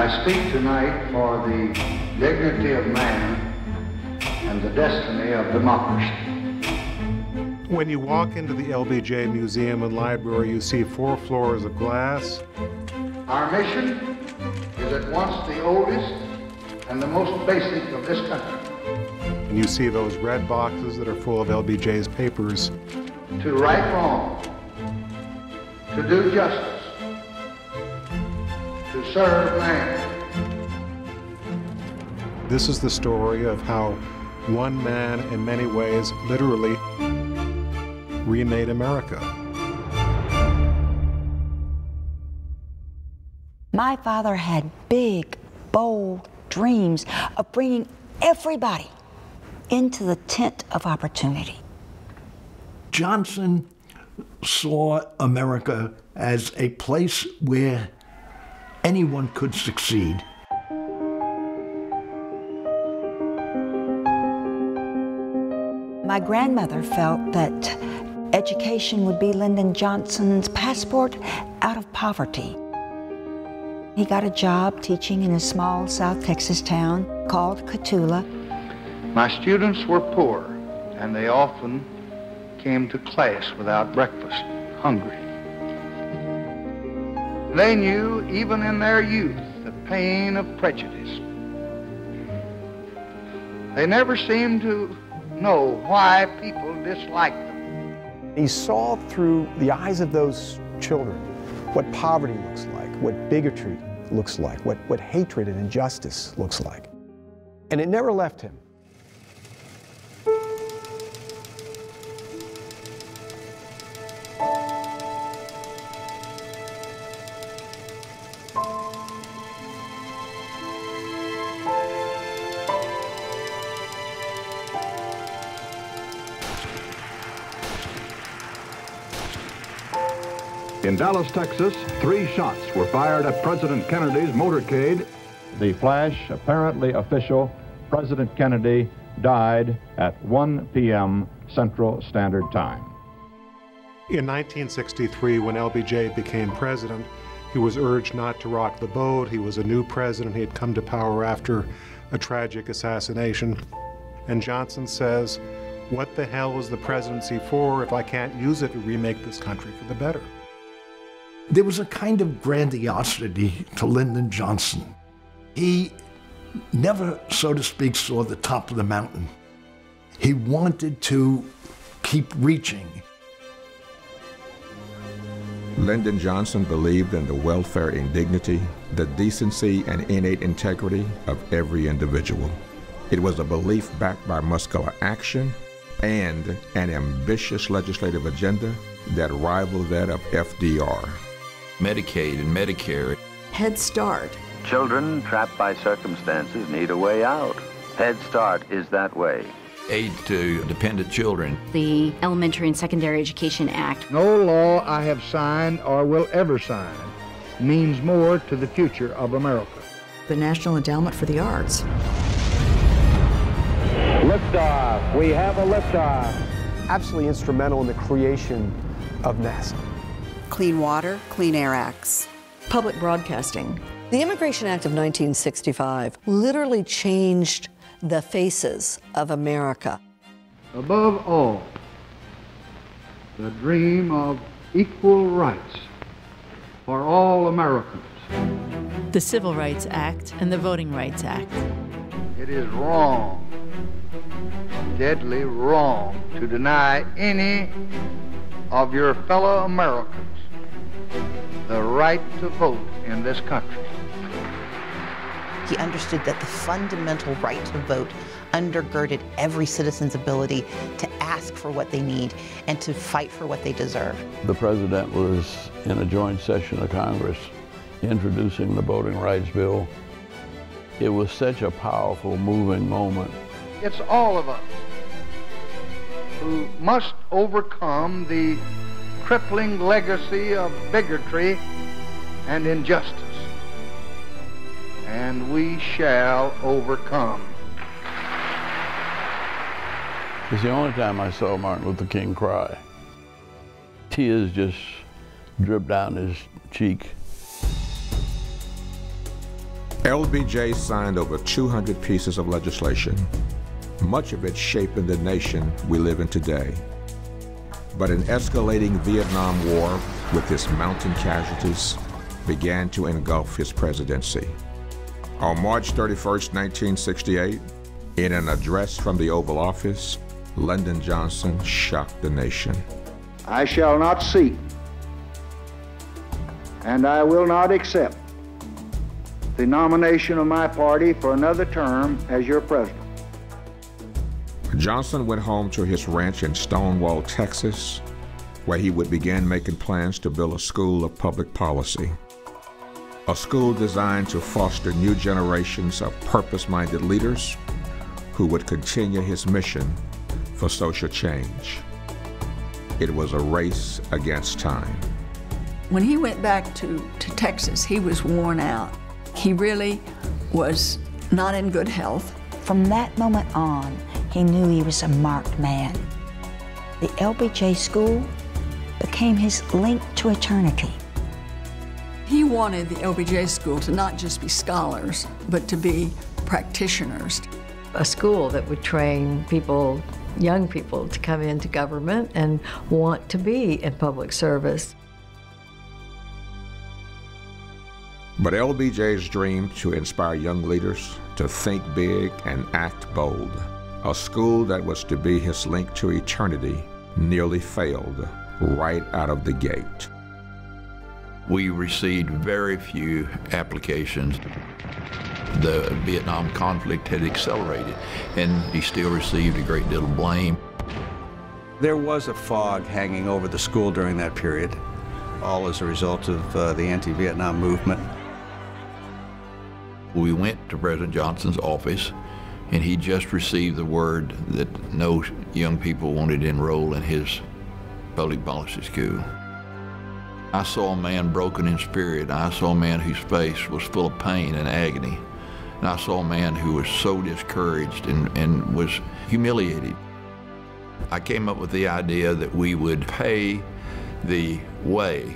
I speak tonight for the dignity of man and the destiny of democracy. When you walk into the LBJ Museum and Library, you see 4 floors of glass. Our mission is at once the oldest and the most basic of this country. And you see those red boxes that are full of LBJ's papers. To right wrong, to do justice, to serve man. This is the story of how one man, in many ways, literally remade America. My father had big, bold dreams of bringing everybody into the tent of opportunity. Johnson saw America as a place where anyone could succeed. My grandmother felt that education would be Lyndon Johnson's passport out of poverty. He got a job teaching in a small South Texas town called Cotulla. My students were poor, and they often came to class without breakfast, hungry. They knew, even in their youth, the pain of prejudice. They never seemed to know why people disliked them. He saw through the eyes of those children what poverty looks like, what bigotry looks like, what hatred and injustice looks like. And it never left him. In Dallas, Texas, 3 shots were fired at President Kennedy's motorcade. The flash, apparently official, President Kennedy died at 1 p.m. Central Standard Time. In 1963, when LBJ became president, he was urged not to rock the boat. He was a new president. He had come to power after a tragic assassination. And Johnson says, what the hell is the presidency for if I can't use it to remake this country for the better? There was a kind of grandiosity to Lyndon Johnson. He never, so to speak, saw the top of the mountain. He wanted to keep reaching. Lyndon Johnson believed in the welfare and dignity, the decency and innate integrity of every individual. It was a belief backed by muscular action and an ambitious legislative agenda that rivaled that of FDR. Medicaid and Medicare. Head Start. Children trapped by circumstances need a way out. Head Start is that way. Aid to dependent children. The Elementary and Secondary Education Act. No law I have signed or will ever sign means more to the future of America. The National Endowment for the Arts. Liftoff. We have a liftoff. Absolutely instrumental in the creation of NASA. Clean Water, Clean Air Acts. Public broadcasting. The Immigration Act of 1965 literally changed the faces of America. Above all, the dream of equal rights for all Americans. The Civil Rights Act and the Voting Rights Act. It is wrong, deadly wrong, to deny any of your fellow Americans the right to vote in this country. He understood that the fundamental right to vote undergirded every citizen's ability to ask for what they need and to fight for what they deserve. The president was in a joint session of Congress introducing the Voting Rights Bill. It was such a powerful, moving moment. It's all of us who must overcome the crippling legacy of bigotry and injustice. And we shall overcome. It's the only time I saw Martin Luther King cry. Tears just dripped down his cheek. LBJ signed over 200 pieces of legislation, much of it shaping the nation we live in today. But an escalating Vietnam War with its mounting casualties began to engulf his presidency. On March 31st, 1968, in an address from the Oval Office, Lyndon Johnson shocked the nation. I shall not seek, and I will not accept the nomination of my party for another term as your president. Johnson went home to his ranch in Stonewall, Texas, where he would begin making plans to build a school of public policy. A school designed to foster new generations of purpose-minded leaders who would continue his mission for social change. It was a race against time. When he went back to Texas, he was worn out. He really was not in good health. From that moment on, he knew he was a marked man. The LBJ school became his link to eternity. He wanted the LBJ school to not just be scholars, but to be practitioners. A school that would train people, young people, to come into government and want to be in public service. But LBJ's dream to inspire young leaders to think big and act bold, a school that was to be his link to eternity, nearly failed right out of the gate. We received very few applications. The Vietnam conflict had accelerated, and he still received a great deal of blame. There was a fog hanging over the school during that period, all as a result of the anti-Vietnam movement. We went to President Johnson's office, and he just received the word that no young people wanted to enroll in his public policy school. I saw a man broken in spirit. I saw a man whose face was full of pain and agony. And I saw a man who was so discouraged and was humiliated. I came up with the idea that we would pay the way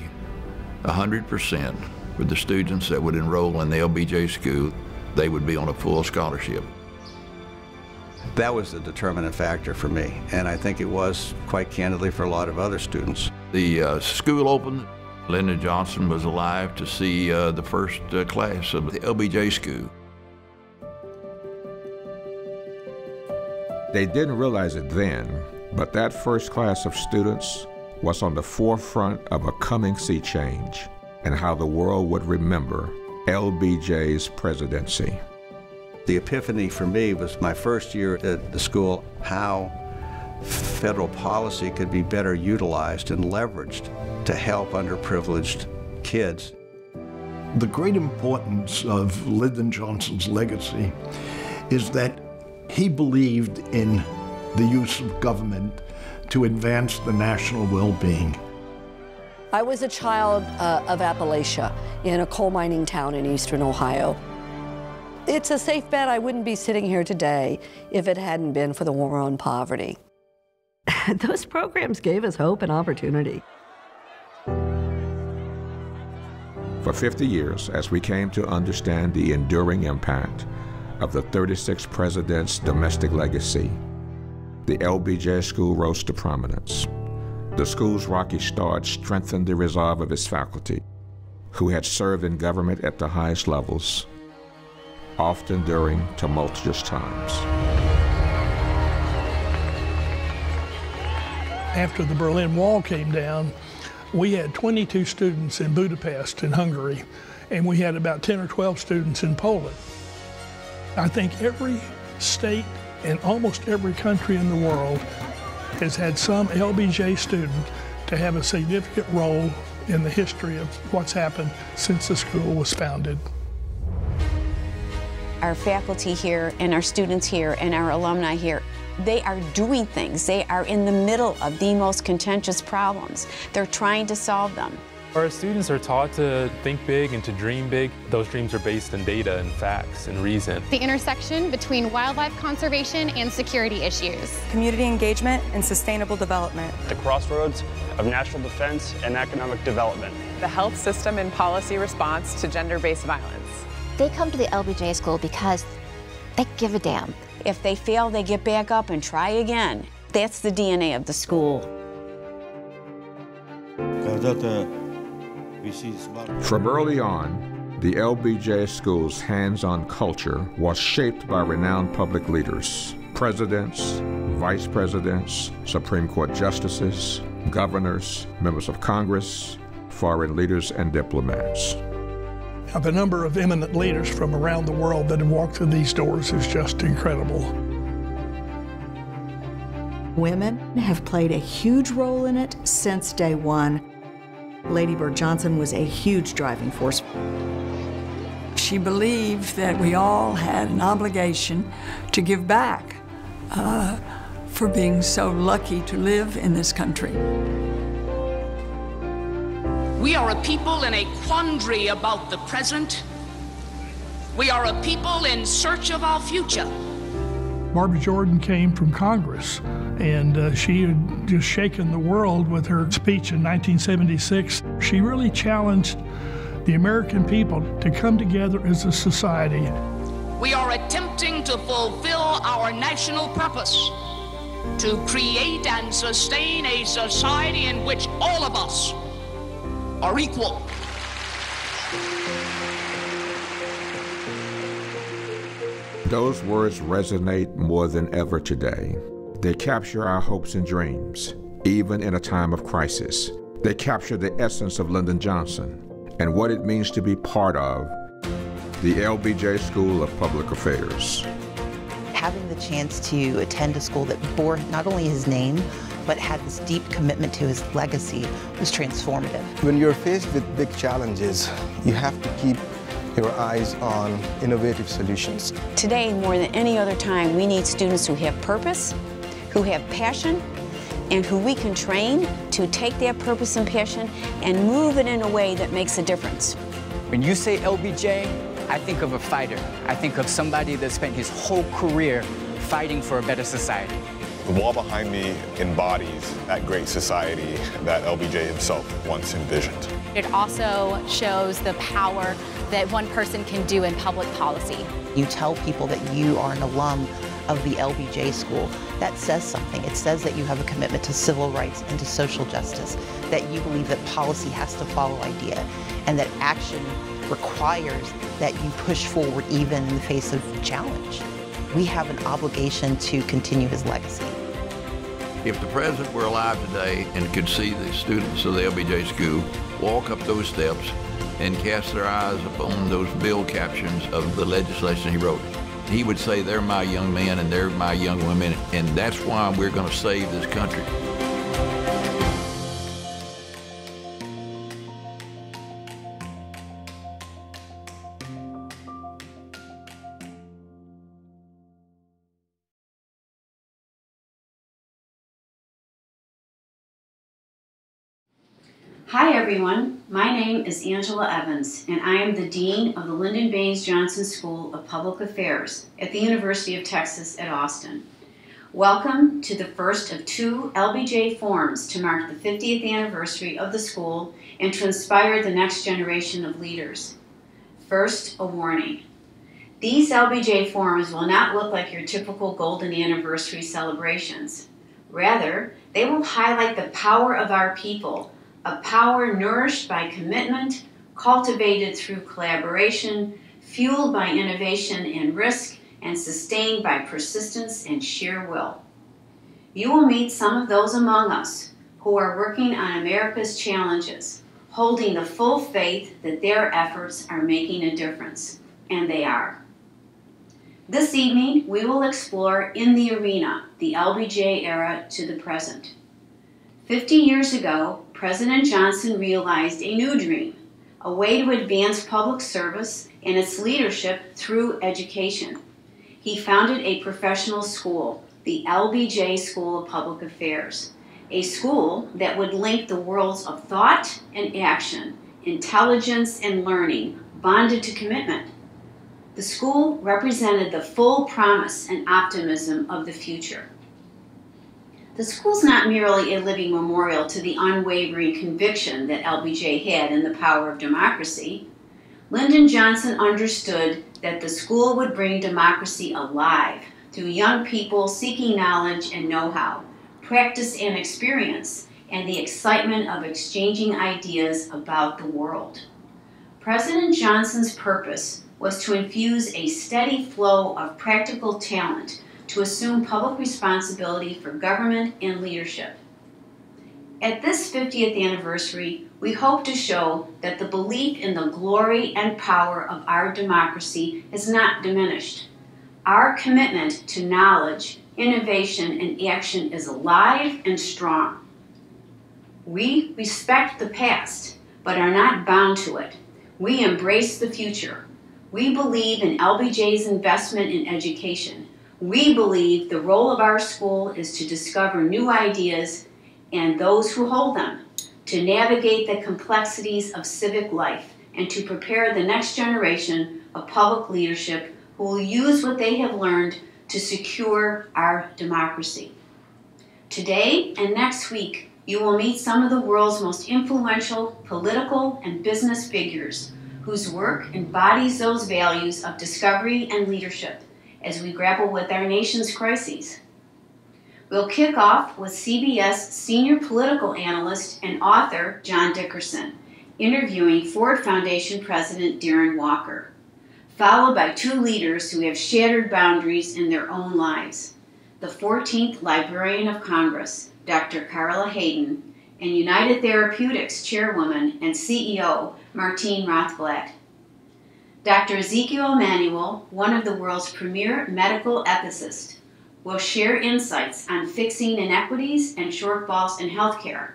100% for the students that would enroll in the LBJ school. They would be on a full scholarship. That was the determinant factor for me, and I think it was, quite candidly, for a lot of other students. The school opened. Lyndon Johnson was alive to see the first class of the LBJ school. They didn't realize it then, but that first class of students was on the forefront of a coming sea change and how the world would remember LBJ's presidency. The epiphany for me was my first year at the school, how federal policy could be better utilized and leveraged to help underprivileged kids. The great importance of Lyndon Johnson's legacy is that he believed in the use of government to advance the national well-being. I was a child of Appalachia in a coal mining town in eastern Ohio. It's a safe bet I wouldn't be sitting here today if it hadn't been for the war on poverty. Those programs gave us hope and opportunity. For 50 years, as we came to understand the enduring impact of the 36 presidents' domestic legacy, the LBJ School rose to prominence. The school's rocky start strengthened the resolve of its faculty, who had served in government at the highest levels, often during tumultuous times. After the Berlin Wall came down, we had 22 students in Budapest in Hungary, and we had about 10 or 12 students in Poland. I think every state and almost every country in the world has had some LBJ student to have a significant role in the history of what's happened since the school was founded. Our faculty here and our students here and our alumni here, they are doing things. They are in the middle of the most contentious problems. They're trying to solve them. Our students are taught to think big and to dream big. Those dreams are based in data and facts and reason. The intersection between wildlife conservation and security issues. Community engagement and sustainable development. The crossroads of national defense and economic development. The health system and policy response to gender-based violence. They come to the LBJ school because they give a damn. If they fail, they get back up and try again. That's the DNA of the school. From early on, the LBJ school's hands-on culture was shaped by renowned public leaders, presidents, vice presidents, Supreme Court justices, governors, members of Congress, foreign leaders, and diplomats. Now, the number of eminent leaders from around the world that have walked through these doors is just incredible. Women have played a huge role in it since day one. Lady Bird Johnson was a huge driving force. She believed that we all had an obligation to give back for being so lucky to live in this country. We are a people in a quandary about the present. We are a people in search of our future. Barbara Jordan came from Congress, and she had just shaken the world with her speech in 1976. She really challenged the American people to come together as a society. We are attempting to fulfill our national purpose, to create and sustain a society in which all of us are equal. Those words resonate more than ever today. They capture our hopes and dreams, even in a time of crisis. They capture the essence of Lyndon Johnson and what it means to be part of the LBJ School of Public Affairs. Having the chance to attend a school that bore not only his name, but had this deep commitment to his legacy was transformative. When you're faced with big challenges, you have to keep your eyes on innovative solutions. Today, more than any other time, we need students who have purpose, who have passion, and who we can train to take that purpose and passion and move it in a way that makes a difference. When you say LBJ, I think of a fighter. I think of somebody that spent his whole career fighting for a better society. The wall behind me embodies that great society that LBJ himself once envisioned. It also shows the power that one person can do in public policy. You tell people that you are an alum of the LBJ school. That says something. It says that you have a commitment to civil rights and to social justice, that you believe that policy has to follow idea, and that action requires that you push forward even in the face of challenge. We have an obligation to continue his legacy. If the president were alive today and could see the students of the LBJ school walk up those steps and cast their eyes upon those bill captions of the legislation he wrote, he would say, they're my young men and they're my young women, and that's why we're going to save this country. Hi everyone, my name is Angela Evans and I am the Dean of the Lyndon Baines Johnson School of Public Affairs at the University of Texas at Austin. Welcome to the first of 2 LBJ forums to mark the 50th anniversary of the school and to inspire the next generation of leaders. First, a warning. These LBJ forums will not look like your typical golden anniversary celebrations. Rather, they will highlight the power of our people, a power nourished by commitment, cultivated through collaboration, fueled by innovation and risk, and sustained by persistence and sheer will. You will meet some of those among us who are working on America's challenges, holding the full faith that their efforts are making a difference, and they are. This evening, we will explore In the Arena, the LBJ era to the present. 50 years ago, President Johnson realized a new dream, a way to advance public service and its leadership through education. He founded a professional school, the LBJ School of Public Affairs, a school that would link the worlds of thought and action, intelligence and learning, bonded to commitment. The school represented the full promise and optimism of the future. The school's not merely a living memorial to the unwavering conviction that LBJ had in the power of democracy, Lyndon Johnson understood that the school would bring democracy alive through young people seeking knowledge and know-how, practice and experience, and the excitement of exchanging ideas about the world. President Johnson's purpose was to infuse a steady flow of practical talent to assume public responsibility for government and leadership. At this 50th anniversary, we hope to show that the belief in the glory and power of our democracy has not diminished. Our commitment to knowledge, innovation, and action is alive and strong. We respect the past, but are not bound to it. We embrace the future. We believe in LBJ's investment in education. We believe the role of our school is to discover new ideas and those who hold them, to navigate the complexities of civic life, and to prepare the next generation of public leadership who will use what they have learned to secure our democracy. Today and next week, you will meet some of the world's most influential political and business figures whose work embodies those values of discovery and leadership as we grapple with our nation's crises. We'll kick off with CBS senior political analyst and author John Dickerson, interviewing Ford Foundation President Darren Walker, followed by two leaders who have shattered boundaries in their own lives, the 14th Librarian of Congress, Dr. Carla Hayden, and United Therapeutics Chairwoman and CEO Martine Rothblatt. Dr. Ezekiel Emanuel, one of the world's premier medical ethicists, will share insights on fixing inequities and shortfalls in healthcare.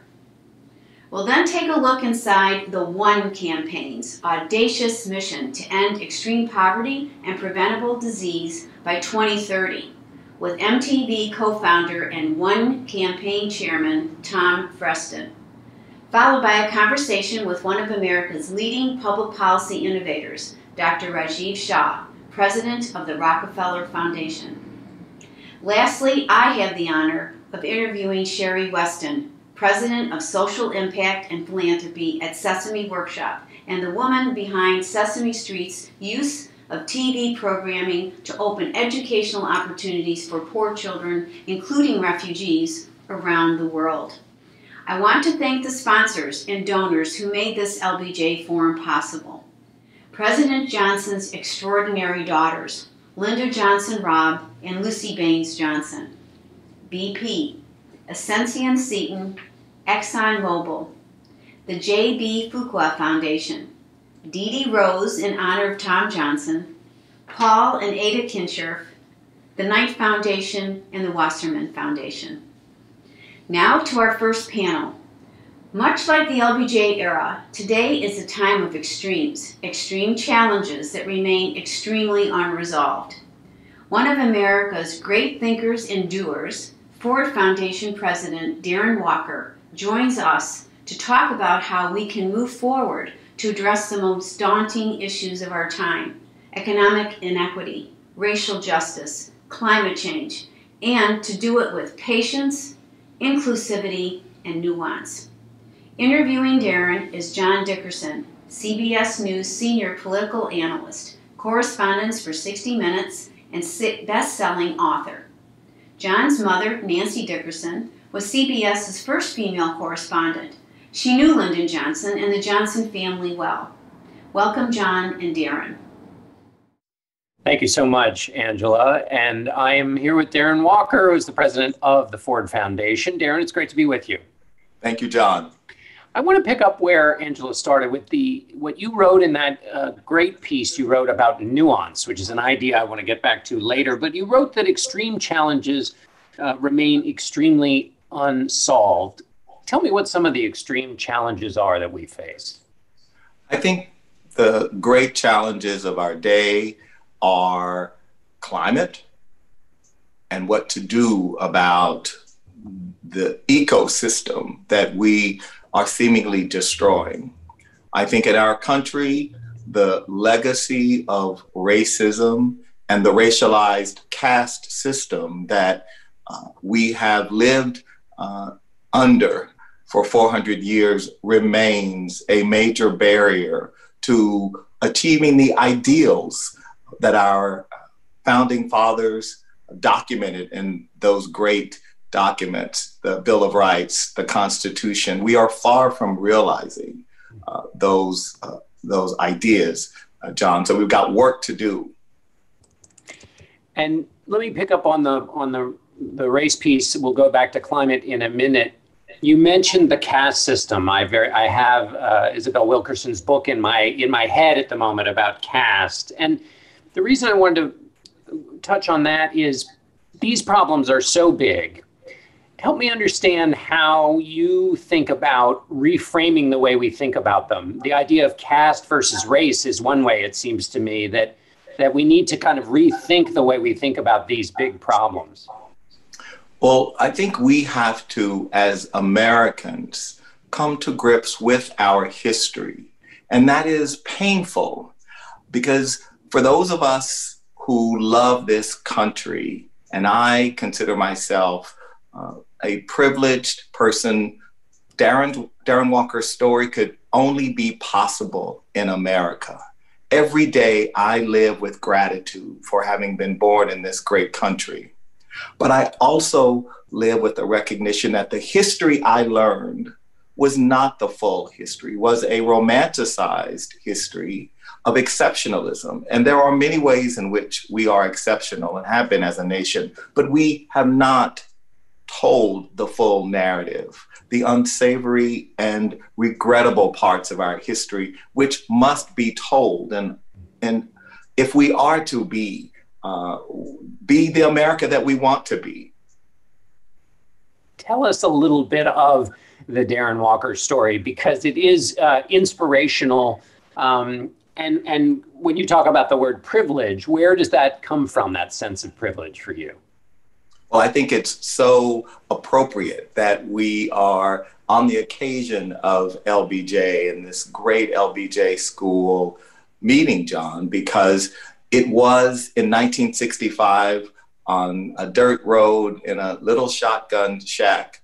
We'll then take a look inside the ONE campaign's audacious mission to end extreme poverty and preventable disease by 2030, with MTV co-founder and ONE campaign chairman Tom Freston, followed by a conversation with one of America's leading public policy innovators, Dr. Rajiv Shah, president of the Rockefeller Foundation. Lastly, I have the honor of interviewing Sherrie Westin, president of Social Impact and Philanthropy at Sesame Workshop, and the woman behind Sesame Street's use of TV programming to open educational opportunities for poor children, including refugees, around the world. I want to thank the sponsors and donors who made this LBJ Forum possible. President Johnson's extraordinary daughters, Linda Johnson Robb and Luci Baines Johnson, BP, Ascension Seton, ExxonMobil, the J.B. Fuqua Foundation, Dee Dee Rose in honor of Tom Johnson, Paul and Ada Kinshirf, the Knight Foundation, and the Wasserman Foundation. Now to our first panel. Much like the LBJ era, today is a time of extremes, extreme challenges that remain extremely unresolved. One of America's great thinkers and doers, Ford Foundation President Darren Walker, joins us to talk about how we can move forward to address the most daunting issues of our time: economic inequity, racial justice, climate change, and to do it with patience, inclusivity, and nuance. Interviewing Darren is John Dickerson, CBS News senior political analyst, correspondent for 60 Minutes, and best-selling author. John's mother, Nancy Dickerson, was CBS's first female correspondent. She knew Lyndon Johnson and the Johnson family well. Welcome, John and Darren. Thank you so much, Angela. And I am here with Darren Walker, who is the president of the Ford Foundation. Darren, it's great to be with you. Thank you, John. I want to pick up where Angela started with what you wrote in that great piece you wrote about nuance, which is an idea I want to get back to later. But you wrote that extreme challenges remain extremely unsolved. Tell me what some of the extreme challenges are that we face. I think the great challenges of our day are climate and what to do about the ecosystem that we are seemingly destroying. I think in our country, the legacy of racism and the racialized caste system that we have lived under for 400 years remains a major barrier to achieving the ideals that our founding fathers documented in those great documents, the Bill of Rights, the Constitution. We are far from realizing those ideas, John. So we've got work to do. And let me pick up on the race piece. We'll go back to climate in a minute. You mentioned the caste system. I have Isabel Wilkerson's book in my head at the moment about caste. And the reason I wanted to touch on that is these problems are so big. Help me understand how you think about reframing the way we think about them. The idea of caste versus race is one way, it seems to me, that we need to kind of rethink the way we think about these big problems. Well, I think we have to, as Americans, come to grips with our history. And that is painful because for those of us who love this country, and I consider myself a privileged person, Darren Walker's story could only be possible in America. Every day I live with gratitude for having been born in this great country. But I also live with the recognition that the history I learned was not the full history, was a romanticized history of exceptionalism. And there are many ways in which we are exceptional and have been as a nation, but we have not told the full narrative, the unsavory and regrettable parts of our history, which must be told. And if we are to be the America that we want to be. Tell us a little bit of the Darren Walker story, because it is inspirational. And when you talk about the word privilege, where does that come from, that sense of privilege for you? Well, I think it's so appropriate that we are on the occasion of LBJ and this great LBJ school meeting, John, because it was in 1965 on a dirt road in a little shotgun shack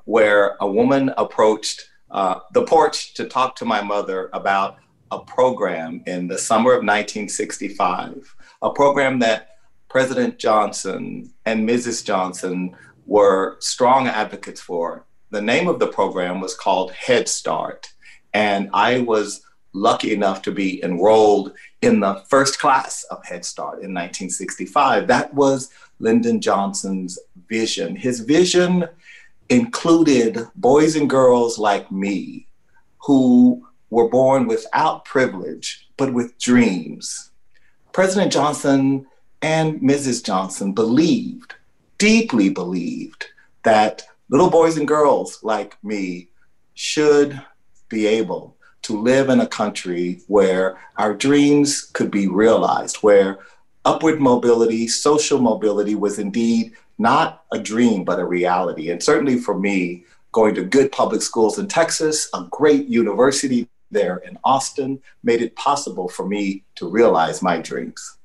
where a woman approached the porch to talk to my mother about a program in the summer of 1965, a program that President Johnson and Mrs. Johnson were strong advocates for. The name of the program was called Head Start, and I was lucky enough to be enrolled in the first class of Head Start in 1965. That was Lyndon Johnson's vision. His vision included boys and girls like me who were born without privilege, but with dreams. President Johnson and Mrs. Johnson believed, deeply believed, that little boys and girls like me should be able to live in a country where our dreams could be realized, where upward mobility, social mobility was indeed not a dream, but a reality. And certainly for me, going to good public schools in Texas, a great university there in Austin, made it possible for me to realize my dreams.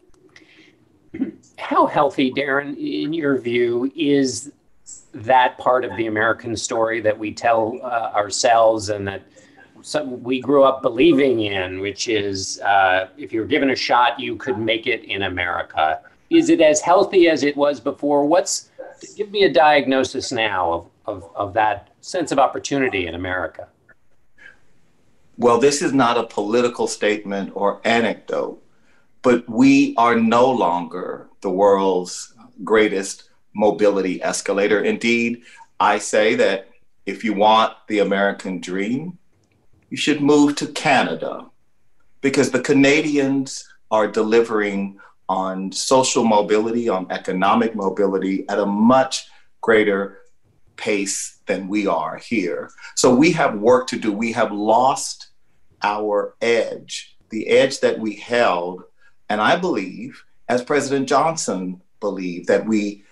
How healthy, Darren, in your view, is that part of the American story that we tell ourselves and that we grew up believing in, which is if you were given a shot, you could make it in America? Is it as healthy as it was before? Give me a diagnosis now of that sense of opportunity in America. Well, this is not a political statement or anecdote, but we are no longer the world's greatest mobility escalator. Indeed, I say that if you want the American dream, you should move to Canada, because the Canadians are delivering on social mobility, on economic mobility at a much greater pace than we are here. So we have work to do. We have lost our edge, the edge that we held. And I believe, as President Johnson believed, that we,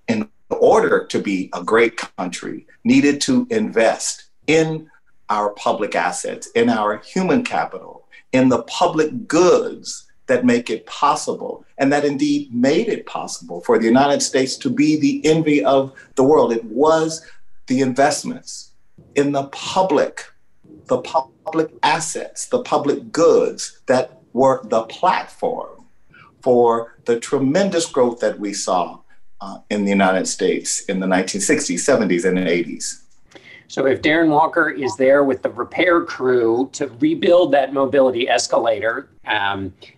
in order to be a great country, needed to invest in our public assets, in our human capital, in the public goods that make it possible, and that indeed made it possible for the United States to be the envy of the world. It was the investments in the public assets, the public goods that were the platform for the tremendous growth that we saw in the United States in the 1960s, 70s, and 80s. So if Darren Walker is there with the repair crew to rebuild that mobility escalator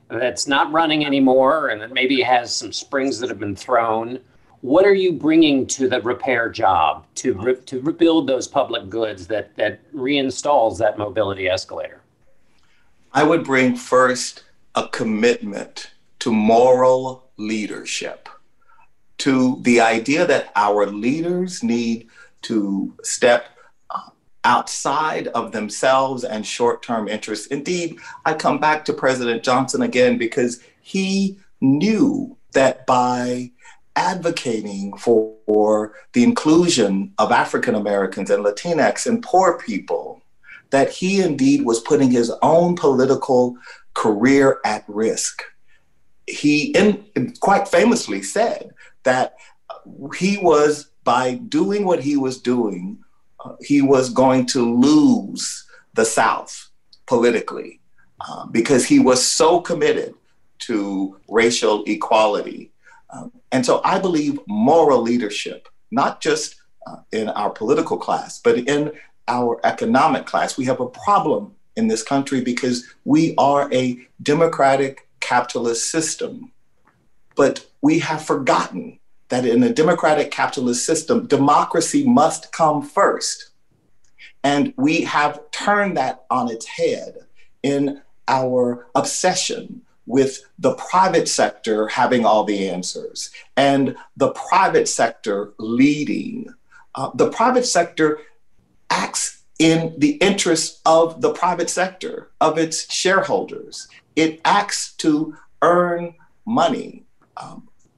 that's not running anymore and that maybe has some springs that have been thrown, what are you bringing to the repair job to rebuild those public goods that reinstalls that mobility escalator? I would bring first a commitment to moral leadership, to the idea that our leaders need to step outside of themselves and short-term interests. Indeed, I come back to President Johnson again because he knew that by advocating for the inclusion of African Americans and Latinx and poor people, that he indeed was putting his own political career at risk. He quite famously said that he was, by doing what he was doing, he was going to lose the South politically because he was so committed to racial equality. And so I believe moral leadership, not just in our political class, but in our economic class. We have a problem in this country because we are a democratic capitalist system, but we have forgotten that in a democratic capitalist system, democracy must come first. And we have turned that on its head in our obsession with the private sector having all the answers and the private sector leading. The private sector acts in the interest of the private sector, of its shareholders. It acts to earn money.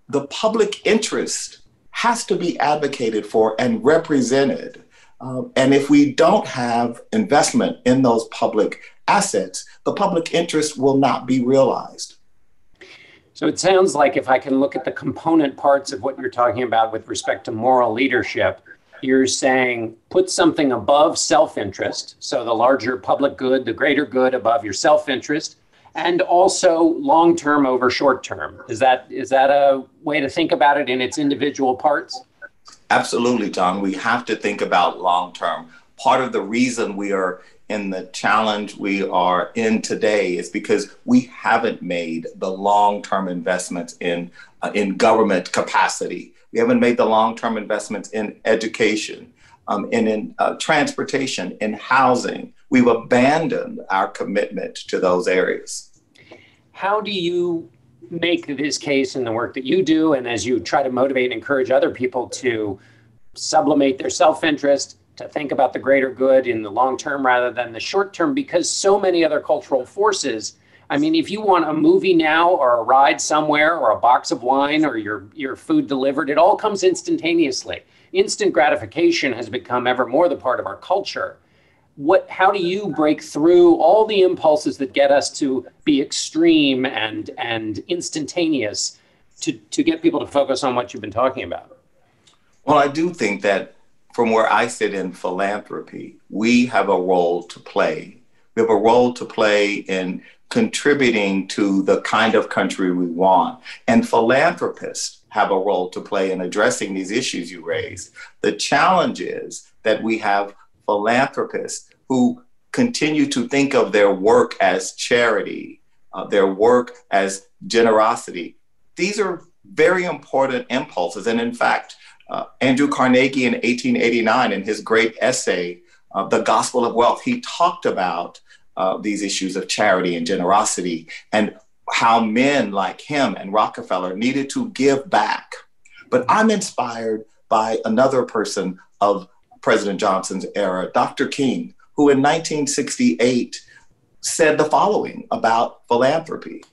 The public interest has to be advocated for and represented. And if we don't have investment in those public assets, the public interest will not be realized. So it sounds like if I can look at the component parts of what you're talking about with respect to moral leadership, you're saying put something above self-interest, so the larger public good, the greater good above your self-interest, and also long-term over short-term. Is that a way to think about it in its individual parts? Absolutely, John. We have to think about long-term. Part of the reason we are in the challenge we are in today is because we haven't made the long-term investments in government capacity. We haven't made the long-term investments in education, and in transportation, in housing. We've abandoned our commitment to those areas. How do you make this case in the work that you do, and as you try to motivate and encourage other people to sublimate their self-interest, to think about the greater good in the long term rather than the short term, because so many other cultural forces, I mean, if you want a movie now or a ride somewhere or a box of wine or your food delivered, it all comes instantaneously. Instant gratification has become ever more the part of our culture. How do you break through all the impulses that get us to be extreme and instantaneous to get people to focus on what you've been talking about? Well, I do think that from where I sit in philanthropy, we have a role to play. We have a role to play in contributing to the kind of country we want. And philanthropists have a role to play in addressing these issues you raised. The challenge is that we have philanthropists who continue to think of their work as charity, their work as generosity. These are very important impulses. And in fact, Andrew Carnegie in 1889, in his great essay, The Gospel of Wealth, he talked about these issues of charity and generosity and how men like him and Rockefeller needed to give back. But I'm inspired by another person of President Johnson's era, Dr. King, who in 1968 said the following about philanthropy.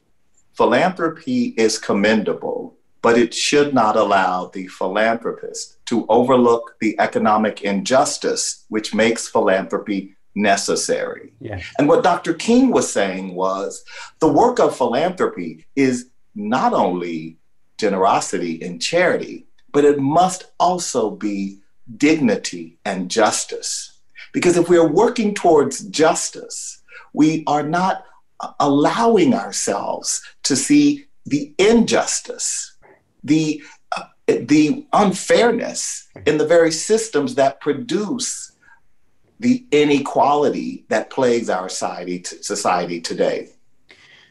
Philanthropy is commendable, but it should not allow the philanthropist to overlook the economic injustice which makes philanthropy necessary. Yeah. And what Dr. King was saying was the work of philanthropy is not only generosity and charity, but it must also be dignity and justice. Because if we are working towards justice, we are not allowing ourselves to see the injustice, the unfairness in the very systems that produce the inequality that plagues our society today.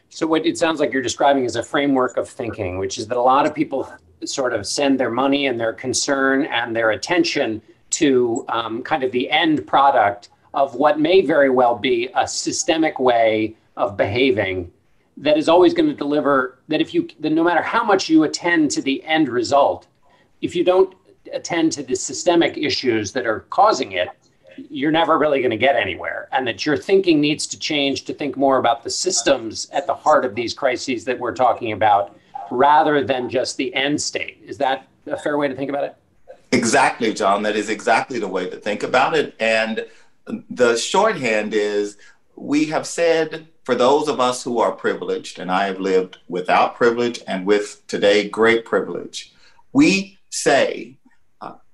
So what it sounds like you're describing is a framework of thinking, which is that a lot of people sort of send their money and their concern and their attention to kind of the end product of what may very well be a systemic way of behaving that is always going to deliver, that no matter how much you attend to the end result, if you don't attend to the systemic issues that are causing it, you're never really going to get anywhere. And that your thinking needs to change to think more about the systems at the heart of these crises that we're talking about, rather than just the end state. Is that a fair way to think about it? Exactly, John. That is exactly the way to think about it. And the shorthand is, we have said, for those of us who are privileged, and I have lived without privilege and with today great privilege, we say,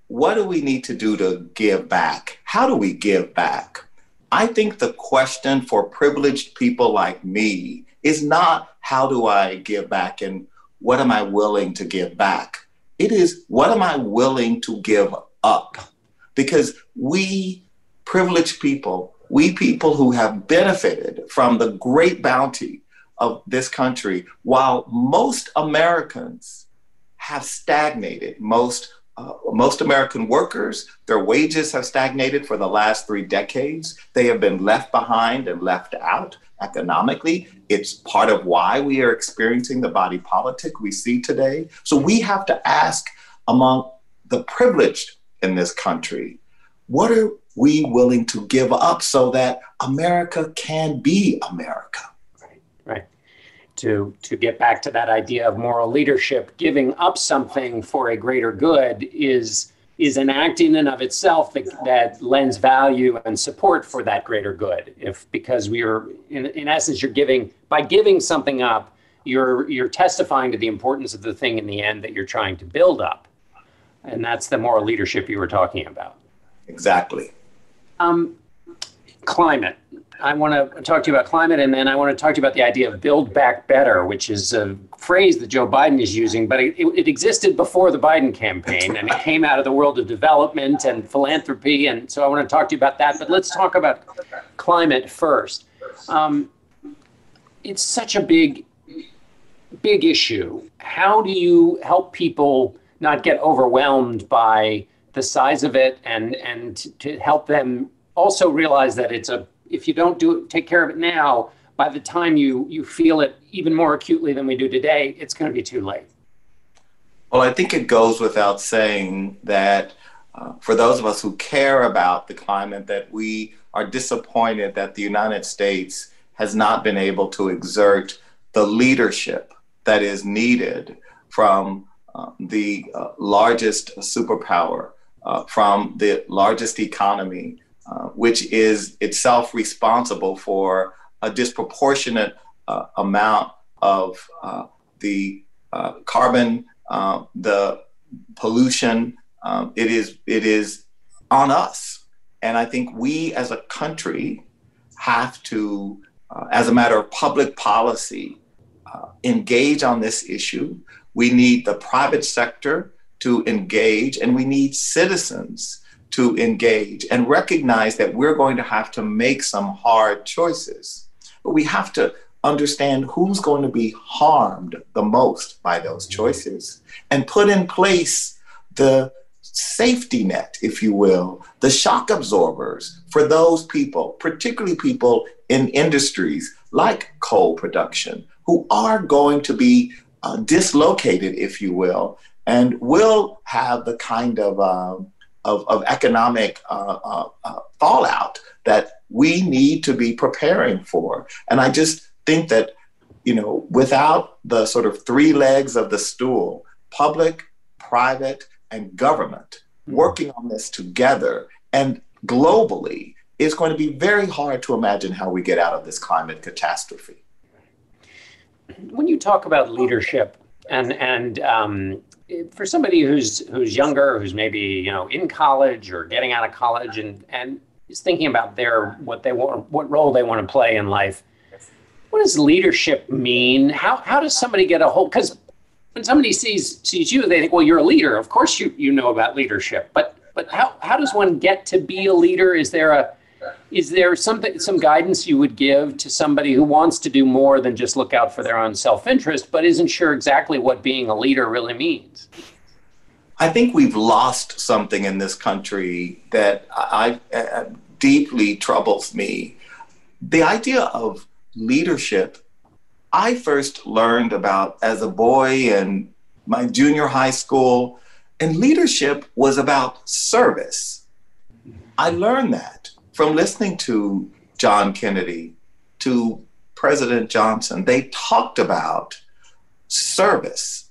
what do we need to do to give back? How do we give back? I think the question for privileged people like me is not, how do I give back and what am I willing to give back? It is, what am I willing to give up? Because we privileged people, we people who have benefited from the great bounty of this country, while most Americans have stagnated, most American workers, their wages have stagnated for the last 3 decades. They have been left behind and left out economically. It's part of why we are experiencing the body politic we see today. So we have to ask, among the privileged in this country, what are we willing to give up so that America can be America? Right. To get back to that idea of moral leadership, giving up something for a greater good is an act in and of itself that lends value and support for that greater good. Because we are, in essence, by giving something up, you're testifying to the importance of the thing in the end that you're trying to build up. And that's the moral leadership you were talking about. Exactly. Climate. I want to talk to you about climate, and then I want to talk to you about the idea of build back better, which is a phrase that Joe Biden is using, but it existed before the Biden campaign, and it came out of the world of development and philanthropy, and so I want to talk to you about that. But let's talk about climate first. It's such a big issue. How do you help people not get overwhelmed by the size of it, and to help them also realize that if you don't take care of it now, by the time you feel it even more acutely than we do today, it's going to be too late? Well, I think it goes without saying that for those of us who care about the climate, that we are disappointed that the United States has not been able to exert the leadership that is needed from the largest superpower, from the largest economy, which is itself responsible for a disproportionate amount of the carbon, the pollution. It is on us. And I think we as a country have to, as a matter of public policy, engage on this issue. We need the private sector to engage, and we need citizens to engage and recognize that we're going to have to make some hard choices. But we have to understand who's going to be harmed the most by those choices and put in place the safety net, if you will, the shock absorbers for those people, particularly people in industries like coal production, who are going to be dislocated, if you will, and will have the kind of economic fallout that we need to be preparing for. And I just think that, without the sort of 3 legs of the stool, public, private, and government working on this together and globally, it's going to be very hard to imagine how we get out of this climate catastrophe. When you talk about leadership and for somebody who's younger, who's maybe in college or getting out of college and is thinking about what role they want to play in life, what does leadership mean? How does somebody get a hold? Because when somebody sees you, they think, well, you're a leader. Of course you know about leadership. But how does one get to be a leader? Is there some guidance you would give to somebody who wants to do more than just look out for their own self-interest, but isn't sure exactly what being a leader really means? I think we've lost something in this country that deeply troubles me. The idea of leadership, I first learned about as a boy in my junior high school, and leadership was about service. I learned that from listening to John Kennedy, to President Johnson. They talked about service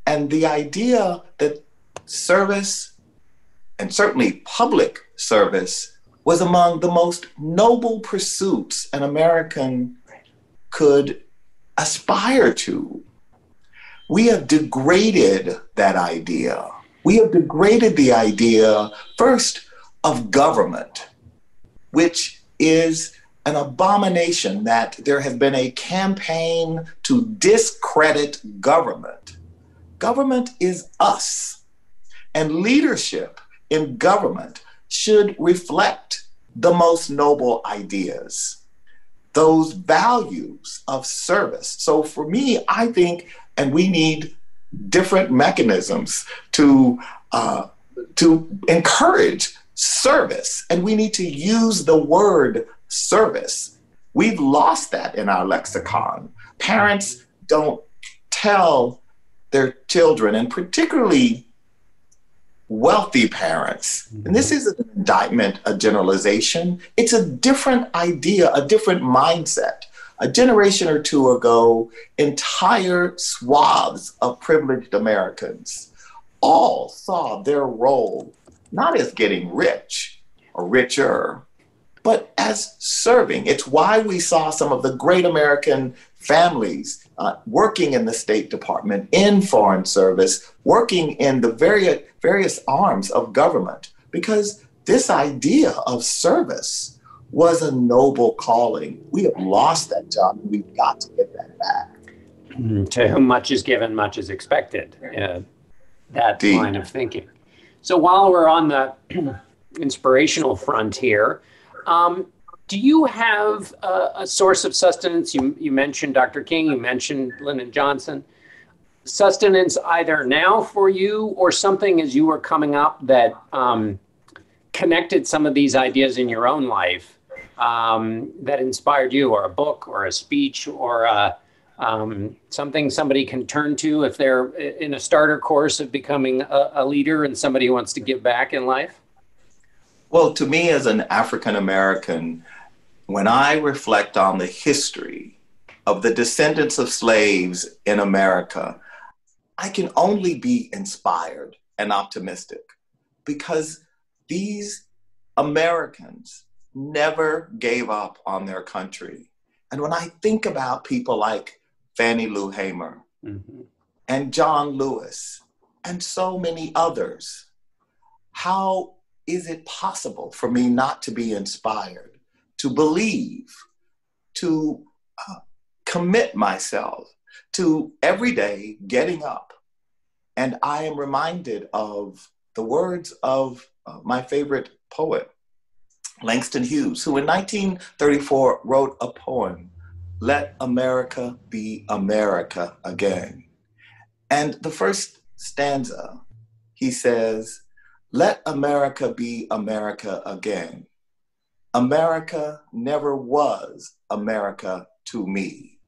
and the idea that service, and certainly public service, was among the most noble pursuits an American could aspire to. We have degraded that idea. We have degraded the idea, first, of government, which is an abomination that there has been a campaign to discredit government. Government is us, and leadership in government should reflect the most noble ideas, those values of service. So for me, I think, and we need different mechanisms to encourage service, and we need to use the word service. We've lost that in our lexicon. Parents don't tell their children, and particularly wealthy parents, and this isn't an indictment, a generalization, it's a different idea, a different mindset. A generation or two ago, entire swaths of privileged Americans all saw their role not as getting rich or richer, but as serving. It's why we saw some of the great American families working in the State Department, in Foreign Service, working in the various arms of government, because this idea of service was a noble calling. We have lost that job, and we've got to get that back. To whom much is given, much is expected. That line of thinking. So while we're on the inspirational front here, do you have a source of sustenance? You mentioned Dr. King, you mentioned Lyndon Johnson. Sustenance either now for you or something as you were coming up that connected some of these ideas in your own life that inspired you, or a book or a speech or something somebody can turn to if they're in a starter course of becoming a leader and somebody who wants to give back in life? Well, to me as an African American, when I reflect on the history of the descendants of slaves in America, I can only be inspired and optimistic, because these Americans never gave up on their country. And when I think about people like Fannie Lou Hamer and John Lewis and so many others, how is it possible for me not to be inspired, to believe, to commit myself to every day getting up? And I am reminded of the words of my favorite poet, Langston Hughes, who in 1934 wrote a poem, "Let America Be America Again." And the first stanza, he says, "Let America be America again. America never was America to me."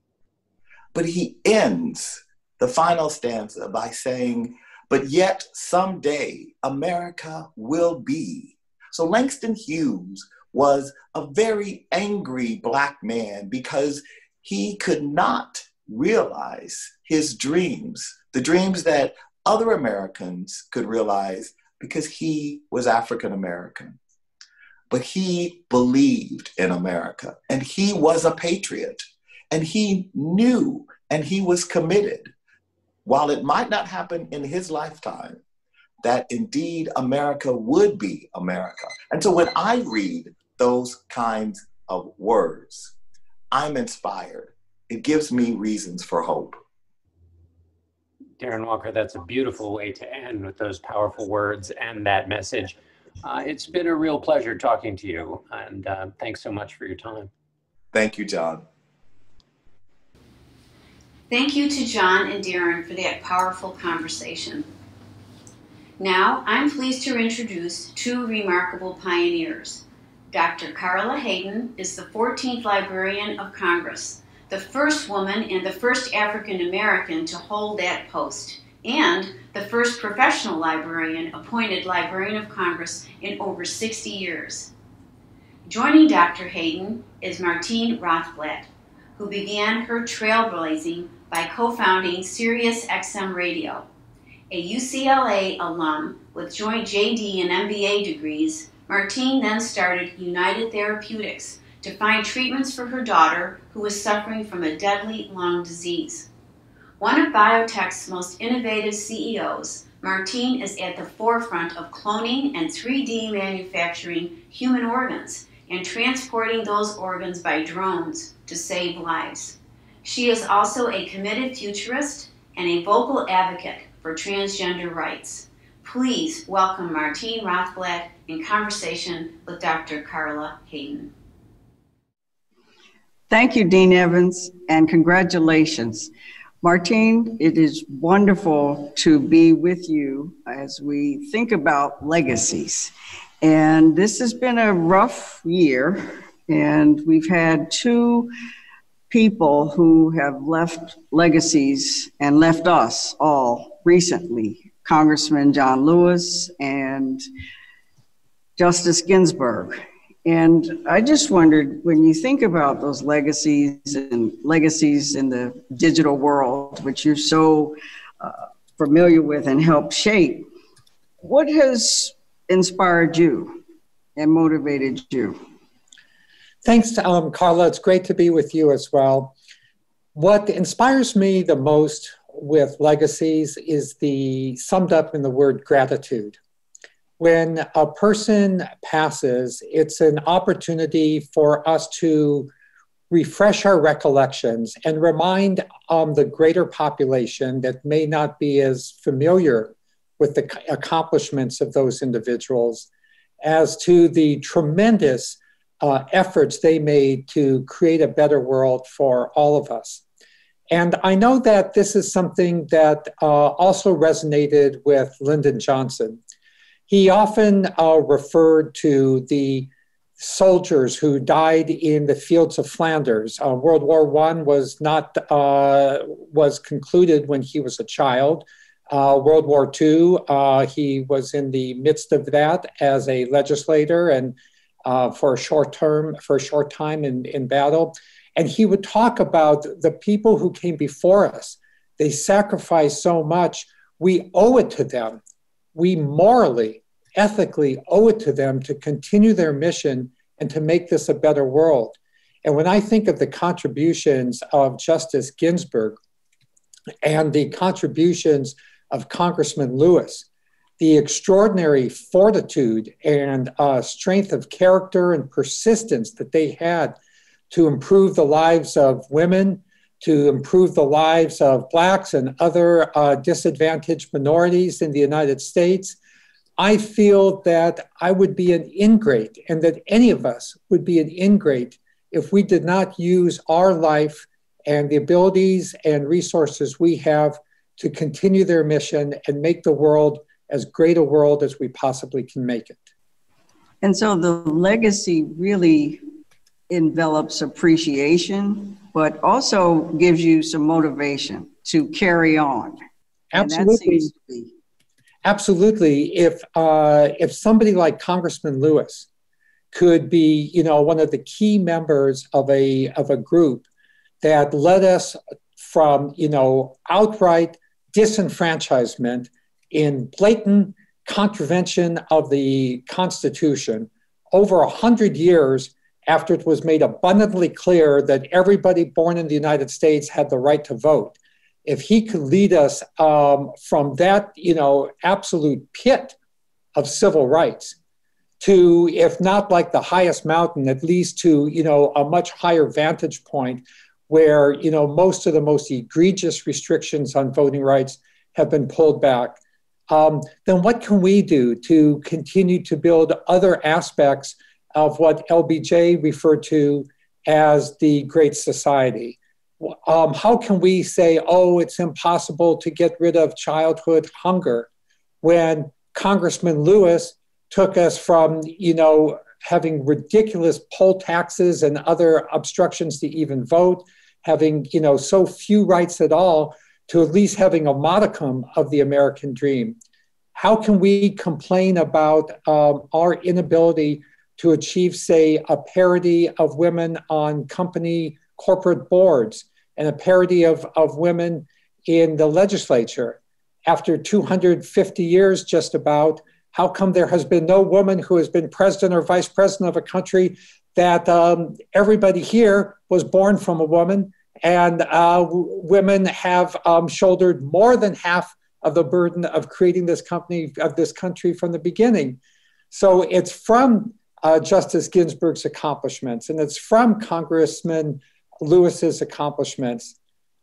But he ends the final stanza by saying, "But yet someday America will be." So Langston Hughes was a very angry Black man because he could not realize his dreams, the dreams that other Americans could realize, because he was African American. But he believed in America, and he was a patriot, and he knew, and he was committed, while it might not happen in his lifetime, that indeed America would be America. And so when I read those kinds of words, I'm inspired. it gives me reasons for hope. Darren Walker, that's a beautiful way to end with those powerful words and that message. It's been a real pleasure talking to you, and thanks so much for your time. Thank you, John. Thank you to John and Darren for that powerful conversation. Now, I'm pleased to introduce two remarkable pioneers. Dr. Carla Hayden is the 14th Librarian of Congress, the first woman and the first African American to hold that post, and the first professional librarian appointed Librarian of Congress in over 60 years. Joining Dr. Hayden is Martine Rothblatt, who began her trailblazing by co-founding Sirius XM Radio. A UCLA alum with joint JD and MBA degrees, Martine then started United Therapeutics to find treatments for her daughter who was suffering from a deadly lung disease. One of biotech's most innovative CEOs, Martine is at the forefront of cloning and 3D manufacturing human organs and transporting those organs by drones to save lives. She is also a committed futurist and a vocal advocate for transgender rights. Please welcome Martine Rothblatt in conversation with Dr. Carla Hayden. Thank you, Dean Evans, and congratulations. Martine, it is wonderful to be with you as we think about legacies. And this has been a rough year, and we've had two people who have left legacies and left us all recently, Congressman John Lewis and Justice Ginsburg. And I just wondered, when you think about those legacies and legacies in the digital world, which you're so familiar with and helped shape, what has inspired you and motivated you? Thanks, Carla. It's great to be with you as well. What inspires me the most with legacies is summed up in the word gratitude. When a person passes, it's an opportunity for us to refresh our recollections and remind the greater population that may not be as familiar with the accomplishments of those individuals as to the tremendous efforts they made to create a better world for all of us. And I know that this is something that also resonated with Lyndon Johnson. He often referred to the soldiers who died in the fields of Flanders. World War I was concluded when he was a child. World War II, he was in the midst of that as a legislator and for a short time in battle. And he would talk about the people who came before us. They sacrificed so much. We owe it to them. We morally, ethically owe it to them to continue their mission and to make this a better world. And when I think of the contributions of Justice Ginsburg and the contributions of Congressman Lewis, the extraordinary fortitude and strength of character and persistence that they had to improve the lives of women, to improve the lives of Blacks and other disadvantaged minorities in the United States, I feel that I would be an ingrate, and that any of us would be an ingrate if we did not use our life and the abilities and resources we have to continue their mission and make the world as great a world as we possibly can make it. And so the legacy really envelops appreciation, but also gives you some motivation to carry on. Absolutely. Absolutely. If somebody like Congressman Lewis could be, one of the key members of a group that led us from, outright disenfranchisement in blatant contravention of the Constitution over 100 years after it was made abundantly clear that everybody born in the United States had the right to vote. If he could lead us from that, absolute pit of civil rights to, if not like the highest mountain, at least to, a much higher vantage point where, you know, most of the most egregious restrictions on voting rights have been pulled back, then what can we do to continue to build other aspects of what LBJ referred to as the Great Society? How can we say, oh, it's impossible to get rid of childhood hunger, when Congressman Lewis took us from, you know, having ridiculous poll taxes and other obstructions to even vote, having, you know, so few rights at all, to at least having a modicum of the American dream? How can we complain about our inability to achieve, say, a parity of women on company corporate boards and a parity of women in the legislature? After 250 years, just about, how come there has been no woman who has been president or vice president of a country that everybody here was born from a woman, and women have shouldered more than half of the burden of creating this country from the beginning? So it's from Justice Ginsburg's accomplishments, and it's from Congressman Lewis's accomplishments,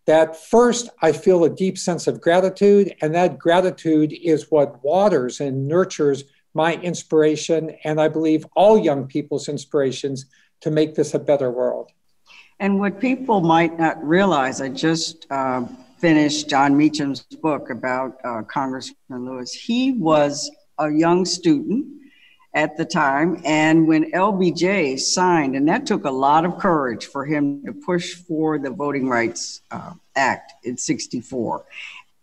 that first I feel a deep sense of gratitude, and that gratitude is what waters and nurtures my inspiration, and I believe all young people's inspirations, to make this a better world. And what people might not realize, I just finished John Meacham's book about Congressman Lewis. He was a young student at the time, and when LBJ signed, and that took a lot of courage for him to push for the Voting Rights Act in '64,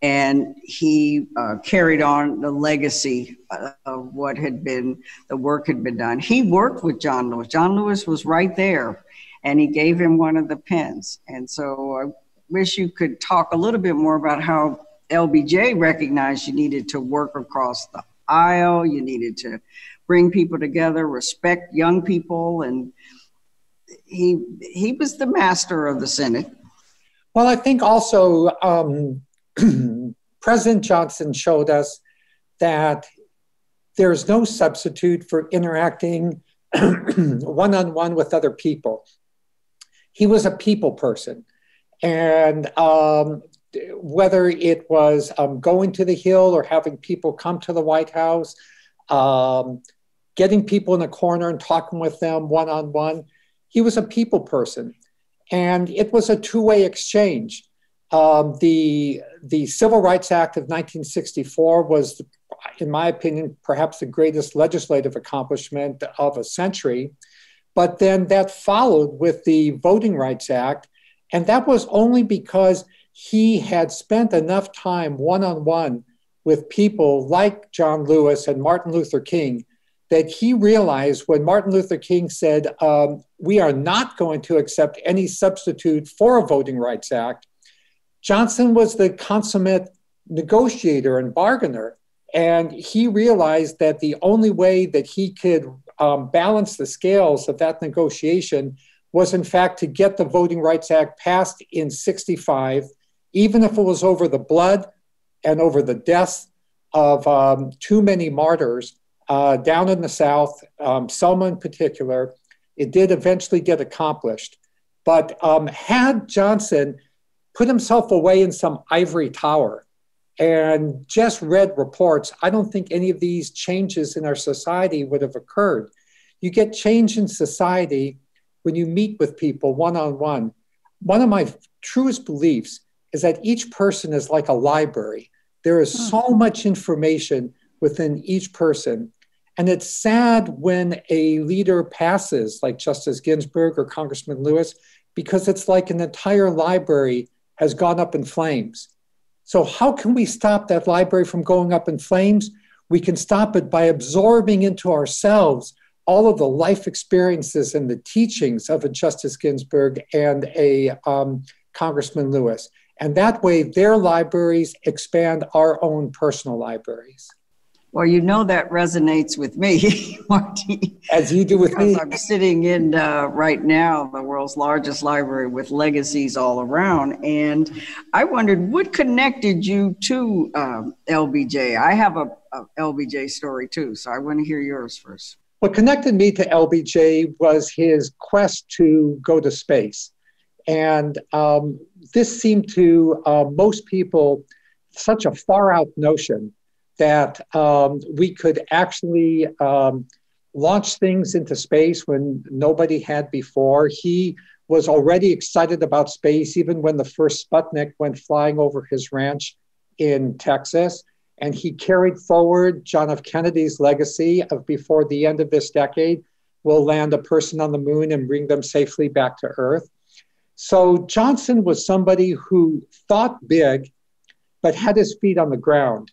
and he carried on the legacy of what had been, the work had been done. He worked with John Lewis. John Lewis was right there, and he gave him one of the pens. And so I wish you could talk a little bit more about how LBJ recognized you needed to work across the aisle, you needed to bring people together, respect young people, and he was the master of the Senate. Well, I think also President Johnson showed us that there's no substitute for interacting one-on-one with other people. He was a people person, and whether it was going to the Hill or having people come to the White House, getting people in a corner and talking with them one-on-one, he was a people person. And it was a two-way exchange. The Civil Rights Act of 1964 was, in my opinion, perhaps the greatest legislative accomplishment of a century. But then that followed with the Voting Rights Act. And that was only because he had spent enough time one-on-one with people like John Lewis and Martin Luther King, that he realized when Martin Luther King said, we are not going to accept any substitute for a Voting Rights Act, Johnson was the consummate negotiator and bargainer. And he realized that the only way that he could balance the scales of that negotiation was, in fact, to get the Voting Rights Act passed in '65, even if it was over the blood and over the deaths of too many martyrs down in the South, Selma in particular. It did eventually get accomplished. But had Johnson put himself away in some ivory tower and just read reports, I don't think any of these changes in our society would have occurred. You get change in society when you meet with people one-on-one. One of my truest beliefs is that each person is like a library. There is so much information within each person. And it's sad when a leader passes, like Justice Ginsburg or Congressman Lewis, because it's like an entire library has gone up in flames. So how can we stop that library from going up in flames? We can stop it by absorbing into ourselves all of the life experiences and the teachings of a Justice Ginsburg and a Congressman Lewis. And that way their libraries expand our own personal libraries. Well, you know that resonates with me, Martine. As you do with me. I'm sitting in right now the world's largest library with legacies all around. And I wondered what connected you to LBJ. I have a LBJ story too, so I want to hear yours first. What connected me to LBJ was his quest to go to space. And this seemed to most people such a far out notion that we could actually launch things into space when nobody had before. He was already excited about space even when the first Sputnik went flying over his ranch in Texas. And he carried forward John F. Kennedy's legacy of before the end of this decade, we'll land a person on the moon and bring them safely back to Earth. So Johnson was somebody who thought big, but had his feet on the ground.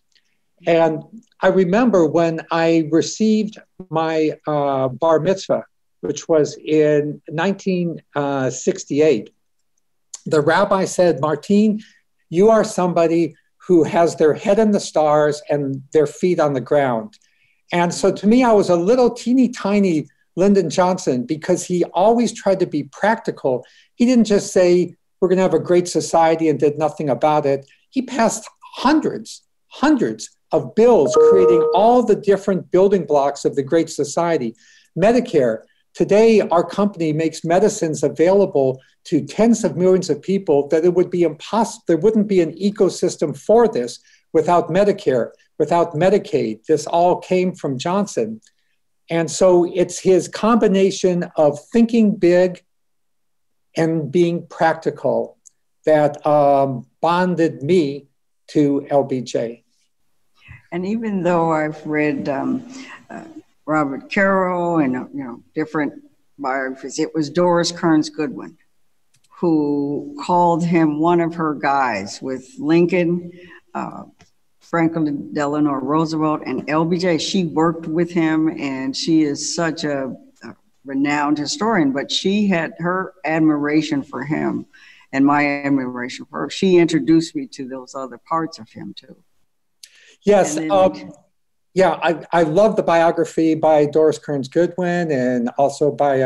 And I remember when I received my bar mitzvah, which was in 1968, the rabbi said, Martine, you are somebody who has their head in the stars and their feet on the ground. And so to me, I was a little teeny tiny Lyndon Johnson because he always tried to be practical. He didn't just say, we're going to have a great society and did nothing about it. He passed hundreds of bills creating all the different building blocks of the great society. Medicare. Today, our company makes medicines available to tens of millions of people that it would be impossible. There wouldn't be an ecosystem for this without Medicare, without Medicaid. This all came from Johnson. And so it's his combination of thinking big and being practical that bonded me to LBJ. And even though I've read Robert Carroll and different biographies, it was Doris Kearns Goodwin who called him one of her guys with Lincoln, Franklin Delano Roosevelt, and LBJ. She worked with him, and she is such a renowned historian, but she had her admiration for him and my admiration for her. She introduced me to those other parts of him too. Yes. Yeah, I love the biography by Doris Kearns Goodwin and also by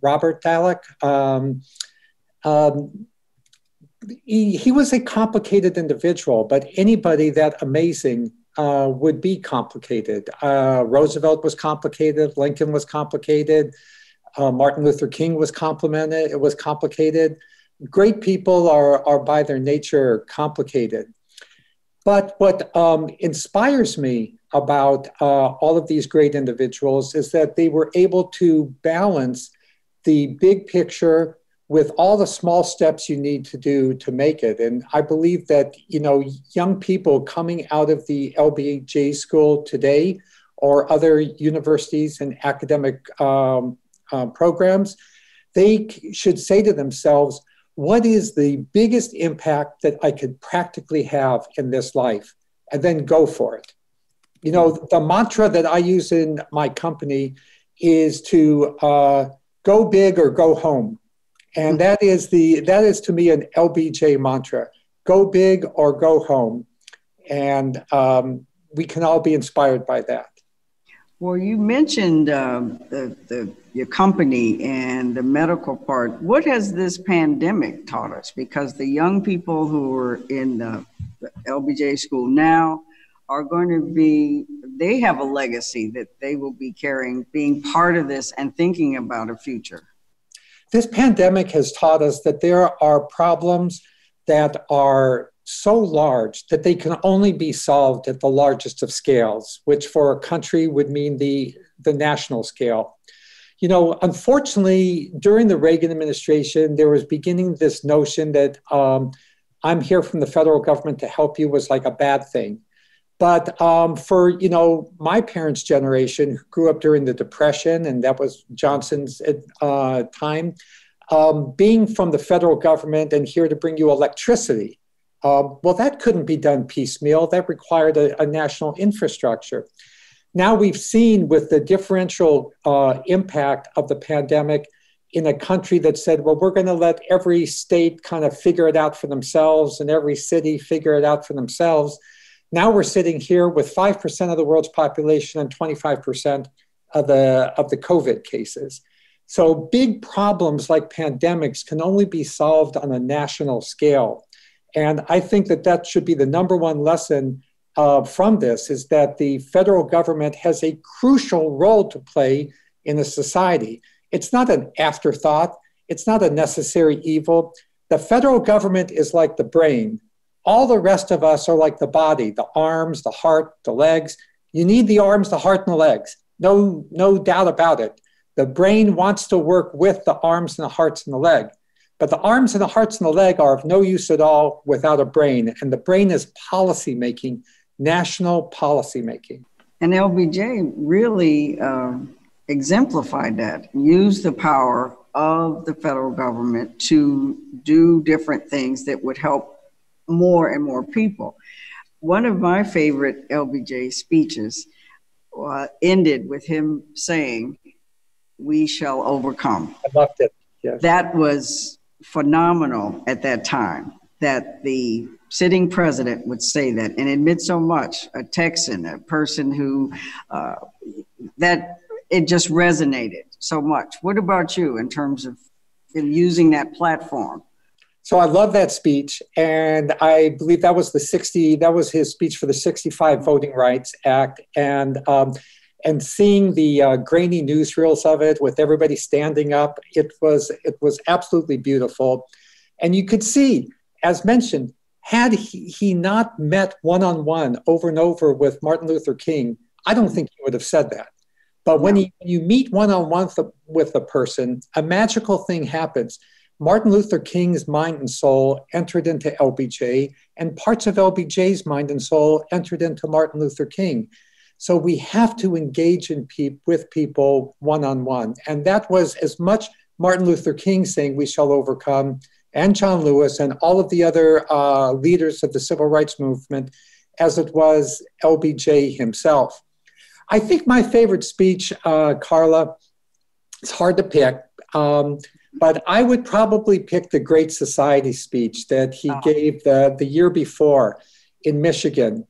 Robert Dallek. He was a complicated individual, but anybody that amazing would be complicated. Roosevelt was complicated. Lincoln was complicated. Martin Luther King was complimented. It was complicated. Great people are by their nature complicated. But what inspires me about all of these great individuals is that they were able to balance the big picture with all the small steps you need to do to make it. And I believe that, young people coming out of the LBJ school today or other universities and academic programs, they should say to themselves, what is the biggest impact that I could practically have in this life? And then go for it. The mantra that I use in my company is to go big or go home. And that is to me an LBJ mantra, go big or go home. And we can all be inspired by that. Well, you mentioned your company and the medical part. What has this pandemic taught us? Because the young people who are in the LBJ school now are going to they have a legacy that they will be carrying, being part of this and thinking about a future. This pandemic has taught us that there are problems that are so large that they can only be solved at the largest of scales, which for a country would mean the national scale. Unfortunately, during the Reagan administration, there was beginning this notion that I'm here from the federal government to help you was like a bad thing. But for, my parents' generation who grew up during the Depression, and that was Johnson's time, being from the federal government and here to bring you electricity, well, that couldn't be done piecemeal. That required a national infrastructure. Now we've seen with the differential impact of the pandemic in a country that said, well, we're going to let every state kind of figure it out for themselves and every city figure it out for themselves. Now we're sitting here with 5% of the world's population and 25% of the COVID cases. So big problems like pandemics can only be solved on a national scale. And I think that should be the number one lesson from this, is that the federal government has a crucial role to play in a society. It's not an afterthought. It's not a necessary evil. The federal government is like the brain. All the rest of us are like the body, the arms, the heart, the legs. You need the arms, the heart, and the legs. No doubt about it. The brain wants to work with the arms and the hearts and the leg. But the arms and the hearts and the leg are of no use at all without a brain. And the brain is policy making, national policy making. And LBJ really exemplified that, used the power of the federal government to do different things that would help more and more people. One of my favorite LBJ speeches ended with him saying, "We shall overcome." I loved it. Yes. That was phenomenal at that time, that the sitting president would say that and admit so much, a Texan, a person who, that it just resonated so much. What about you in terms of him using that platform? So I love that speech, and I believe that was his speech for the 65 Voting Rights Act, and seeing the grainy newsreels of it with everybody standing up, it was absolutely beautiful. And you could see, as mentioned, had he not met one-on-one over and over with Martin Luther King, I don't think he would have said that. But when you meet one-on-one with a person, a magical thing happens. Martin Luther King's mind and soul entered into LBJ, and parts of LBJ's mind and soul entered into Martin Luther King. So we have to engage with people one-on-one. And that was as much Martin Luther King saying, "We shall overcome," and John Lewis and all of the other leaders of the civil rights movement, as it was LBJ himself. I think my favorite speech, Carla, it's hard to pick, but I would probably pick the Great Society speech that he gave the year before in Michigan.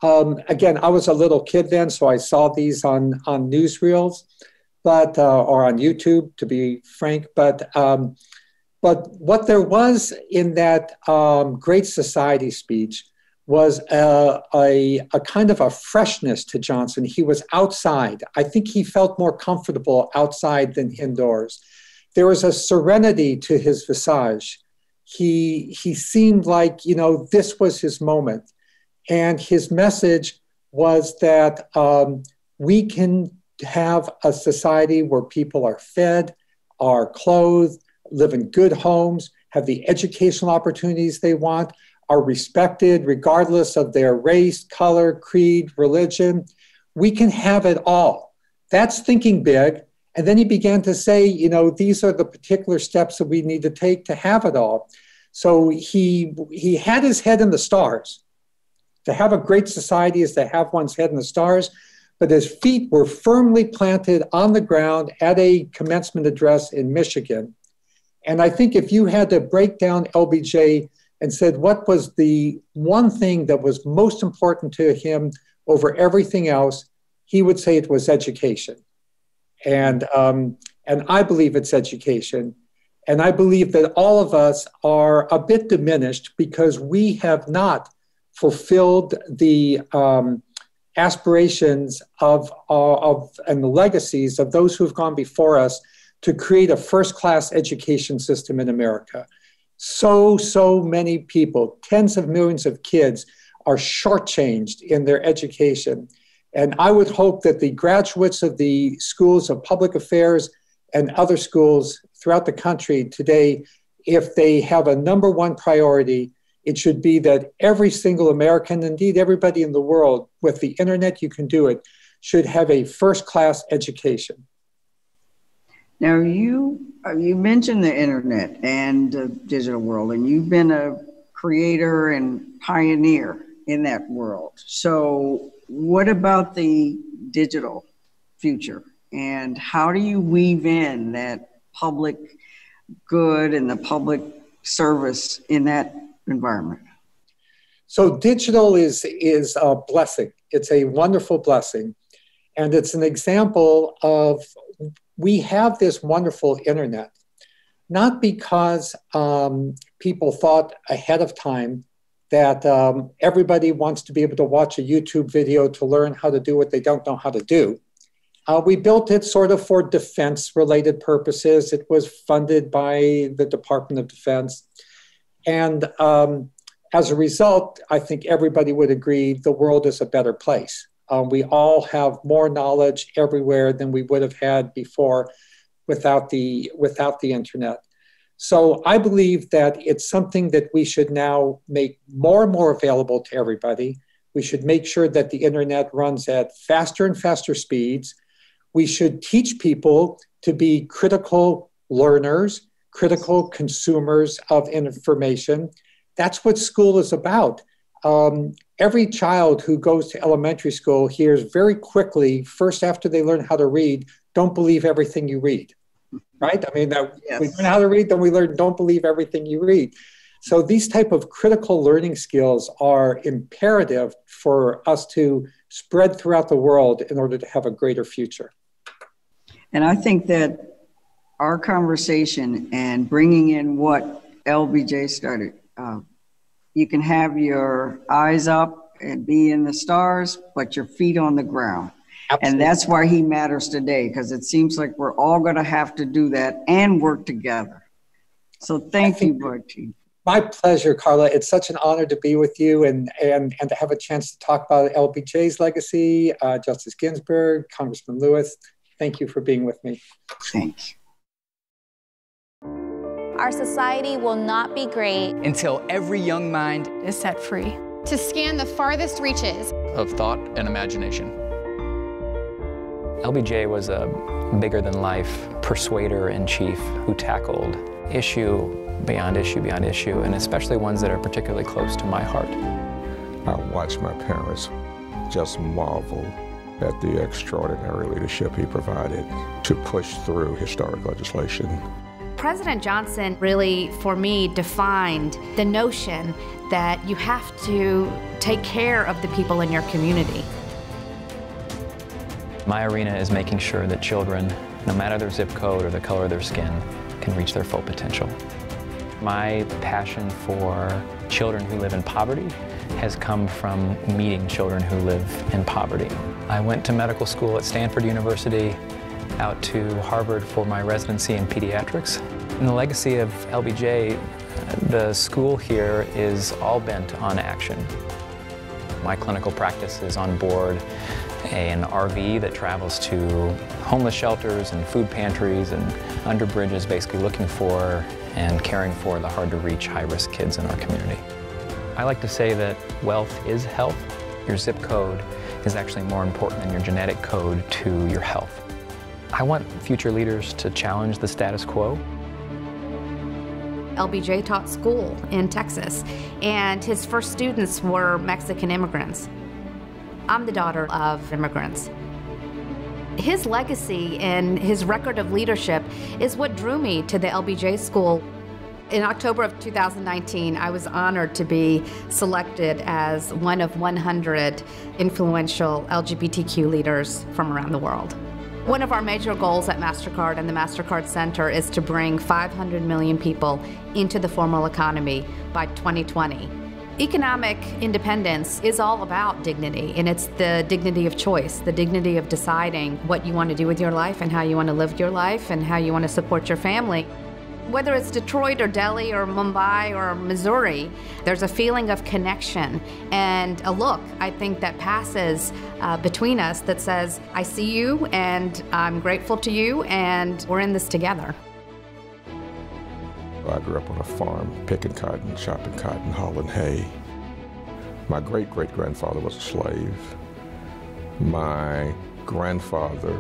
Again, I was a little kid then, so I saw these on newsreels, or on YouTube, to be frank. But what there was in that Great Society speech was a kind of a freshness to Johnson. He was outside. I think he felt more comfortable outside than indoors. There was a serenity to his visage. He seemed like, this was his moment. And his message was that we can have a society where people are fed, are clothed, live in good homes, have the educational opportunities they want, are respected regardless of their race, color, creed, religion. We can have it all. That's thinking big. And then he began to say, these are the particular steps that we need to take to have it all. So he had his head in the stars. To have a great society is to have one's head in the stars, but his feet were firmly planted on the ground at a commencement address in Michigan. And I think if you had to break down LBJ and said what was the one thing that was most important to him over everything else, he would say it was education. And I believe it's education. And I believe that all of us are a bit diminished because we have not fulfilled the aspirations of and the legacies of those who have gone before us to create a first-class education system in America. So many people, tens of millions of kids, are shortchanged in their education. And I would hope that the graduates of the schools of public affairs and other schools throughout the country today, if they have a number one priority, it should be that every single American, indeed everybody in the world, with the internet you can do it, should have a first-class education. Now, you mentioned the internet and the digital world, and you've been a creator and pioneer in that world. So what about the digital future? And how do you weave in that public good and the public service in that environment? So digital is a blessing. It's a wonderful blessing. And it's an example of, we have this wonderful internet, not because people thought ahead of time that everybody wants to be able to watch a YouTube video to learn how to do what they don't know how to do. We built it sort of for defense-related purposes. It was funded by the Department of Defense. And as a result, I think everybody would agree the world is a better place. We all have more knowledge everywhere than we would have had before without the internet. So I believe that it's something that we should now make more and more available to everybody. We should make sure that the internet runs at faster and faster speeds. We should teach people to be critical learners, critical consumers of information. That's what school is about. Every child who goes to elementary school hears very quickly, first after they learn how to read, don't believe everything you read, right? I mean, yes. We learn how to read, then we learn don't believe everything you read. So these type of critical learning skills are imperative for us to spread throughout the world in order to have a greater future. And I think that our conversation and bringing in what LBJ started, you can have your eyes up and be in the stars, but your feet on the ground. Absolutely. And that's why he matters today, because it seems like we're all going to have to do that and work together. So thank you, Martine. My pleasure, Carla. It's such an honor to be with you and to have a chance to talk about LBJ's legacy, Justice Ginsburg, Congressman Lewis. Thank you for being with me. Thanks. Our society will not be great until every young mind is set free to scan the farthest reaches of thought and imagination. LBJ was a bigger-than-life persuader-in-chief who tackled issue beyond issue beyond issue, and especially ones that are particularly close to my heart. I watched my parents just marvel at the extraordinary leadership he provided to push through historic legislation. President Johnson really, for me, defined the notion that you have to take care of the people in your community. My arena is making sure that children, no matter their zip code or the color of their skin, can reach their full potential. My passion for children who live in poverty has come from meeting children who live in poverty. I went to medical school at Stanford University, out to Harvard for my residency in pediatrics. In the legacy of LBJ, the school here is all bent on action. My clinical practice is on board an RV that travels to homeless shelters and food pantries and under bridges, basically looking for and caring for the hard-to-reach, high-risk kids in our community. I like to say that wealth is health. Your zip code is actually more important than your genetic code to your health. I want future leaders to challenge the status quo. LBJ taught school in Texas, and his first students were Mexican immigrants. I'm the daughter of immigrants. His legacy and his record of leadership is what drew me to the LBJ School. In October of 2019, I was honored to be selected as one of 100 influential LGBTQ leaders from around the world. One of our major goals at MasterCard and the MasterCard Center is to bring 500 million people into the formal economy by 2020. Economic independence is all about dignity, and it's the dignity of choice, the dignity of deciding what you want to do with your life and how you want to live your life and how you want to support your family. Whether it's Detroit or Delhi or Mumbai or Missouri, there's a feeling of connection and a look, I think, that passes between us that says, I see you and I'm grateful to you and we're in this together. I grew up on a farm, picking cotton, chopping cotton, hauling hay. My great-great-grandfather was a slave. My grandfather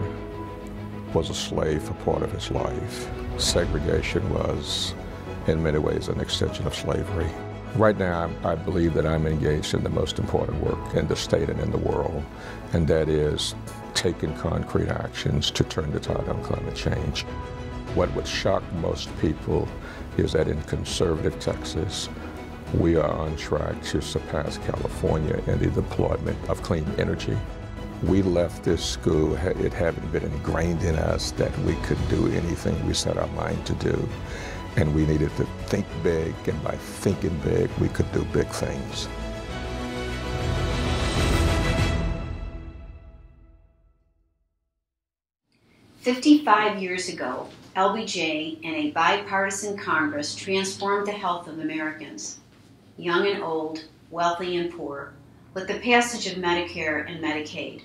was a slave for part of his life. Segregation was, in many ways, an extension of slavery. Right now, I believe that I'm engaged in the most important work in the state and in the world, and that is taking concrete actions to turn the tide on climate change. What would shock most people is that in conservative Texas, we are on track to surpass California in the deployment of clean energy. We left this school, it having been ingrained in us that we could do anything we set our mind to do. And we needed to think big, and by thinking big, we could do big things. 55 years ago, LBJ and a bipartisan Congress transformed the health of Americans, young and old, wealthy and poor, with the passage of Medicare and Medicaid.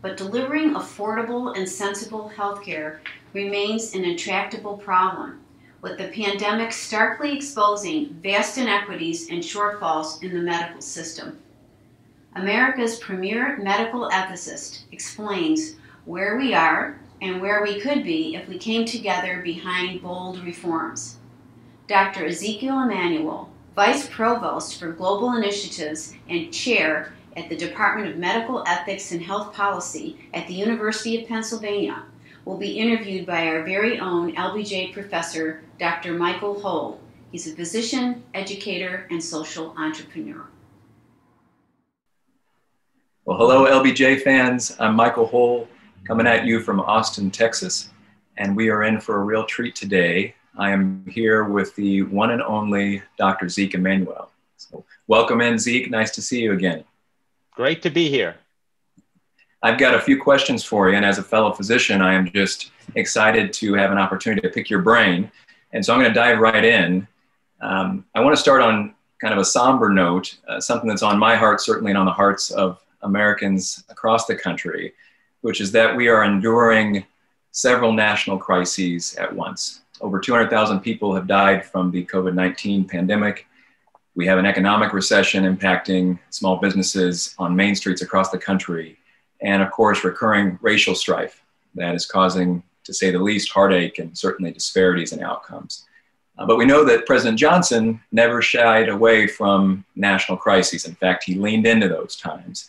But delivering affordable and sensible health care remains an intractable problem, with the pandemic starkly exposing vast inequities and shortfalls in the medical system. America's premier medical ethicist explains where we are and where we could be if we came together behind bold reforms. Dr. Ezekiel Emanuel, Vice Provost for Global Initiatives and Chair at the Department of Medical Ethics and Health Policy at the University of Pennsylvania, will be interviewed by our very own LBJ professor, Dr. Michael Hull. He's a physician, educator, and social entrepreneur. Well, hello, LBJ fans. I'm Michael Hull, coming at you from Austin, Texas, and we are in for a real treat today. I am here with the one and only Dr. Zeke Emanuel. So welcome in, Zeke. Nice to see you again. Great to be here. I've got a few questions for you, and as a fellow physician, I am just excited to have an opportunity to pick your brain. And so I'm going to dive right in. I want to start on kind of a somber note, something that's on my heart, certainly, and on the hearts of Americans across the country, which is that we are enduring several national crises at once. Over 200,000 people have died from the COVID-19 pandemic. We have an economic recession impacting small businesses on main streets across the country. And of course, recurring racial strife that is causing, to say the least, heartache and certainly disparities in outcomes. But we know that President Johnson never shied away from national crises. In fact, he leaned into those times,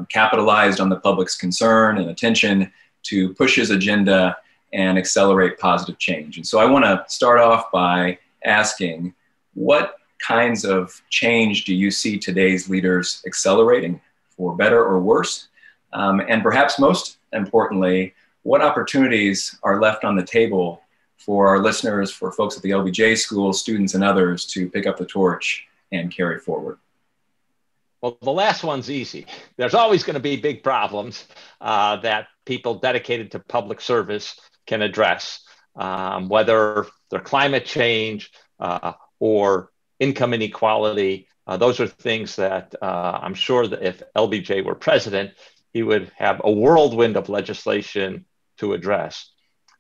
capitalized on the public's concern and attention to push his agenda and accelerate positive change. And so I want to start off by asking, what kinds of change do you see today's leaders accelerating, for better or worse? And perhaps most importantly, what opportunities are left on the table for our listeners, for folks at the LBJ School, students and others to pick up the torch and carry forward? Well, the last one's easy. There's always going to be big problems that people dedicated to public service can address, whether they're climate change or income inequality. Those are things that I'm sure that if LBJ were president, he would have a whirlwind of legislation to address.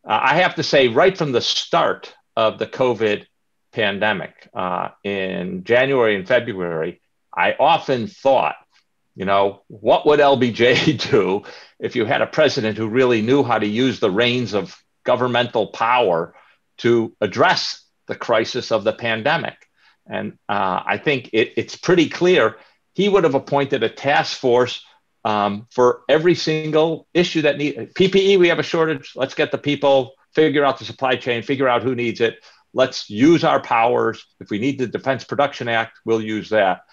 I have to say, right from the start of the COVID pandemic in January and February, I often thought, what would LBJ do if you had a president who really knew how to use the reins of governmental power to address the crisis of the pandemic? And I think it's pretty clear he would have appointed a task force for every single issue that needs PPE. We have a shortage. Let's get the people, figure out the supply chain, figure out who needs it. Let's use our powers. If we need the Defense Production Act, we'll use that.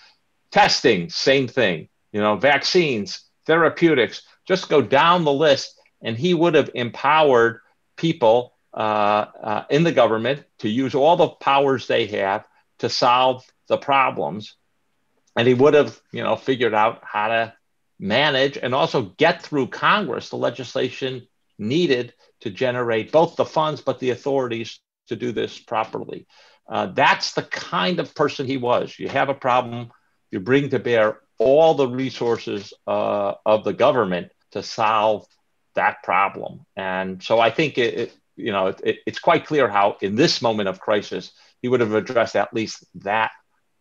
Testing, same thing. Vaccines, therapeutics, just go down the list. And he would have empowered people in the government to use all the powers they have to solve the problems. And he would have, figured out how to manage and also get through Congress the legislation needed to generate both the funds but the authorities to do this properly. That's the kind of person he was. You have a problem, you bring to bear all the resources of the government to solve that problem. And so I think it's quite clear how in this moment of crisis, he would have addressed at least that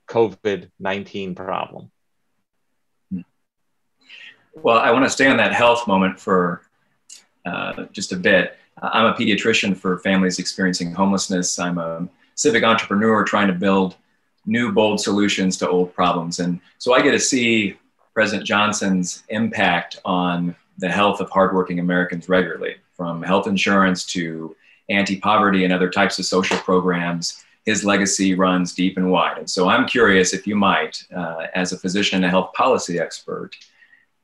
COVID-19 problem. Well, I want to stay on that health moment for just a bit. I'm a pediatrician for families experiencing homelessness. I'm a civic entrepreneur trying to build new, bold solutions to old problems. And so I get to see President Johnson's impact on the health of hardworking Americans regularly, from health insurance to anti-poverty and other types of social programs. His legacy runs deep and wide. And so I'm curious if you might, as a physician and a health policy expert,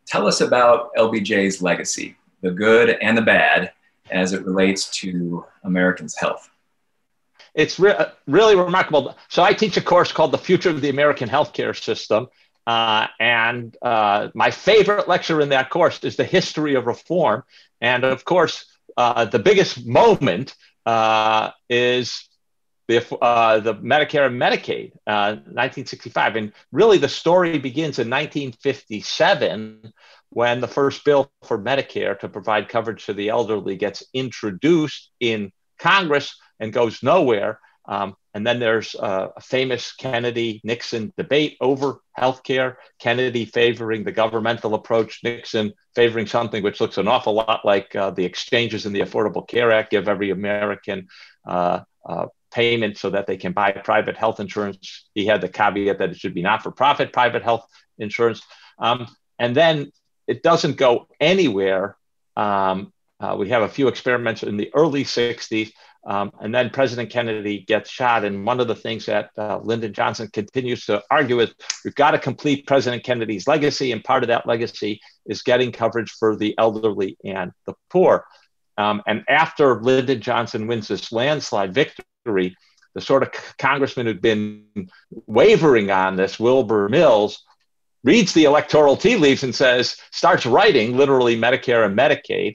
tell us about LBJ's legacy, the good and the bad, as it relates to Americans' health. It's really remarkable. So I teach a course called The Future of the American Healthcare System. And my favorite lecture in that course is the history of reform. And of course, the biggest moment is the Medicare and Medicaid, 1965. And really the story begins in 1957 when the first bill for Medicare to provide coverage to the elderly gets introduced in Congress and goes nowhere. And then there's a famous Kennedy-Nixon debate over healthcare, Kennedy favoring the governmental approach, Nixon favoring something which looks an awful lot like the exchanges in the Affordable Care Act, give every American payment so that they can buy private health insurance. He had the caveat that it should be not-for-profit private health insurance. And then it doesn't go anywhere. We have a few experiments in the early 60s. And then President Kennedy gets shot. And one of the things that Lyndon Johnson continues to argue is we've got to complete President Kennedy's legacy. And part of that legacy is getting coverage for the elderly and the poor. And after Lyndon Johnson wins this landslide victory, the sort of congressman who'd been wavering on this, Wilbur Mills, reads the electoral tea leaves and starts writing literally Medicare and Medicaid.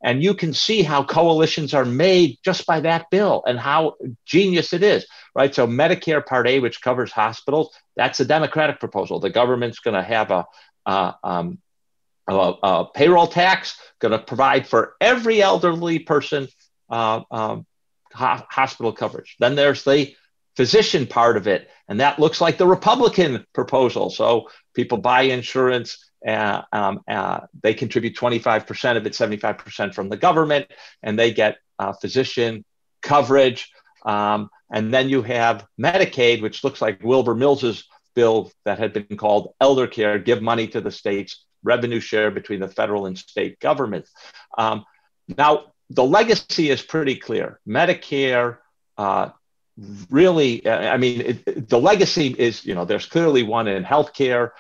And you can see how coalitions are made just by that bill and how genius it is, right? So Medicare Part A, which covers hospitals, that's a Democratic proposal. The government's going to have a payroll tax, going to provide for every elderly person hospital coverage. Then there's the physician part of it, and that looks like the Republican proposal. So people buy insurance. They contribute 25% of it, 75% from the government, and they get physician coverage. And then you have Medicaid, which looks like Wilbur Mills's bill that had been called Elder Care, give money to the states, revenue share between the federal and state governments. Now, the legacy is pretty clear. Medicare really, the legacy is, there's clearly one in healthcare,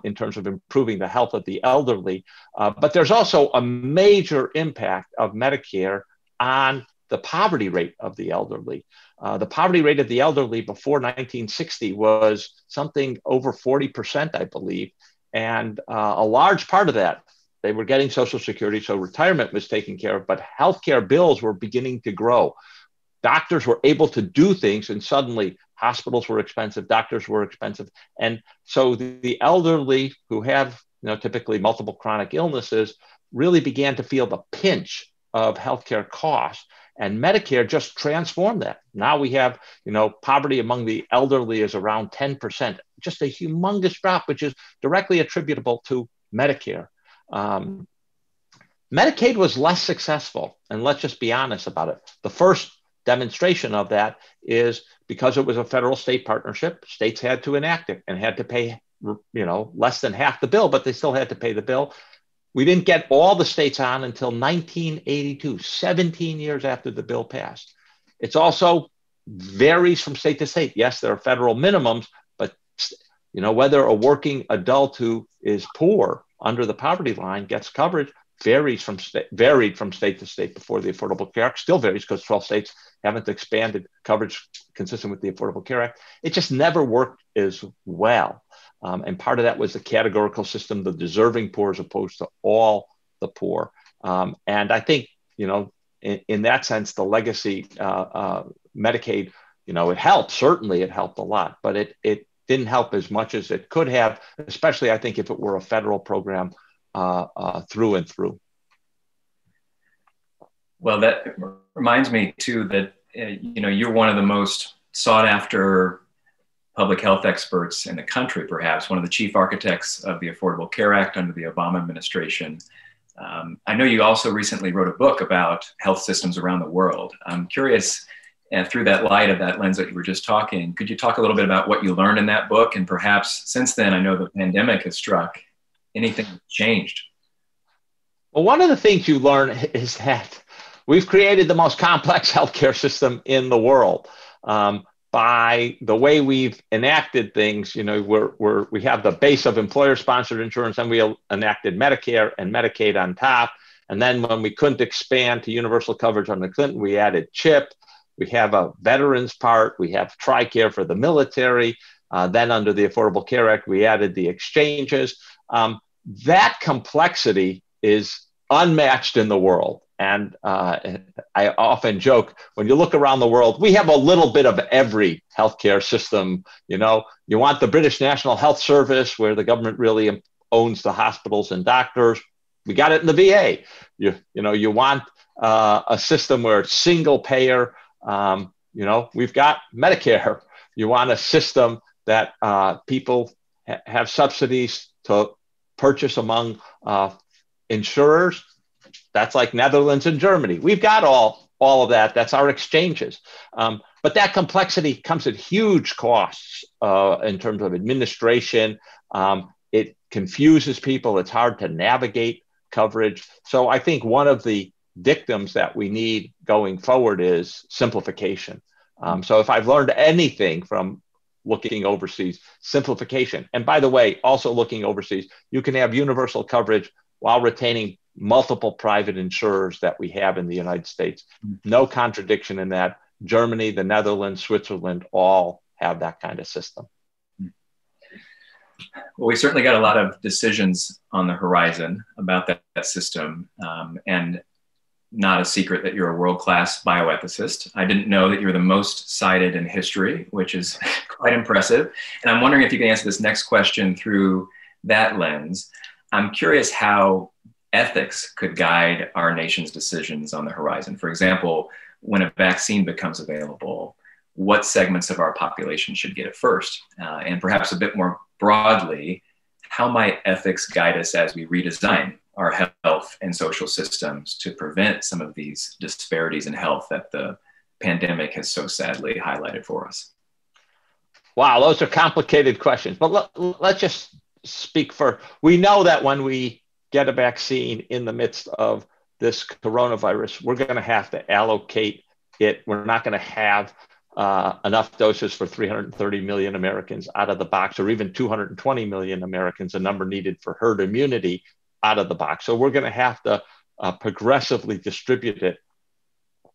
in terms of improving the health of the elderly. But there's also a major impact of Medicare on the poverty rate of the elderly. The poverty rate of the elderly before 1960 was something over 40%, I believe. And a large part of that, they were getting Social Security, so retirement was taken care of, but healthcare bills were beginning to grow. Doctors were able to do things, and suddenly hospitals were expensive, doctors were expensive. And so the elderly who have typically multiple chronic illnesses really began to feel the pinch of healthcare costs. And Medicare just transformed that. Now we have, poverty among the elderly is around 10%, just a humongous drop, which is directly attributable to Medicare. Medicaid was less successful, and let's just be honest about it. The first demonstration of that is because it was a federal-state partnership, states had to enact it and had to pay, less than half the bill, but they still had to pay the bill. We didn't get all the states on until 1982, 17 years after the bill passed. It's also varies from state to state. Yes, there are federal minimums, but whether a working adult who is poor under the poverty line gets coverage varied from state to state before the Affordable Care Act, still varies because 12 states haven't expanded coverage consistent with the Affordable Care Act. It just never worked as well. And part of that was the categorical system, the deserving poor as opposed to all the poor. And I think, in that sense, the legacy Medicaid, it helped. Certainly it helped a lot, but it didn't help as much as it could have, especially I think if it were a federal program through and through. Well, that reminds me too that, you're one of the most sought after public health experts in the country, perhaps one of the chief architects of the Affordable Care Act under the Obama administration. I know you also recently wrote a book about health systems around the world. I'm curious, through that light of that lens that you were just talking, could you talk a little bit about what you learned in that book? And perhaps since then, I know the pandemic has struck, anything changed? Well, one of the things you learn is that we've created the most complex healthcare system in the world. By the way we've enacted things, we have the base of employer-sponsored insurance, and we enacted Medicare and Medicaid on top. And then when we couldn't expand to universal coverage under Clinton, we added CHIP. We have a veterans part. We have TRICARE for the military. Then under the Affordable Care Act, we added the exchanges. That complexity is unmatched in the world. And I often joke, when you look around the world, we have a little bit of every healthcare system. You know, you want the British National Health Service, where the government really owns the hospitals and doctors. We got it in the VA. You want a system where it's single payer. We've got Medicare. You want a system that people have subsidies to purchase among insurers. That's like Netherlands and Germany. We've got all of that. That's our exchanges. But that complexity comes at huge costs in terms of administration. It confuses people. It's hard to navigate coverage. So I think one of the dictums that we need going forward is simplification. So if I've learned anything from looking overseas, simplification. And by the way, also looking overseas, you can have universal coverage while retaining multiple private insurers that we have in the United States. No contradiction in that. Germany, the Netherlands, Switzerland, all have that kind of system. Well, we certainly got a lot of decisions on the horizon about that system. And not a secret that you're a world-class bioethicist. I didn't know that you're the most cited in history, which is quite impressive. And I'm wondering if you can answer this next question through that lens. I'm curious how ethics could guide our nation's decisions on the horizon. For example, when a vaccine becomes available, what segments of our population should get it first? And perhaps a bit more broadly, how might ethics guide us as we redesign our health and social systems to prevent some of these disparities in health that the pandemic has so sadly highlighted for us? Wow, those are complicated questions. But let's just speak for, we know that when we get a vaccine in the midst of this coronavirus, we're going to have to allocate it. We're not going to have enough doses for 330 million Americans out of the box, or even 220 million Americans, a number needed for herd immunity out of the box. So we're going to have to progressively distribute it.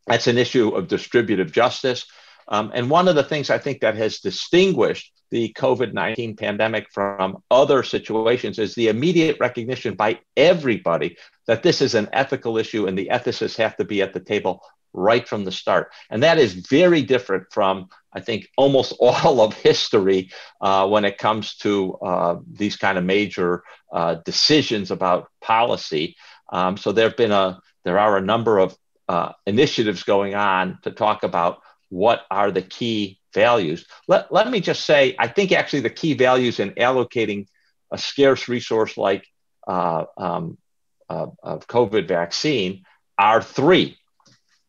That's an issue of distributive justice. And one of the things I think that has distinguished the COVID-19 pandemic from other situations is the immediate recognition by everybody that this is an ethical issue and the ethicists have to be at the table right from the start. And that is very different from, I think, almost all of history when it comes to these kind of major decisions about policy. So there are a number of initiatives going on to talk about what are the key values. Let me just say, I think actually the key values in allocating a scarce resource like a COVID vaccine are three.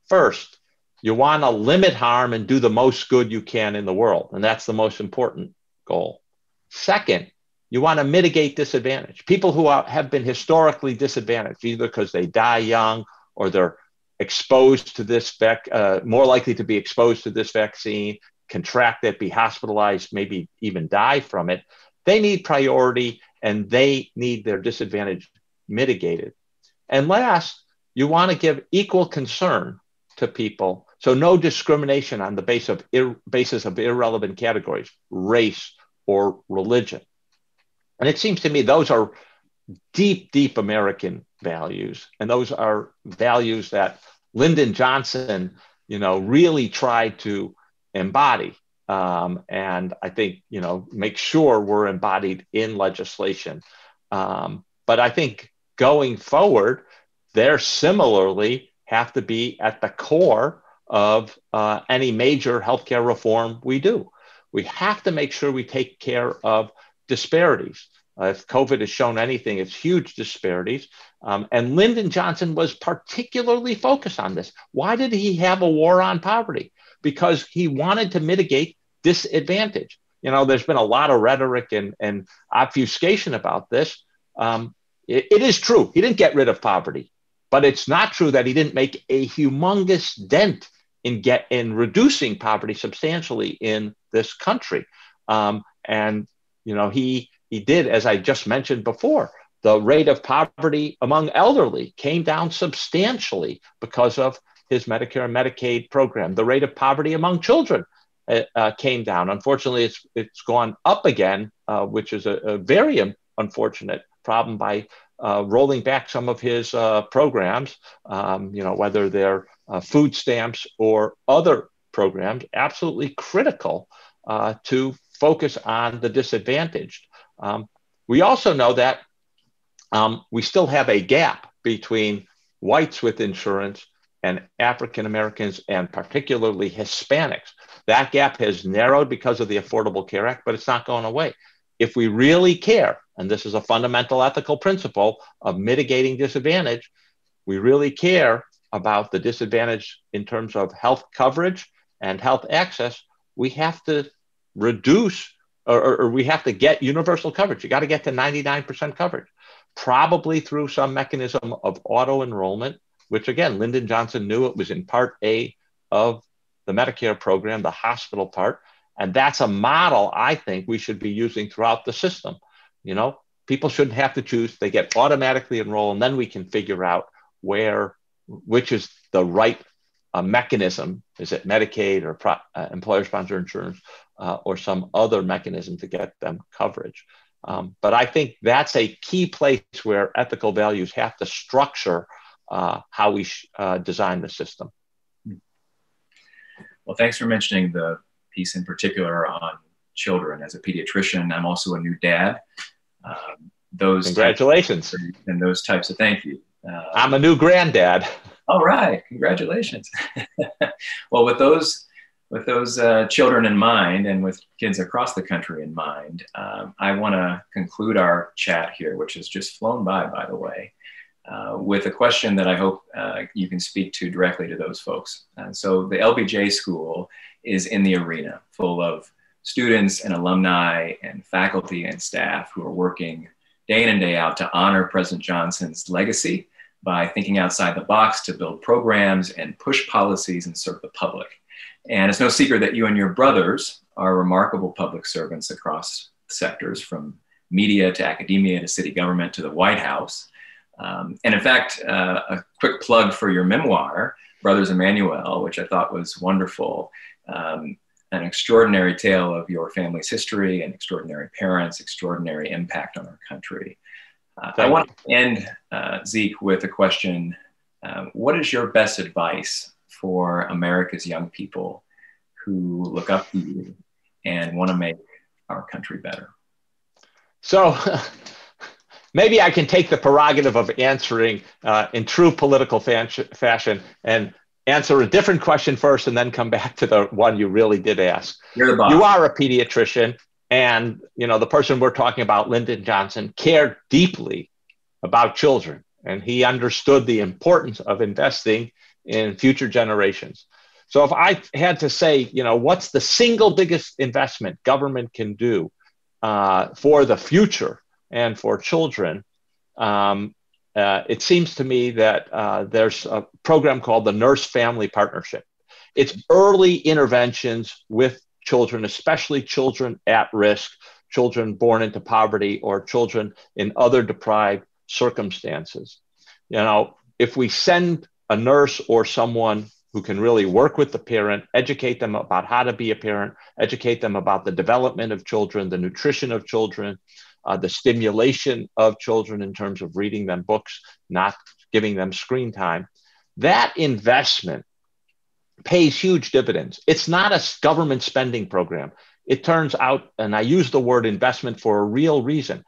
First, you want to limit harm and do the most good you can in the world. And that's the most important goal. Second, you want to mitigate disadvantage. People who have been historically disadvantaged, either because they die young or they're exposed to this, more likely to be exposed to this vaccine, contract it, be hospitalized, maybe even die from it. They need priority and they need their disadvantage mitigated. And last, you want to give equal concern to people. So no discrimination on the basis of irrelevant categories, race or religion. And it seems to me those are deep, deep American values. And those are values that Lyndon Johnson, really tried to embody. And I think, make sure we're embodied in legislation. But I think going forward, there similarly have to be at the core of any major healthcare reform we do. We have to make sure we take care of disparities. If COVID has shown anything, it's huge disparities. And Lyndon Johnson was particularly focused on this. Why did he have a war on poverty? Because he wanted to mitigate disadvantage. There's been a lot of rhetoric and obfuscation about this. It is true, he didn't get rid of poverty, but it's not true that he didn't make a humongous dent in reducing poverty substantially in this country. He did, as I just mentioned before, the rate of poverty among elderly came down substantially because of his Medicare and Medicaid program. The rate of poverty among children came down. Unfortunately, it's gone up again, which is a very unfortunate problem by rolling back some of his programs, whether they're food stamps or other programs, absolutely critical to focus on the disadvantaged. We also know that we still have a gap between whites with insurance and African Americans, and particularly Hispanics. That gap has narrowed because of the Affordable Care Act, but it's not going away. If we really care, and this is a fundamental ethical principle of mitigating disadvantage, we really care about the disadvantage in terms of health coverage and health access, we have to reduce or we have to get universal coverage. You got to get to 99% coverage, probably through some mechanism of auto enrollment, which again, Lyndon Johnson knew it was in Part A of the Medicare program, the hospital part. And that's a model I think we should be using throughout the system. People shouldn't have to choose. They get automatically enrolled, and then we can figure out which is the right mechanism. Is it Medicaid or employer-sponsored insurance or some other mechanism to get them coverage? But I think that's a key place where ethical values have to structure how we design the system. Well, thanks for mentioning the piece in particular on children. As a pediatrician, I'm also a new dad. Congratulations. And those types of, thank you. I'm a new granddad. All right, congratulations. Well, with those children in mind, and with kids across the country in mind, I want to conclude our chat here, which has just flown by the way, with a question that I hope you can speak to directly to those folks. So the LBJ School is in the arena, full of students and alumni and faculty and staff who are working day in and day out to honor President Johnson's legacy by thinking outside the box to build programs and push policies and serve the public. And it's no secret that you and your brothers are remarkable public servants across sectors, from media to academia to city government to the White House. And in fact, a quick plug for your memoir, Brothers Emanuel, which I thought was wonderful. An extraordinary tale of your family's history and extraordinary parents, extraordinary impact on our country. I want to end, Zeke, with a question. What is your best advice for America's young people who look up to you and want to make our country better? So maybe I can take the prerogative of answering in true political fashion and answer a different question first and then come back to the one you really did ask. You're the boss. You are a pediatrician, and the person we're talking about, Lyndon Johnson, cared deeply about children, and he understood the importance of investing in future generations. So if I had to say, what's the single biggest investment government can do for the future and for children, it seems to me that there's a program called the Nurse Family Partnership. It's early interventions with children, especially children at risk, children born into poverty or children in other deprived circumstances. If we send a nurse or someone who can really work with the parent, educate them about how to be a parent, educate them about the development of children, the nutrition of children, the stimulation of children in terms of reading them books, not giving them screen time, that investment pays huge dividends. It's not a government spending program. It turns out, and I use the word investment for a real reason,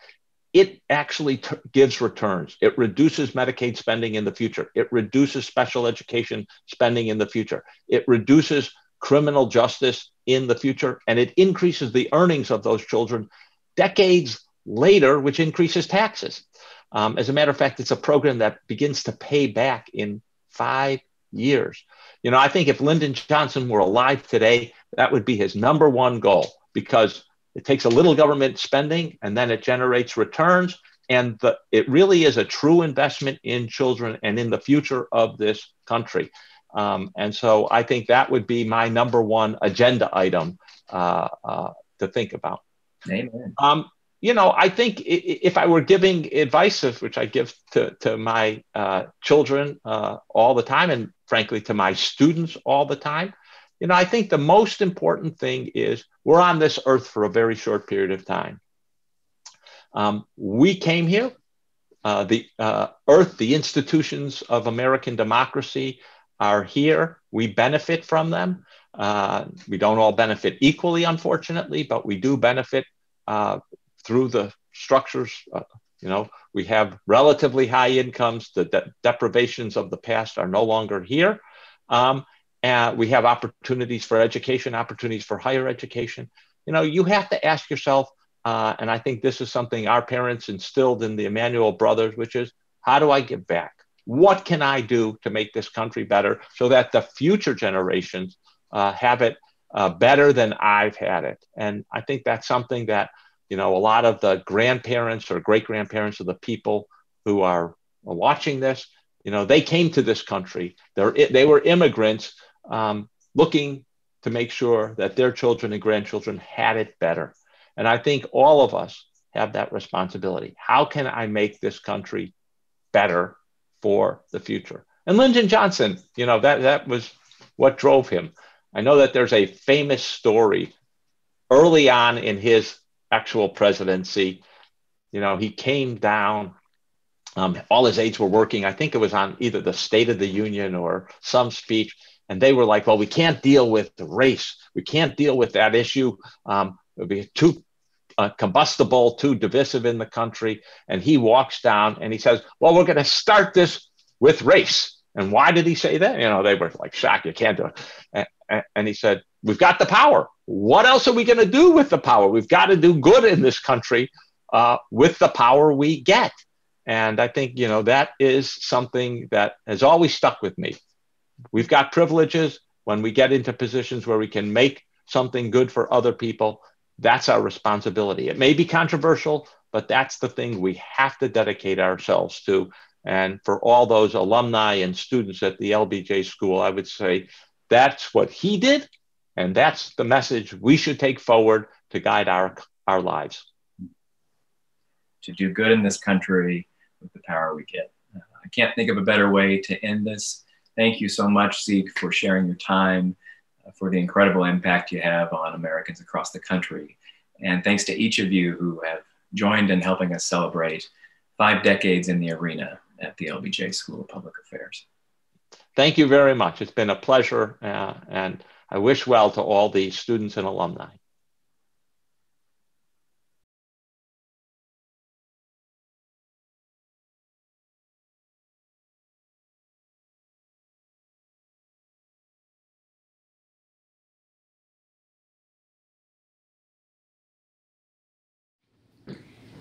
it actually gives returns. It reduces Medicaid spending in the future. It reduces special education spending in the future. It reduces criminal justice in the future, and it increases the earnings of those children decades later, which increases taxes. As a matter of fact, it's a program that begins to pay back in 5 years. I think if Lyndon Johnson were alive today, that would be his number one goal, because it takes a little government spending and then it generates returns. And it really is a true investment in children and in the future of this country. And so I think that would be my number one agenda item to think about. Amen. I think if I were giving advice, which I give to my children all the time, and frankly, to my students all the time, I think the most important thing is we're on this earth for a very short period of time. We came here the earth, the institutions of American democracy are here. We benefit from them. We don't all benefit equally, unfortunately, but we do benefit through the structures. We have relatively high incomes. The deprivations of the past are no longer here. And we have opportunities for education, opportunities for higher education. You have to ask yourself, and I think this is something our parents instilled in the Emanuel brothers, which is, how do I give back? What can I do to make this country better so that the future generations have it better than I've had it? And I think that's something that, a lot of the grandparents or great-grandparents of the people who are watching this, they came to this country. They were immigrants looking to make sure that their children and grandchildren had it better. And I think all of us have that responsibility. How can I make this country better for the future? And Lyndon Johnson, that was what drove him. I know that there's a famous story early on in his actual presidency. He came down, all his aides were working. I think it was on either the State of the Union or some speech. And they were like, well, we can't deal with the race. We can't deal with that issue. It would be too combustible, too divisive in the country. And he walks down and he says, well, we're going to start this with race. And why did he say that? They were like, shocked, you can't do it. And he said, we've got the power. What else are we going to do with the power? We've got to do good in this country with the power we get. And I think, that is something that has always stuck with me. We've got privileges. When we get into positions where we can make something good for other people, that's our responsibility. It may be controversial, but that's the thing we have to dedicate ourselves to. And for all those alumni and students at the LBJ school, I would say that's what he did. And that's the message we should take forward to guide our lives. To do good in this country with the power we get. I can't think of a better way to end this. Thank you so much, Zeke, for sharing your time, for the incredible impact you have on Americans across the country. And thanks to each of you who have joined in helping us celebrate 5 decades in the arena at the LBJ School of Public Affairs. Thank you very much. It's been a pleasure, and I wish well to all the students and alumni.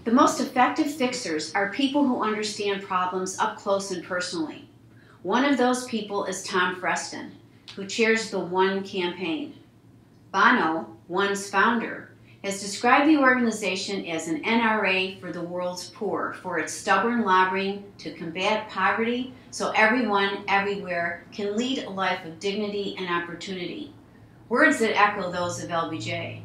The most effective fixers are people who understand problems up close and personally. One of those people is Tom Freston, who chairs the One campaign. Bono, One's founder, has described the organization as an NRA for the world's poor for its stubborn lobbying to combat poverty so everyone, everywhere can lead a life of dignity and opportunity. Words that echo those of LBJ.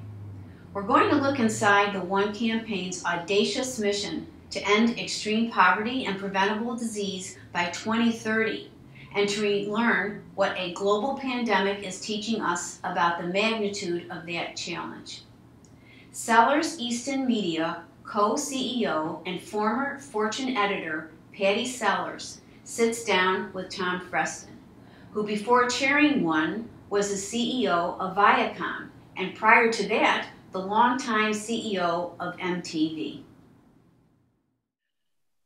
We're going to look inside the One campaign's audacious mission to end extreme poverty and preventable disease by 2030, and to relearn what a global pandemic is teaching us about the magnitude of that challenge. Sellers Easton Media co-CEO and former Fortune editor Pattie Sellers sits down with Tom Freston, who before chairing One was the CEO of Viacom, and prior to that, the longtime CEO of MTV.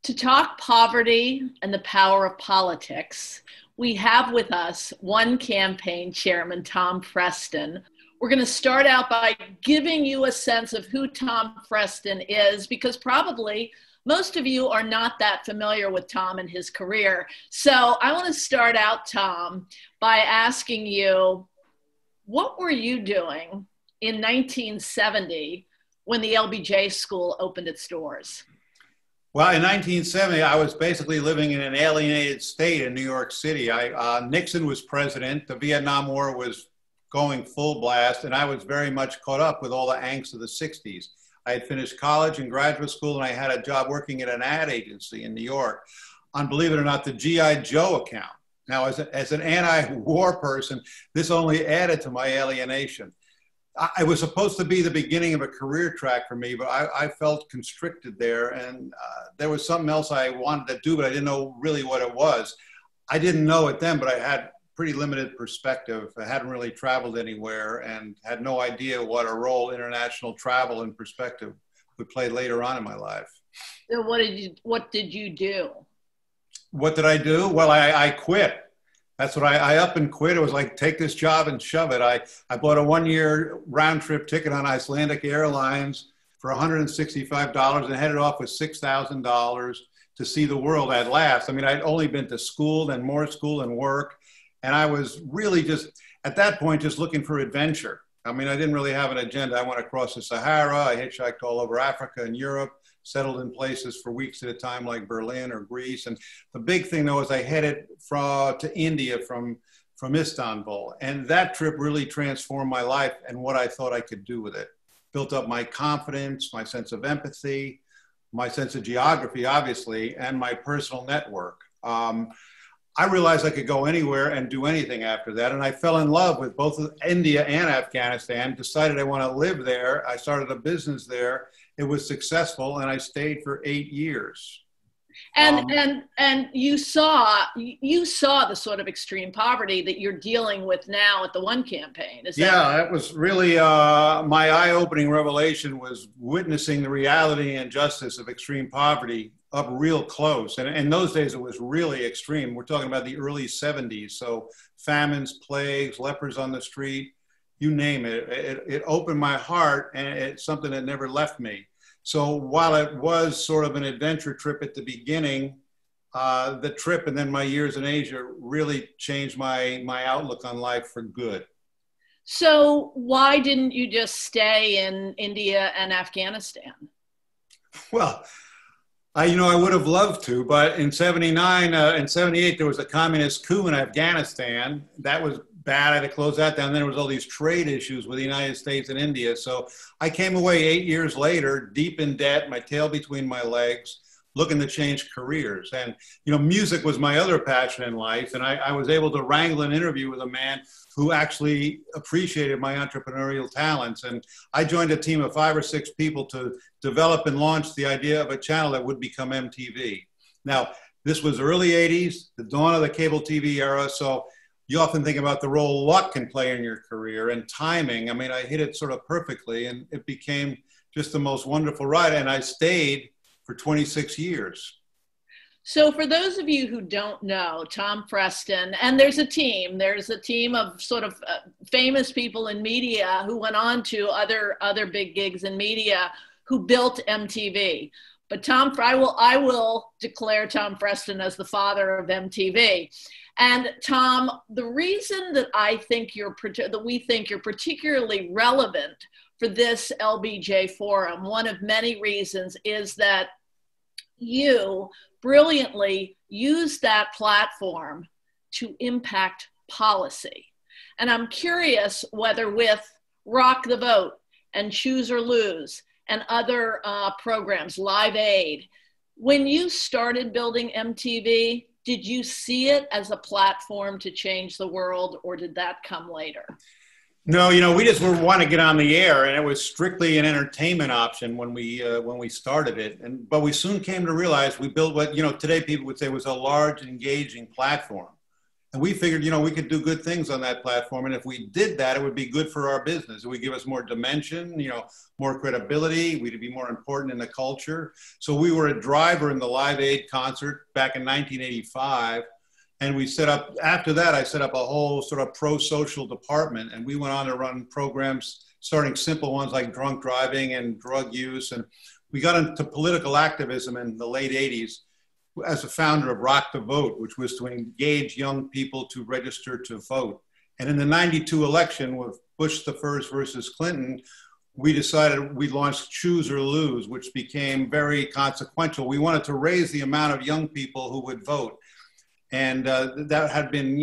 To talk poverty and the power of politics, we have with us One campaign chairman, Tom Freston. We're going to start out by giving you a sense of who Tom Freston is, because probably most of you are not that familiar with Tom and his career. So I want to start out, Tom, by asking you, what were you doing in 1970 when the LBJ school opened its doors? Well, in 1970, I was basically living in an alienated state in New York City. Nixon was president, the Vietnam War was going full blast, and I was very much caught up with all the angst of the 60s. I had finished college and graduate school, and I had a job working at an ad agency in New York on, believe it or not, the G.I. Joe account. Now, as an anti-war person, this only added to my alienation. it was supposed to be the beginning of a career track for me, but I felt constricted there, and there was something else I wanted to do, but I didn't know really what it was. I didn't know it then, but I had pretty limited perspective. I hadn't really traveled anywhere and had no idea what a role international travel and perspective would play later on in my life. So what did you do? What did I do? Well, I quit. That's what I up and quit. It was like, take this job and shove it. I bought a 1-year round trip ticket on Icelandic Airlines for $165 and headed off with $6,000 to see the world at last. I mean, I'd only been to school and more school and work. And I was really just, at that point, just looking for adventure. I mean, I didn't really have an agenda. I went across the Sahara. I hitchhiked all over Africa and Europe, settled in places for weeks at a time like Berlin or Greece. And the big thing, though, is I headed to India from Istanbul. And that trip really transformed my life and what I thought I could do with it. Built up my confidence, my sense of empathy, my sense of geography, obviously, and my personal network. I realized I could go anywhere and do anything after that. And I fell in love with both India and Afghanistan, decided I want to live there. I started a business there. It was successful, and I stayed for 8 years. And you saw the sort of extreme poverty that you're dealing with now at the One campaign. That was really my eye-opening revelation, was witnessing the reality and justice of extreme poverty up real close. And in those days, it was really extreme. We're talking about the early 70s. So famines, plagues, lepers on the street, you name it. It opened my heart, and it's something that never left me. So while it was sort of an adventure trip at the beginning, the trip and then my years in Asia really changed my outlook on life for good. So why didn't you just stay in India and Afghanistan? Well, I would have loved to, but in 79 and 78, there was a communist coup in Afghanistan. That was bad. I had to close that down. Then there was all these trade issues with the United States and India. So I came away 8 years later, deep in debt, my tail between my legs, looking to change careers. And, music was my other passion in life. And I was able to wrangle an interview with a man who actually appreciated my entrepreneurial talents. And I joined a team of 5 or 6 people to develop and launch the idea of a channel that would become MTV. Now, this was early 80s, the dawn of the cable TV era. So you often think about the role luck can play in your career and timing. I mean, I hit it sort of perfectly, and it became just the most wonderful ride. And I stayed for 26 years. So for those of you who don't know, Tom Freston, and there's a team of sort of famous people in media who went on to other big gigs in media who built MTV. But I will declare Tom Freston as the father of MTV. And Tom, the reason that we think you're particularly relevant for this LBJ forum, one of many reasons, is that you brilliantly used that platform to impact policy. And I'm curious whether with Rock the Vote and Choose or Lose and other programs, Live Aid, when you started building MTV, did you see it as a platform to change the world, or did that come later? No, we just want to get on the air, and it was strictly an entertainment option when we started it. But we soon came to realize we built what today people would say was a large, engaging platform, and we figured we could do good things on that platform. And if we did that, it would be good for our business. It would give us more dimension, more credibility. We'd be more important in the culture. So we were a driver in the Live Aid concert back in 1985. And after that, I set up a whole sort of pro-social department, and we went on to run programs, starting simple ones like drunk driving and drug use. And we got into political activism in the late 80s as a founder of Rock the Vote, which was to engage young people to register to vote. And in the 92 election with Bush the first versus Clinton, we decided we launched Choose or Lose, which became very consequential. We wanted to raise the amount of young people who would vote. And that had been,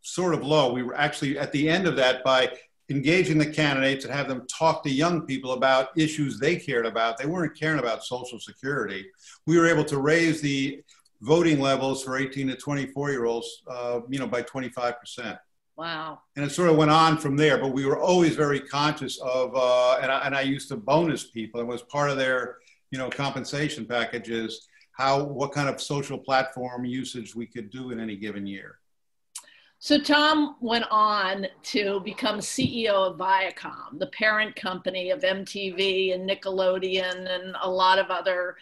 sort of low. We were actually at the end of that by engaging the candidates and have them talk to young people about issues they cared about. They weren't caring about Social Security. We were able to raise the voting levels for 18 to 24-year-olds, by 25%. Wow. And it sort of went on from there, but we were always very conscious of, and I used to bonus people. It was part of their, compensation packages, what kind of social platform usage we could do in any given year. So Tom went on to become CEO of Viacom, the parent company of MTV and Nickelodeon and a lot of other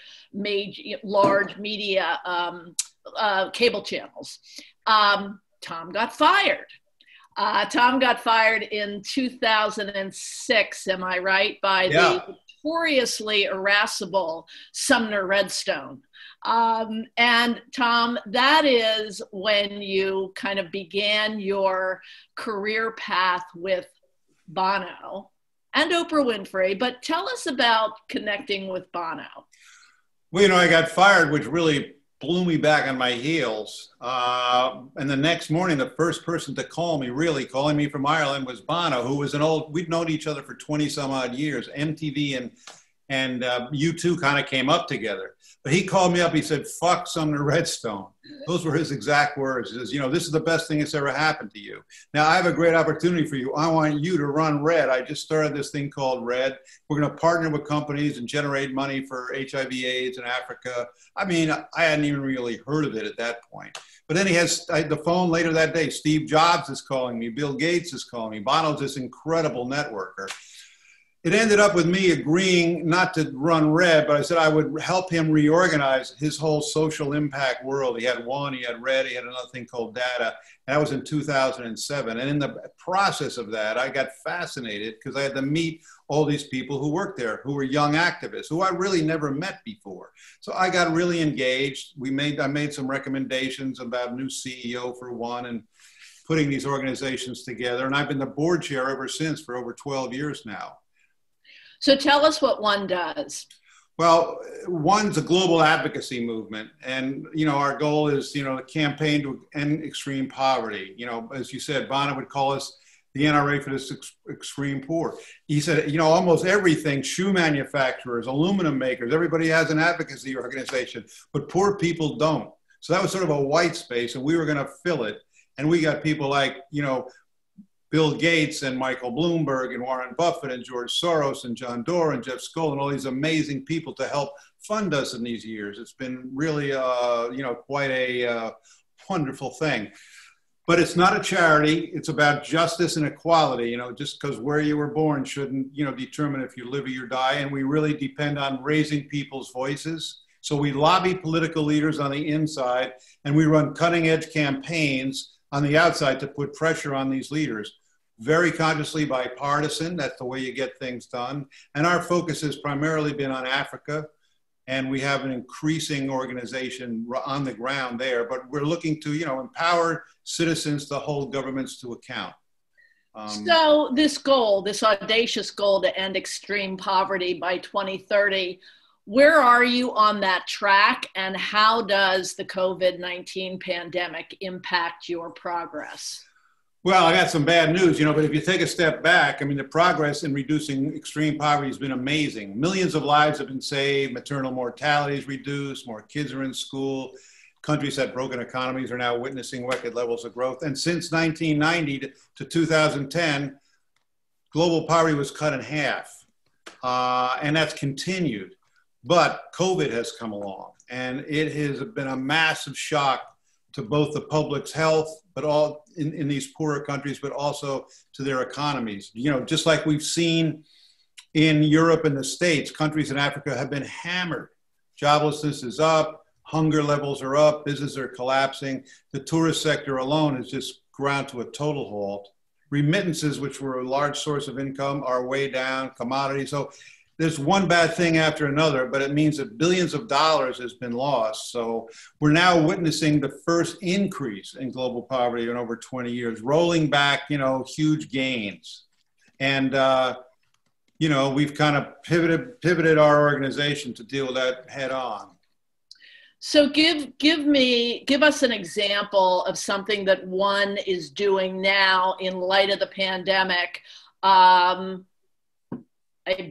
large media cable channels. Tom got fired. Tom got fired in 2006, am I right, by the notoriously irascible Sumner Redstone. And Tom, that is when you kind of began your career path with Bono and Oprah Winfrey, but tell us about connecting with Bono. Well, I got fired, which really blew me back on my heels. And the next morning, the first person to call me, really calling me from Ireland, was Bono, who was we'd known each other for 20 some odd years. MTV and U2 kind of came up together. But he called me up, he said, "Fuck Sumner Redstone." Those were his exact words. He says, "This is the best thing that's ever happened to you. Now I have a great opportunity for you. I want you to run RED. I just started this thing called RED. We're going to partner with companies and generate money for HIV/AIDS in Africa." I mean, I hadn't even really heard of it at that point. But then he has the phone later that day. Steve Jobs is calling me. Bill Gates is calling me. Bono's this incredible networker. It ended up with me agreeing not to run RED, but I said I would help him reorganize his whole social impact world. He had RED, he had another thing called Data. And that was in 2007. And in the process of that, I got fascinated because I had to meet all these people who worked there, who were young activists, who I really never met before. So I got really engaged. I made some recommendations about a new CEO for one and putting these organizations together. And I've been the board chair ever since for over 12 years now. So tell us what one does. Well, one's a global advocacy movement. And, our goal is, to campaign to end extreme poverty. As you said, Bono would call us the NRA for this extreme poor. He said, almost everything, shoe manufacturers, aluminum makers, everybody has an advocacy organization, but poor people don't. So that was sort of a white space and we were going to fill it. And we got people like, Bill Gates and Michael Bloomberg and Warren Buffett and George Soros and John Doerr and Jeff Skoll and all these amazing people to help fund us in these years. It's been really, quite a wonderful thing. But it's not a charity. It's about justice and equality. Just because where you were born shouldn't, determine if you live or you die. And we really depend on raising people's voices. So we lobby political leaders on the inside and we run cutting edge campaigns on the outside to put pressure on these leaders. Very consciously bipartisan, that's the way you get things done. And our focus has primarily been on Africa, and we have an increasing organization on the ground there, but we're looking to, empower citizens to hold governments to account. So this audacious goal to end extreme poverty by 2030, where are you on that track, and how does the COVID-19 pandemic impact your progress? Well, I got some bad news, but if you take a step back, the progress in reducing extreme poverty has been amazing. Millions of lives have been saved, maternal mortality is reduced, more kids are in school, countries that had broken economies are now witnessing record levels of growth. And since 1990 to 2010, global poverty was cut in half, and that's continued. But COVID has come along, and it has been a massive shock to both the public's health, but all in these poorer countries, but also to their economies. Just like we've seen in Europe and the States, countries in Africa have been hammered. Joblessness is up, hunger levels are up, businesses are collapsing. The tourist sector alone has just ground to a total halt. Remittances, which were a large source of income, are way down, commodities. So there's one bad thing after another, but it means that billions of dollars has been lost. So we're now witnessing the first increase in global poverty in over 20 years, rolling back, huge gains. And, we've kind of pivoted our organization to deal with that head on. So give us an example of something that one is doing now in light of the pandemic. A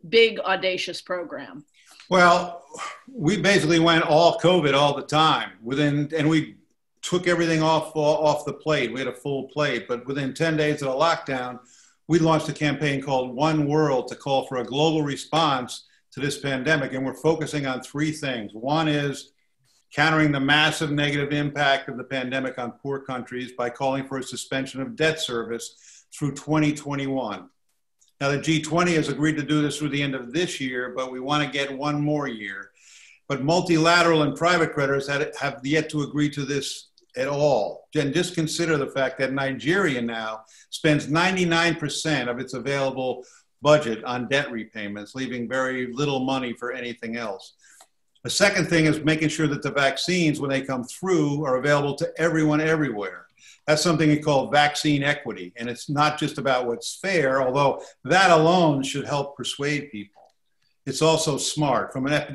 big, audacious program? Well, we basically went all COVID all the time and we took everything off the plate. We had a full plate, but within 10 days of the lockdown, we launched a campaign called One World to call for a global response to this pandemic. And we're focusing on three things. One is countering the massive negative impact of the pandemic on poor countries by calling for a suspension of debt service through 2021. Now, the G20 has agreed to do this through the end of this year, but we want to get one more year. But multilateral and private creditors have yet to agree to this at all. And just consider the fact that Nigeria now spends 99% of its available budget on debt repayments, leaving very little money for anything else. The second thing is making sure that the vaccines, when they come through, are available to everyone everywhere. That's something we call vaccine equity. And it's not just about what's fair, although that alone should help persuade people. It's also smart from an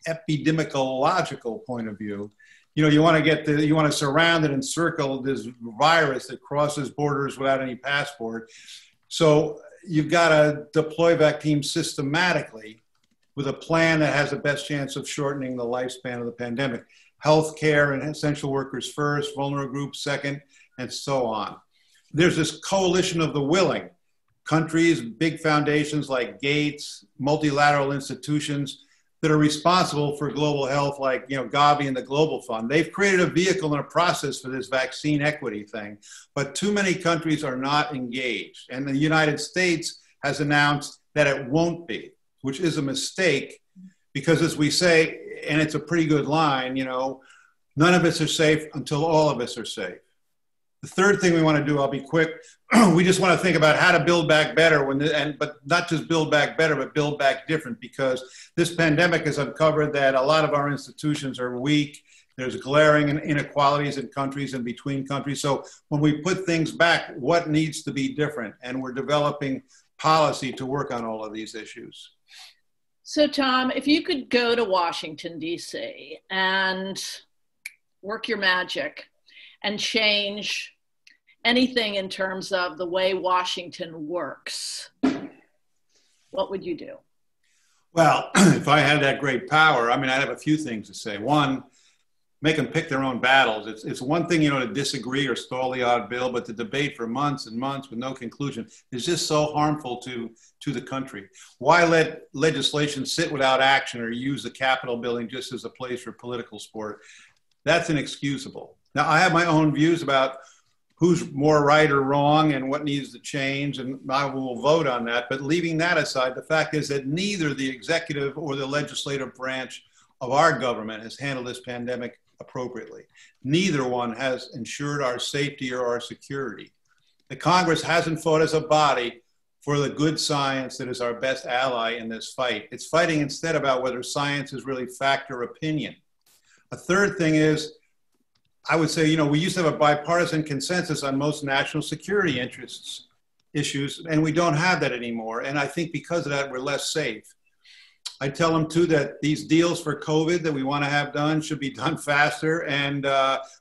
epidemiological point of view. You know, you want to surround and encircle this virus that crosses borders without any passport. So you've got to deploy vaccines systematically with a plan that has the best chance of shortening the lifespan of the pandemic. Healthcare and essential workers first, vulnerable groups second, and so on. There's this coalition of the willing. Countries, big foundations like Gates, multilateral institutions that are responsible for global health, like Gavi and the Global Fund. They've created a vehicle and a process for this vaccine equity thing, but too many countries are not engaged. And the United States has announced that it won't be, which is a mistake, because as we say, and it's a pretty good line, none of us are safe until all of us are safe. The third thing we want to do, I'll be quick, we just want to think about how to build back better, but not just build back better, but build back different, because this pandemic has uncovered that a lot of our institutions are weak. There's glaring inequalities in countries and between countries. So when we put things back, what needs to be different? And we're developing policy to work on all of these issues. So Tom, if you could go to Washington, D.C. and work your magic and change anything in terms of the way Washington works, what would you do? Well, if I had that great power, I'd have a few things to say. One, make them pick their own battles. It's one thing, to disagree or stall the odd bill, but to debate for months and months with no conclusion is just so harmful to the country. Why let legislation sit without action or use the Capitol building just as a place for political sport? That's inexcusable. Now, I have my own views about who's more right or wrong and what needs to change, and I will vote on that. But leaving that aside, the fact is that neither the executive or the legislative branch of our government has handled this pandemic appropriately. Neither one has ensured our safety or our security. The Congress hasn't fought as a body for the good science that is our best ally in this fight. It's fighting instead about whether science is really fact or opinion. A third thing is, I would say, we used to have a bipartisan consensus on most national security issues, and we don't have that anymore. And I think because of that, we're less safe. I tell them too that these deals for COVID that we want to have done should be done faster, and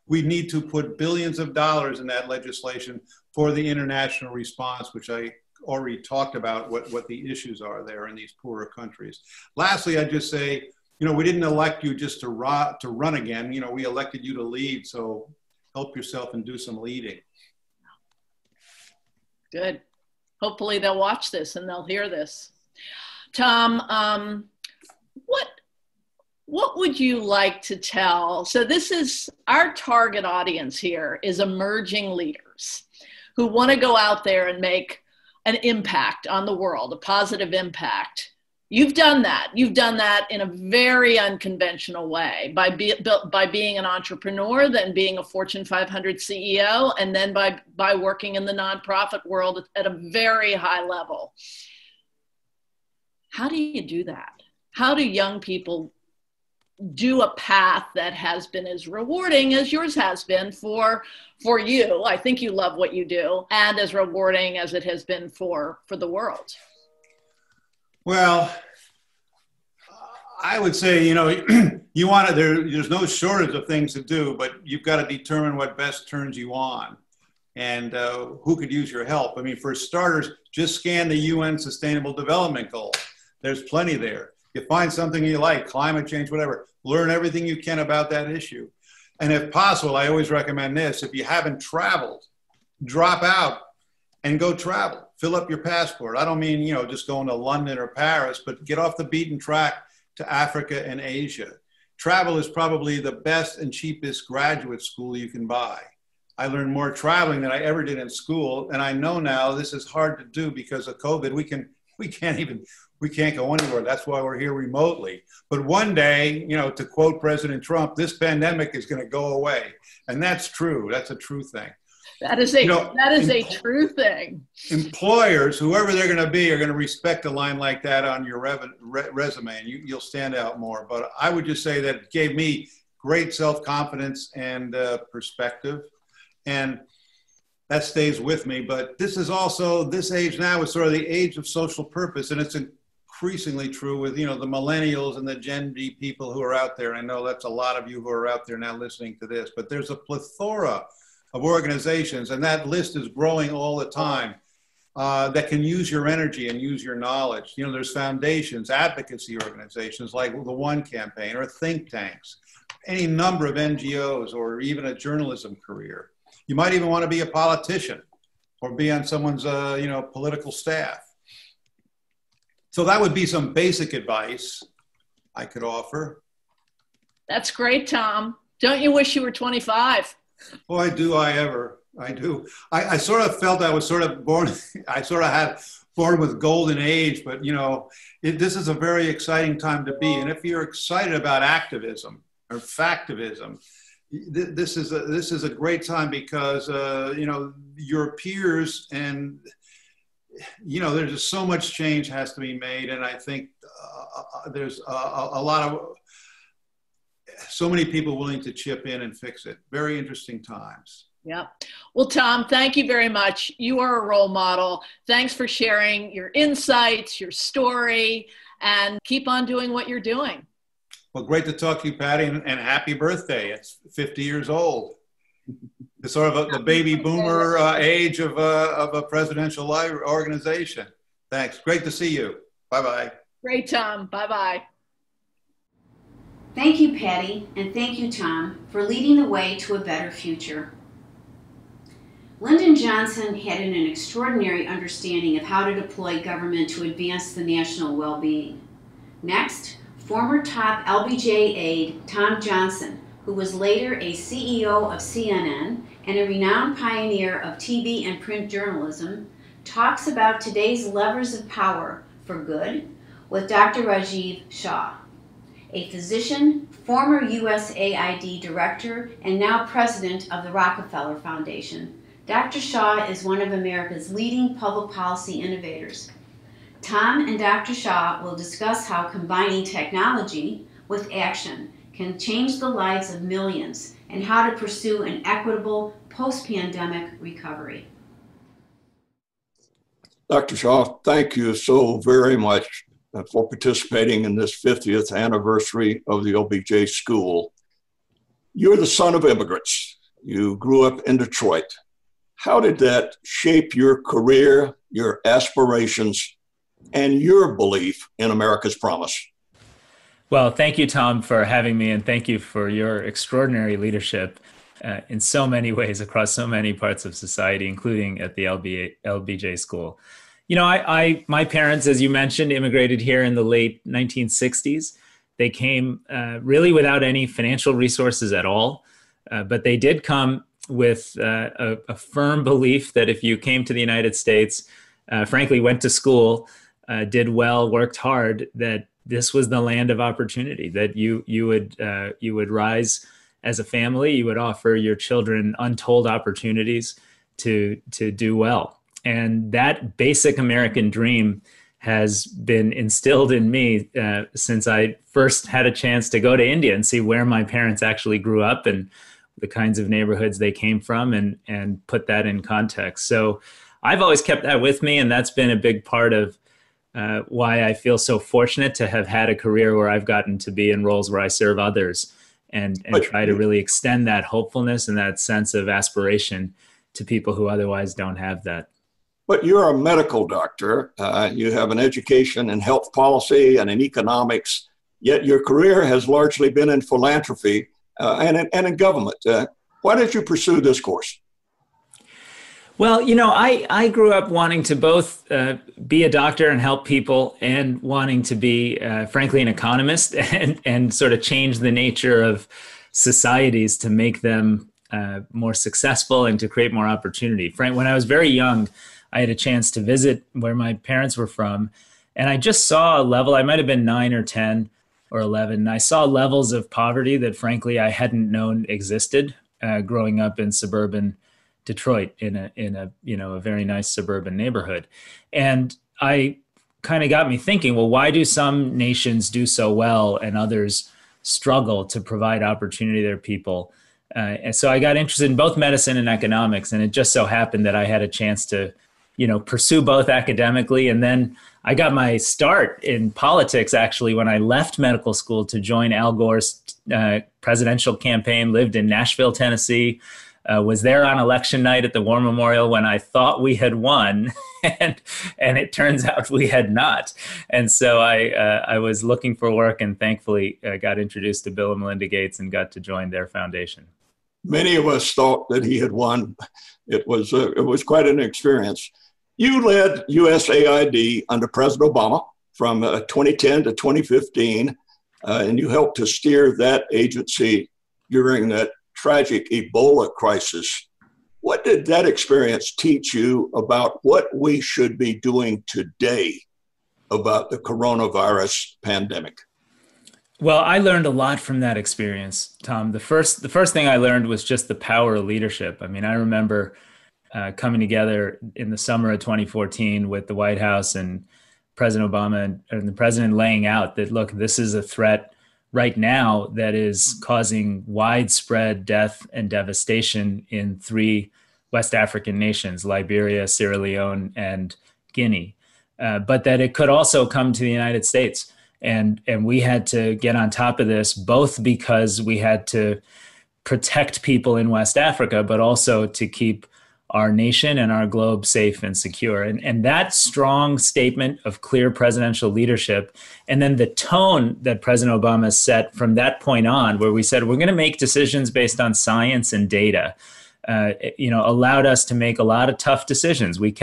we need to put billions of dollars in that legislation for the international response, which I already talked about what the issues are there in these poorer countries. Lastly, I'd just say, we didn't elect you just to run again. We elected you to lead, so help yourself and do some leading. Good. Hopefully they'll watch this and they'll hear this. Tom, what would you like to tell? So this is our target audience here is emerging leaders who want to go out there and make an impact on the world, a positive impact. You've done that. You've done that in a very unconventional way by being an entrepreneur, then being a Fortune 500 CEO, and then by working in the nonprofit world at a very high level. How do you do that? How do young people do a path that has been as rewarding as yours has been for you? I think you love what you do, and as rewarding as it has been for the world. Well, I would say, there's no shortage of things to do, but you've got to determine what best turns you on and who could use your help. For starters, just scan the UN Sustainable Development Goals. There's plenty there. You find something you like, climate change, whatever, learn everything you can about that issue. And if possible, I always recommend this. If you haven't traveled, drop out and go travel. Fill up your passport. I don't mean, you know, just going to London or Paris, but get off the beaten track to Africa and Asia. Travel is probably the best and cheapest graduate school you can buy. I learned more traveling than I ever did in school. And I know now this is hard to do because of COVID. We can't go anywhere. That's why we're here remotely. But one day, you know, to quote President Trump, this pandemic is going to go away. And that's true. That's a true thing. That is a true thing. Employers, whoever they're going to be, are going to respect a line like that on your resume, and you'll stand out more. But I would just say that it gave me great self-confidence and perspective, and that stays with me. But this is also, this age now is sort of the age of social purpose, and it's increasingly true with, you know, the millennials and the Gen Z people who are out there. I know that's a lot of you who are out there now listening to this, but there's a plethora of organizations, and that list is growing all the time, that can use your energy and use your knowledge. You know, there's foundations, advocacy organizations like the One Campaign, or think tanks, any number of NGOs, or even a journalism career. You might even want to be a politician or be on someone's, you know, political staff. So that would be some basic advice I could offer. That's great, Tom. Don't you wish you were 25? Boy, do I ever. I do. I sort of felt I was sort of born, I sort of had born with golden age, but you know, this is a very exciting time to be. And if you're excited about activism or factivism, this is a great time because, you know, your peers and, you know, there's just so much change has to be made. And I think there's a lot of, so many people willing to chip in and fix it. Very interesting times. Yep. Well, Tom, thank you very much. You are a role model. Thanks for sharing your insights, your story, and keep on doing what you're doing. Well, great to talk to you, Pattie, and happy birthday. It's 50 years old. It's sort of the baby boomer age of a presidential organization. Thanks. Great to see you. Bye-bye. Great, Tom. Bye-bye. Thank you, Pattie, and thank you, Tom, for leading the way to a better future. Lyndon Johnson had an extraordinary understanding of how to deploy government to advance the national well-being. Next, former top LBJ aide Tom Johnson, who was later a CEO of CNN and a renowned pioneer of TV and print journalism, talks about today's levers of power for good with Dr. Rajiv Shah, a physician, former USAID director, and now president of the Rockefeller Foundation. Dr. Shah is one of America's leading public policy innovators. Tom and Dr. Shah will discuss how combining technology with action can change the lives of millions and how to pursue an equitable post-pandemic recovery. Dr. Shah, thank you so very much for participating in this 50th anniversary of the LBJ School. You're the son of immigrants. You grew up in Detroit. How did that shape your career, your aspirations, and your belief in America's promise? Well, thank you, Tom, for having me, and thank you for your extraordinary leadership in so many ways across so many parts of society, including at the LBJ School. You know, my parents, as you mentioned, immigrated here in the late 1960s. They came really without any financial resources at all, but they did come with a firm belief that if you came to the United States, frankly, went to school, did well, worked hard, that this was the land of opportunity, that you would rise as a family, you would offer your children untold opportunities to do well. And that basic American dream has been instilled in me since I first had a chance to go to India and see where my parents actually grew up and the kinds of neighborhoods they came from, and put that in context. So I've always kept that with me, and that's been a big part of why I feel so fortunate to have had a career where I've gotten to be in roles where I serve others and try to really extend that hopefulness and that sense of aspiration to people who otherwise don't have that. But you're a medical doctor. You have an education in health policy and in economics, yet your career has largely been in philanthropy and in government. Why did you pursue this course? Well, I grew up wanting to both be a doctor and help people, and wanting to be, frankly, an economist and sort of change the nature of societies to make them more successful and to create more opportunity. When I was very young, I had a chance to visit where my parents were from, and I just saw a level. I might have been 9 or 10 or 11. And I saw levels of poverty that, frankly, I hadn't known existed growing up in suburban Detroit in a very nice suburban neighborhood. And I kind of got me thinking, well, why do some nations do so well and others struggle to provide opportunity to their people? And so I got interested in both medicine and economics, and it just so happened that I had a chance to, pursue both academically. And then I got my start in politics, actually, when I left medical school to join Al Gore's presidential campaign, lived in Nashville, Tennessee, was there on election night at the War Memorial when I thought we had won, and it turns out we had not. And so I was looking for work, and thankfully got introduced to Bill and Melinda Gates and got to join their foundation. Many of us thought that he had won. It was quite an experience. You led USAID under President Obama from 2010 to 2015, and you helped to steer that agency during that tragic Ebola crisis. What did that experience teach you about what we should be doing today about the coronavirus pandemic? Well, I learned a lot from that experience, Tom. The first thing I learned was just the power of leadership. I mean, I remember coming together in the summer of 2014 with the White House and President Obama and the president laying out that, look, this is a threat right now that is causing widespread death and devastation in 3 West African nations, Liberia, Sierra Leone, and Guinea, but that it could also come to the United States. And we had to get on top of this, both because we had to protect people in West Africa, but also to keep our nation and our globe safe and secure. And that strong statement of clear presidential leadership, and then the tone that President Obama set from that point on, where we said, we're going to make decisions based on science and data, allowed us to make a lot of tough decisions. We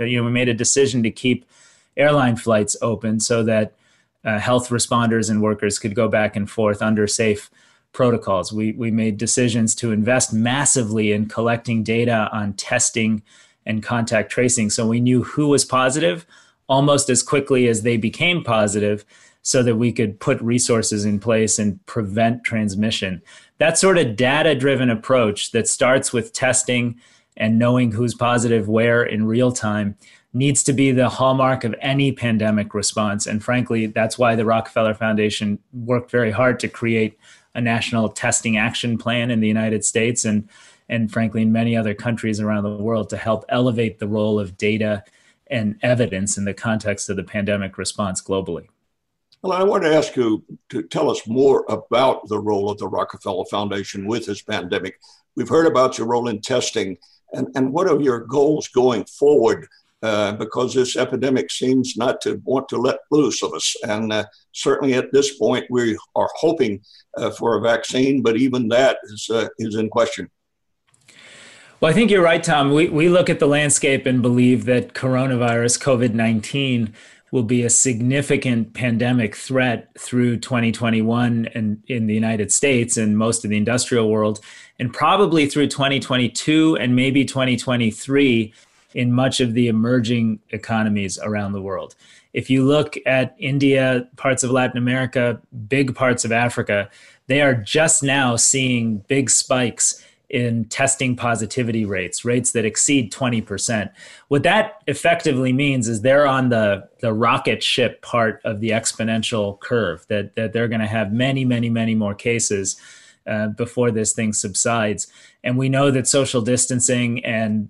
made a decision to keep airline flights open so that health responders and workers could go back and forth under safe protocols. We made decisions to invest massively in collecting data on testing and contact tracing, so we knew who was positive almost as quickly as they became positive, so that we could put resources in place and prevent transmission. That sort of data-driven approach that starts with testing and knowing who's positive where in real time needs to be the hallmark of any pandemic response. And frankly, that's why the Rockefeller Foundation worked very hard to create a national testing action plan in the United States and frankly in many other countries around the world to help elevate the role of data and evidence in the context of the pandemic response globally. Well, I want to ask you to tell us more about the role of the Rockefeller Foundation with this pandemic. We've heard about your role in testing, and what are your goals going forward? Because this epidemic seems not to want to let loose of us. And certainly at this point, we are hoping for a vaccine, but even that is in question. Well, I think you're right, Tom. We look at the landscape and believe that coronavirus, COVID-19, will be a significant pandemic threat through 2021 and in the United States and most of the industrial world, and probably through 2022 and maybe 2023 in much of the emerging economies around the world. If you look at India, parts of Latin America, big parts of Africa, they are just now seeing big spikes in testing positivity rates that exceed 20%. What that effectively means is they're on the rocket ship part of the exponential curve, that they're going to have many, many, many more cases before this thing subsides. And we know that social distancing and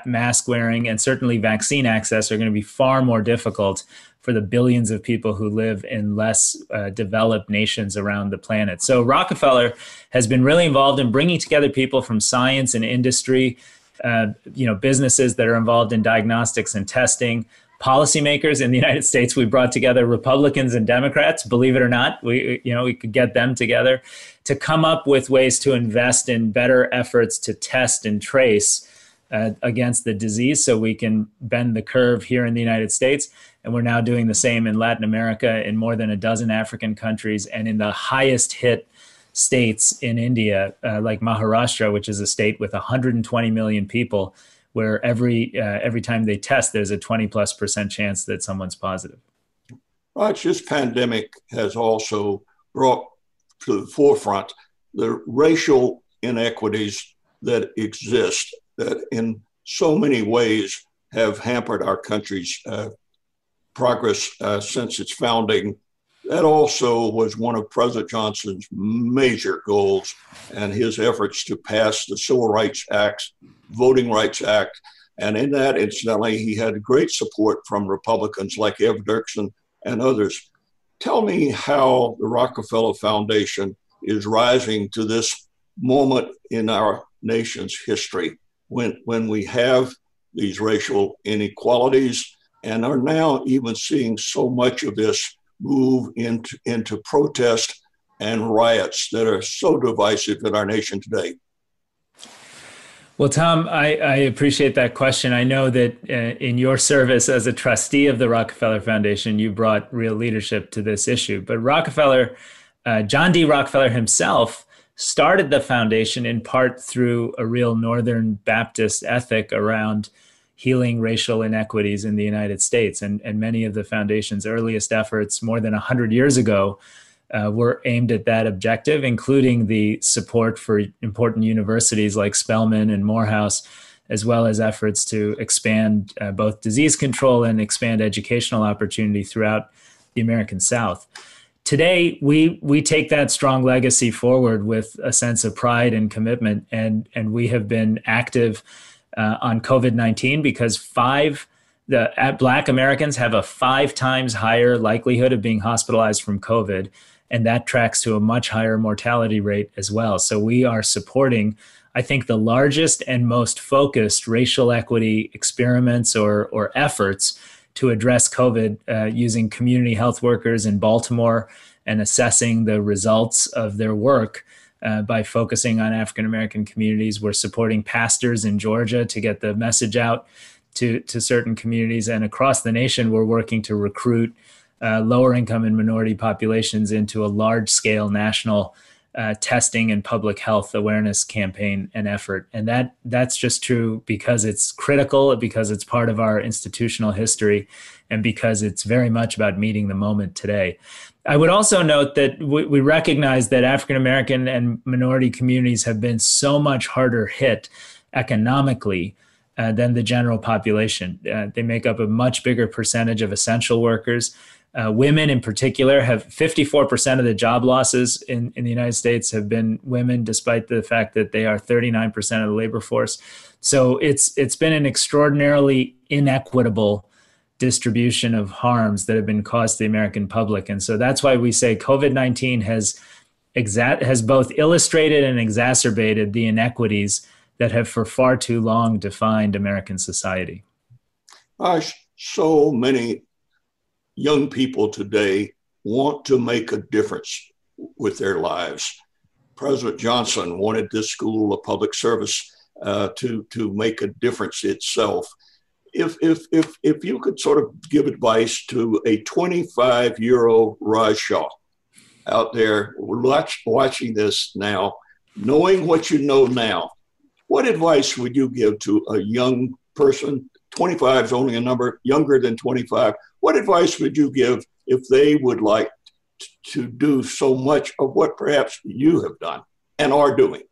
mask wearing and certainly vaccine access are going to be far more difficult for the billions of people who live in less developed nations around the planet. So Rockefeller has been really involved in bringing together people from science and industry, businesses that are involved in diagnostics and testing, policymakers in the United States. We brought together Republicans and Democrats, believe it or not. We could get them together to come up with ways to invest in better efforts to test and trace against the disease so we can bend the curve here in the United States. And we're now doing the same in Latin America, in more than a dozen African countries, and in the highest hit states in India, like Maharashtra, which is a state with 120 million people, where every time they test, there's a 20+% chance that someone's positive. Raj, this pandemic has also brought to the forefront the racial inequities that exist, that in so many ways have hampered our country's progress since its founding. That also was one of President Johnson's major goals, and his efforts to pass the Civil Rights Act, Voting Rights Act. And in that, incidentally, he had great support from Republicans like Dickerson and others. Tell me how the Rockefeller Foundation is rising to this moment in our nation's history when we have these racial inequalities and are now even seeing so much of this move into protest and riots that are so divisive in our nation today. Well, Tom, I appreciate that question. I know that in your service as a trustee of the Rockefeller Foundation, you brought real leadership to this issue. But John D. Rockefeller himself started the foundation in part through a real Northern Baptist ethic around healing racial inequities in the United States. And many of the foundation's earliest efforts more than 100 years ago were aimed at that objective, including the support for important universities like Spelman and Morehouse, as well as efforts to expand both disease control and expand educational opportunity throughout the American South. Today, we take that strong legacy forward with a sense of pride and commitment, and we have been active on COVID-19 because Black Americans have a 5 times higher likelihood of being hospitalized from COVID, and that tracks to a much higher mortality rate as well. So we are supporting, I think, the largest and most focused racial equity experiments or efforts to address COVID using community health workers in Baltimore and assessing the results of their work by focusing on African-American communities. We're supporting pastors in Georgia to get the message out to certain communities. And across the nation, we're working to recruit lower income and minority populations into a large-scale national testing and public health awareness campaign and effort. And that's just true because it's critical, because it's part of our institutional history, and because it's very much about meeting the moment today. I would also note that we recognize that African-American and minority communities have been so much harder hit economically than the general population. They make up a much bigger percentage of essential workers. Women in particular have 54% of the job losses in the United States have been women, despite the fact that they are 39% of the labor force. So it's been an extraordinarily inequitable distribution of harms that have been caused to the American public. And so that's why we say COVID-19 has both illustrated and exacerbated the inequities that have for far too long defined American society. So many young people today want to make a difference with their lives. President Johnson wanted this school of public service to make a difference itself. If you could sort of give advice to a 25-year-old Raj Shah out there watching this now, knowing what you know now, what advice would you give to a young person? 25 is only a number younger than 25. What advice would you give if they would like to do so much of what perhaps you have done and are doing?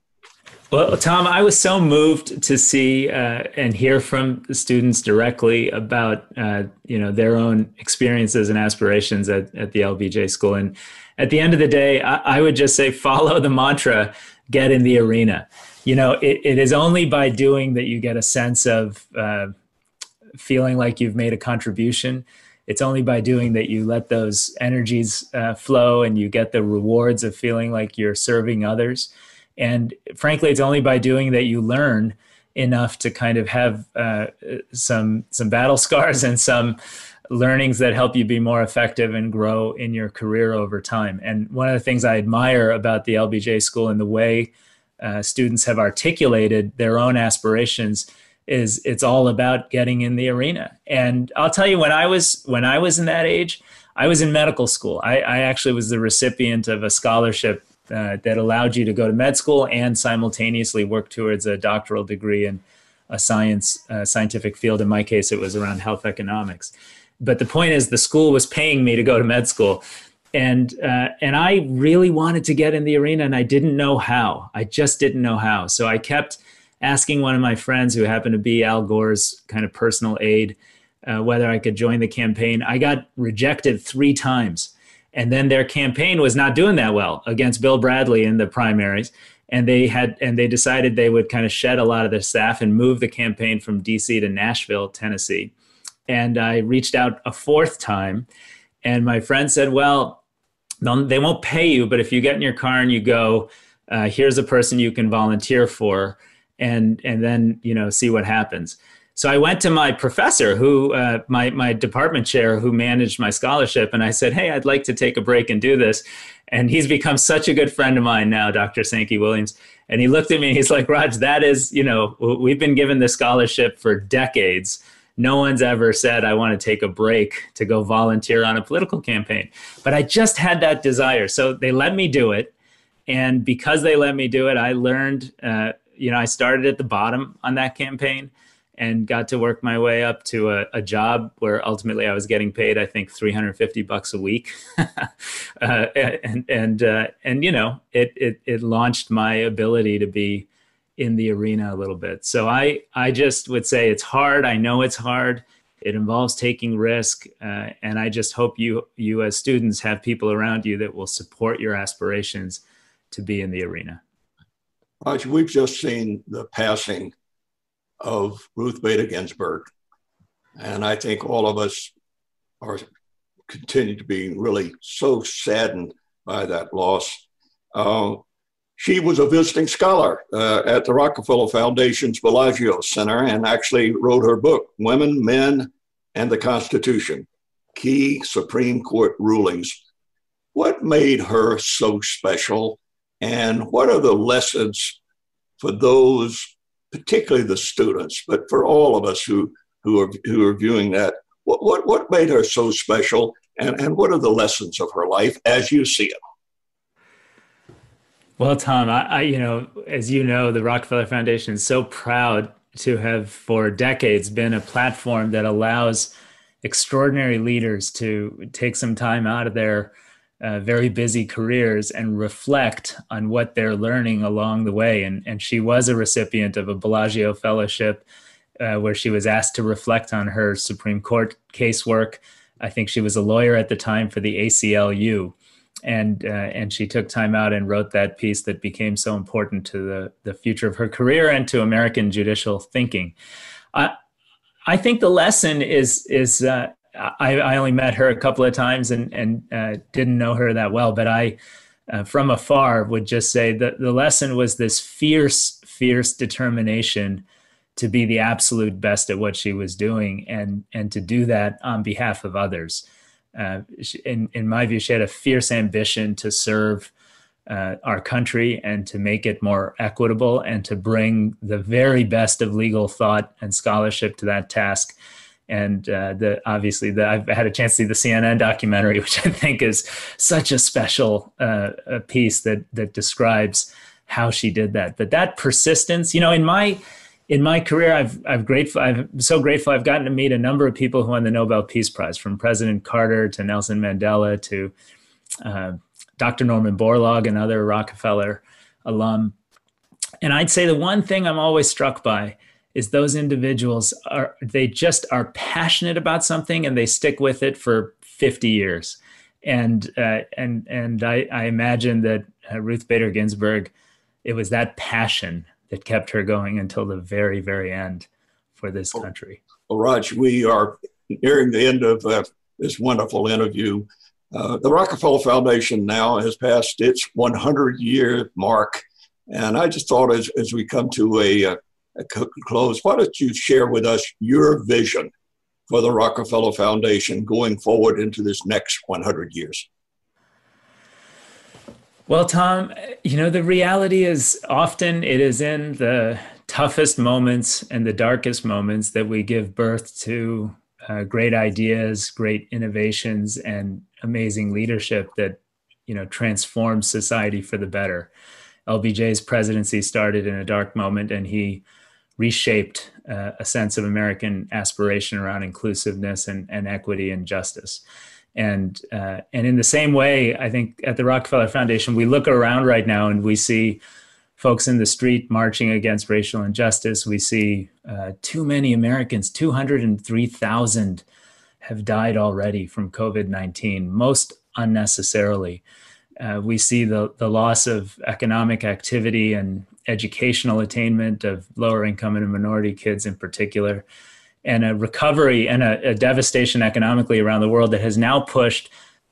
Well, Tom, I was so moved to see and hear from the students directly about their own experiences and aspirations at the LBJ school. And at the end of the day, I would just say follow the mantra, get in the arena. It is only by doing that you get a sense of feeling like you've made a contribution. It's only by doing that you let those energies flow and you get the rewards of feeling like you're serving others. And frankly, it's only by doing that you learn enough to kind of have some battle scars and some learnings that help you be more effective and grow in your career over time. And one of the things I admire about the LBJ School and the way students have articulated their own aspirations is it's all about getting in the arena. And I'll tell you, when I was in that age, I was in medical school. I actually was the recipient of a scholarship that allowed you to go to med school and simultaneously work towards a doctoral degree in a scientific field. In my case, it was around health economics. But the point is, the school was paying me to go to med school. And I really wanted to get in the arena, and I didn't know how. I just didn't know how. So I kept asking one of my friends, who happened to be Al Gore's kind of personal aide, whether I could join the campaign. I got rejected 3 times. And then their campaign was not doing that well against Bill Bradley in the primaries. And they decided they would kind of shed a lot of their staff and move the campaign from DC to Nashville, Tennessee. And I reached out a 4th time, and my friend said, well, they won't pay you, but if you get in your car and you go, here's a person you can volunteer for, and then, see what happens. So I went to my professor, who my department chair, who managed my scholarship, and I said, hey, I'd like to take a break and do this. And he's become such a good friend of mine now, Dr. Sankey Williams. And he looked at me and he's like, Raj, that is, we've been given this scholarship for decades. No one's ever said, I want to take a break to go volunteer on a political campaign. But I just had that desire. So they let me do it. And because they let me do it, I learned, I started at the bottom on that campaign and got to work my way up to a job where ultimately I was getting paid, I think, $350 a week. It launched my ability to be in the arena a little bit. So I just would say it's hard. I know it's hard. It involves taking risk. And I just hope you as students have people around you that will support your aspirations to be in the arena. Raj, we've just seen the passing of Ruth Bader Ginsburg. And I think all of us continue to be really so saddened by that loss. She was a visiting scholar at the Rockefeller Foundation's Bellagio Center and actually wrote her book, Women, Men, and the Constitution, Key Supreme Court Rulings. What made her so special? And what are the lessons for those, particularly the students, but for all of us who are viewing that? What made her so special? And what are the lessons of her life as you see it? Well, Tom, as you know, the Rockefeller Foundation is so proud to have for decades been a platform that allows extraordinary leaders to take some time out of their very busy careers and reflect on what they're learning along the way. And she was a recipient of a Bellagio Fellowship where she was asked to reflect on her Supreme Court casework. I think she was a lawyer at the time for the ACLU. And she took time out and wrote that piece that became so important to the future of her career and to American judicial thinking. I think the lesson is I only met her a couple of times and didn't know her that well, but I, from afar, would just say that the lesson was this fierce determination to be the absolute best at what she was doing and to do that on behalf of others. In my view, she had a fierce ambition to serve our country and to make it more equitable and to bring the very best of legal thought and scholarship to that task. And obviously, I've had a chance to see the CNN documentary, which I think is such a special piece that describes how she did that. But that persistence, in my career, I'm so grateful. I've gotten to meet a number of people who won the Nobel Peace Prize, from President Carter to Nelson Mandela to Dr. Norman Borlaug, another Rockefeller alum. And I'd say the one thing I'm always struck by is those individuals they just are passionate about something and they stick with it for 50 years. And I imagine that Ruth Bader Ginsburg, it was that passion that kept her going until the very, very end for this country. Well, Raj, we are nearing the end of this wonderful interview. The Rockefeller Foundation now has passed its 100-year mark. And I just thought as we come to close, why don't you share with us your vision for the Rockefeller Foundation going forward into this next 100 years? Well, Tom, the reality is often it is in the toughest moments and the darkest moments that we give birth to great ideas, great innovations, and amazing leadership that, transforms society for the better. LBJ's presidency started in a dark moment, and he reshaped a sense of American aspiration around inclusiveness and equity and justice. And in the same way, I think at the Rockefeller Foundation, we look around right now and we see folks in the street marching against racial injustice. We see too many Americans, 203,000 have died already from COVID-19, most unnecessarily. We see the loss of economic activity and educational attainment of lower income and minority kids in particular, and a recovery and a devastation economically around the world that has now pushed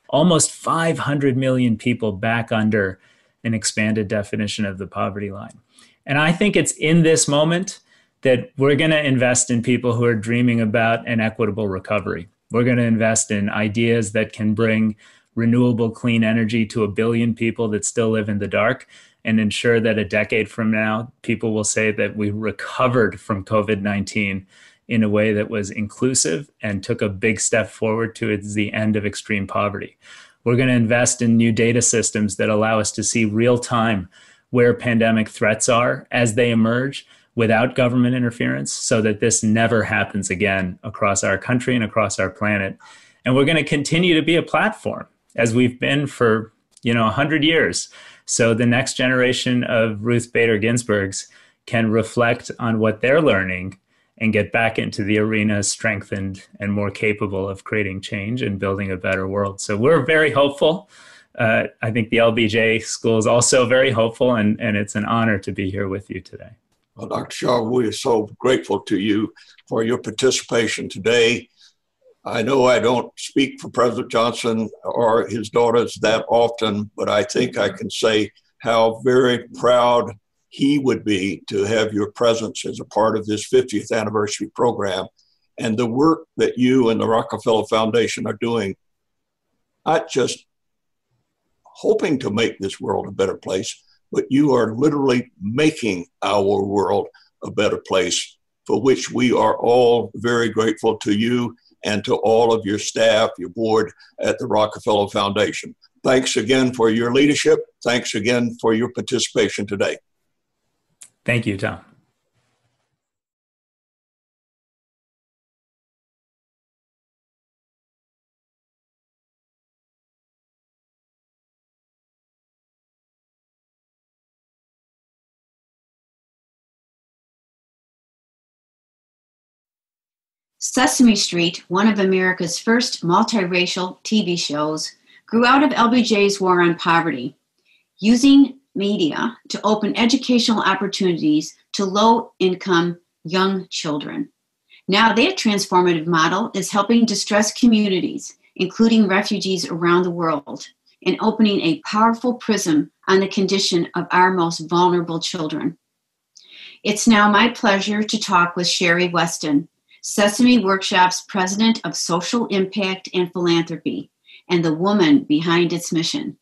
almost 500 million people back under an expanded definition of the poverty line. And I think it's in this moment that we're going to invest in people who are dreaming about an equitable recovery. We're going to invest in ideas that can bring renewable clean energy to 1 billion people that still live in the dark, and ensure that a decade from now, people will say that we recovered from COVID-19 in a way that was inclusive and took a big step forward towards the end of extreme poverty. We're going to invest in new data systems that allow us to see real time where pandemic threats are as they emerge without government interference, so that this never happens again across our country and across our planet. And we're going to continue to be a platform, as we've been for 100 years. So the next generation of Ruth Bader Ginsburgs can reflect on what they're learning and get back into the arena strengthened and more capable of creating change and building a better world. So we're very hopeful. I think the LBJ School is also very hopeful, and it's an honor to be here with you today. Well, Dr. Shah, we are so grateful to you for your participation today. I know I don't speak for President Johnson or his daughters that often, but I think I can say how very proud he would be to have your presence as a part of this 50th anniversary program, and the work that you and the Rockefeller Foundation are doing, not just hoping to make this world a better place, but you are literally making our world a better place, for which we are all very grateful to you and to all of your staff, your board at the Rockefeller Foundation. Thanks again for your leadership. Thanks again for your participation today. Thank you, Tom. Sesame Street, one of America's first multiracial TV shows, grew out of LBJ's war on poverty, using media to open educational opportunities to low-income young children. Now that transformative model is helping distressed communities, including refugees around the world, and opening a powerful prism on the condition of our most vulnerable children. It's now my pleasure to talk with Sherrie Westin, Sesame Workshop's President of Social Impact and Philanthropy, and the woman behind its mission.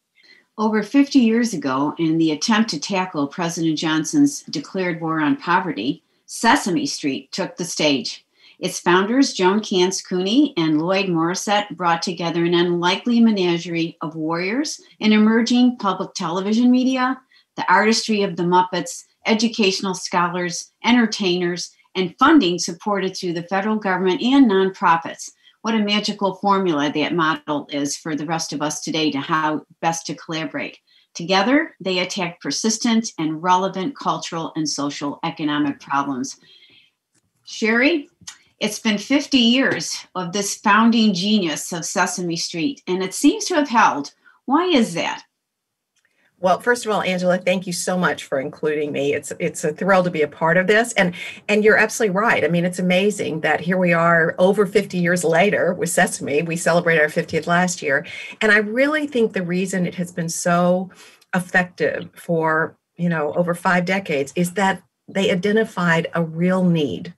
Over 50 years ago, in the attempt to tackle President Johnson's declared war on poverty, Sesame Street took the stage. Its founders, Joan Cance Cooney and Lloyd Morissette, brought together an unlikely menagerie of warriors and emerging public television media, the artistry of the Muppets, educational scholars, entertainers, and funding supported through the federal government and nonprofits. What a magical formula that model is for the rest of us today to how best to collaborate. Together, they attack persistent and relevant cultural and social economic problems. Sherrie, it's been 50 years of this founding genius of Sesame Street, and it seems to have held. Why is that? Well, first of all, Angela, thank you so much for including me. It's a thrill to be a part of this. And you're absolutely right. I mean, it's amazing that here we are over 50 years later with Sesame. We celebrated our 50th last year. And I really think the reason it has been so effective for, over 5 decades is that they identified a real need,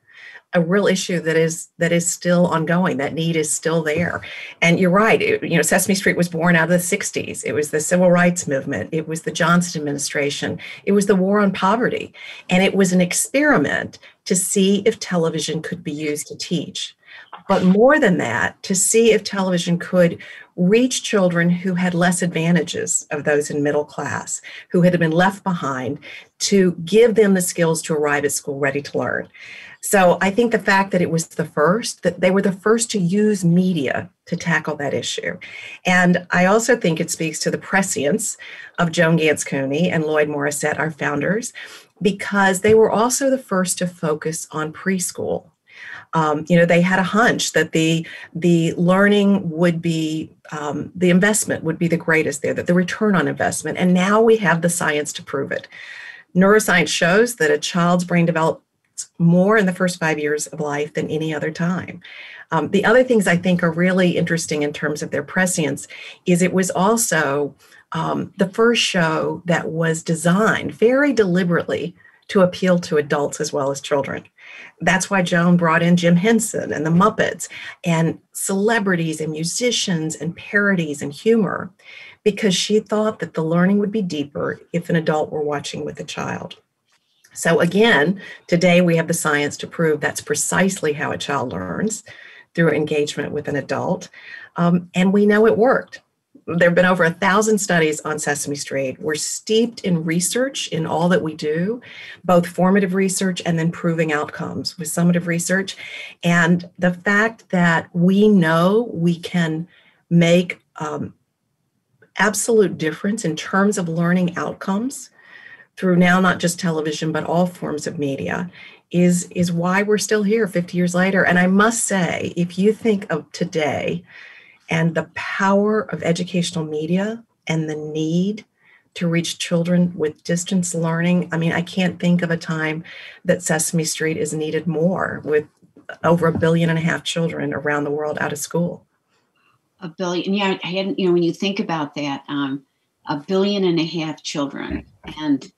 a real issue that is still ongoing. That need is still there. And you're right. Sesame Street was born out of the 60s. It was the civil rights movement. It was the Johnson administration. It was the war on poverty. And it was an experiment to see if television could be used to teach. But more than that, to see if television could reach children who had less advantages of those in middle class, who had been left behind, to give them the skills to arrive at school ready to learn. So I think the fact that it was that they were the first to use media to tackle that issue. And I also think it speaks to the prescience of Joan Gance Cooney and Lloyd Morissette, our founders, because they were also the first to focus on preschool. They had a hunch that the learning would be, the investment would be the greatest there, that the return on investment. And now we have the science to prove it. Neuroscience shows that a child's brain develops more in the first 5 years of life than any other time. The other things I think are really interesting in terms of their prescience is it was also the first show that was designed very deliberately to appeal to adults as well as children. That's why Joan brought in Jim Henson and the Muppets and celebrities and musicians and parodies and humor, because she thought that the learning would be deeper if an adult were watching with a child. So again, today we have the science to prove that's precisely how a child learns, through engagement with an adult. And we know it worked. There have been over 1,000 studies on Sesame Street. We're steeped in research in all that we do, both formative research and then proving outcomes with summative research. And the fact that we know we can make absolute difference in terms of learning outcomes through now not just television, but all forms of media is why we're still here 50 years later. And I must say, if you think of today and the power of educational media and the need to reach children with distance learning, I mean, I can't think of a time that Sesame Street is needed more, with over 1.5 billion children around the world out of school. 1 billion. Yeah, I hadn't, when you think about that, 1.5 billion children. And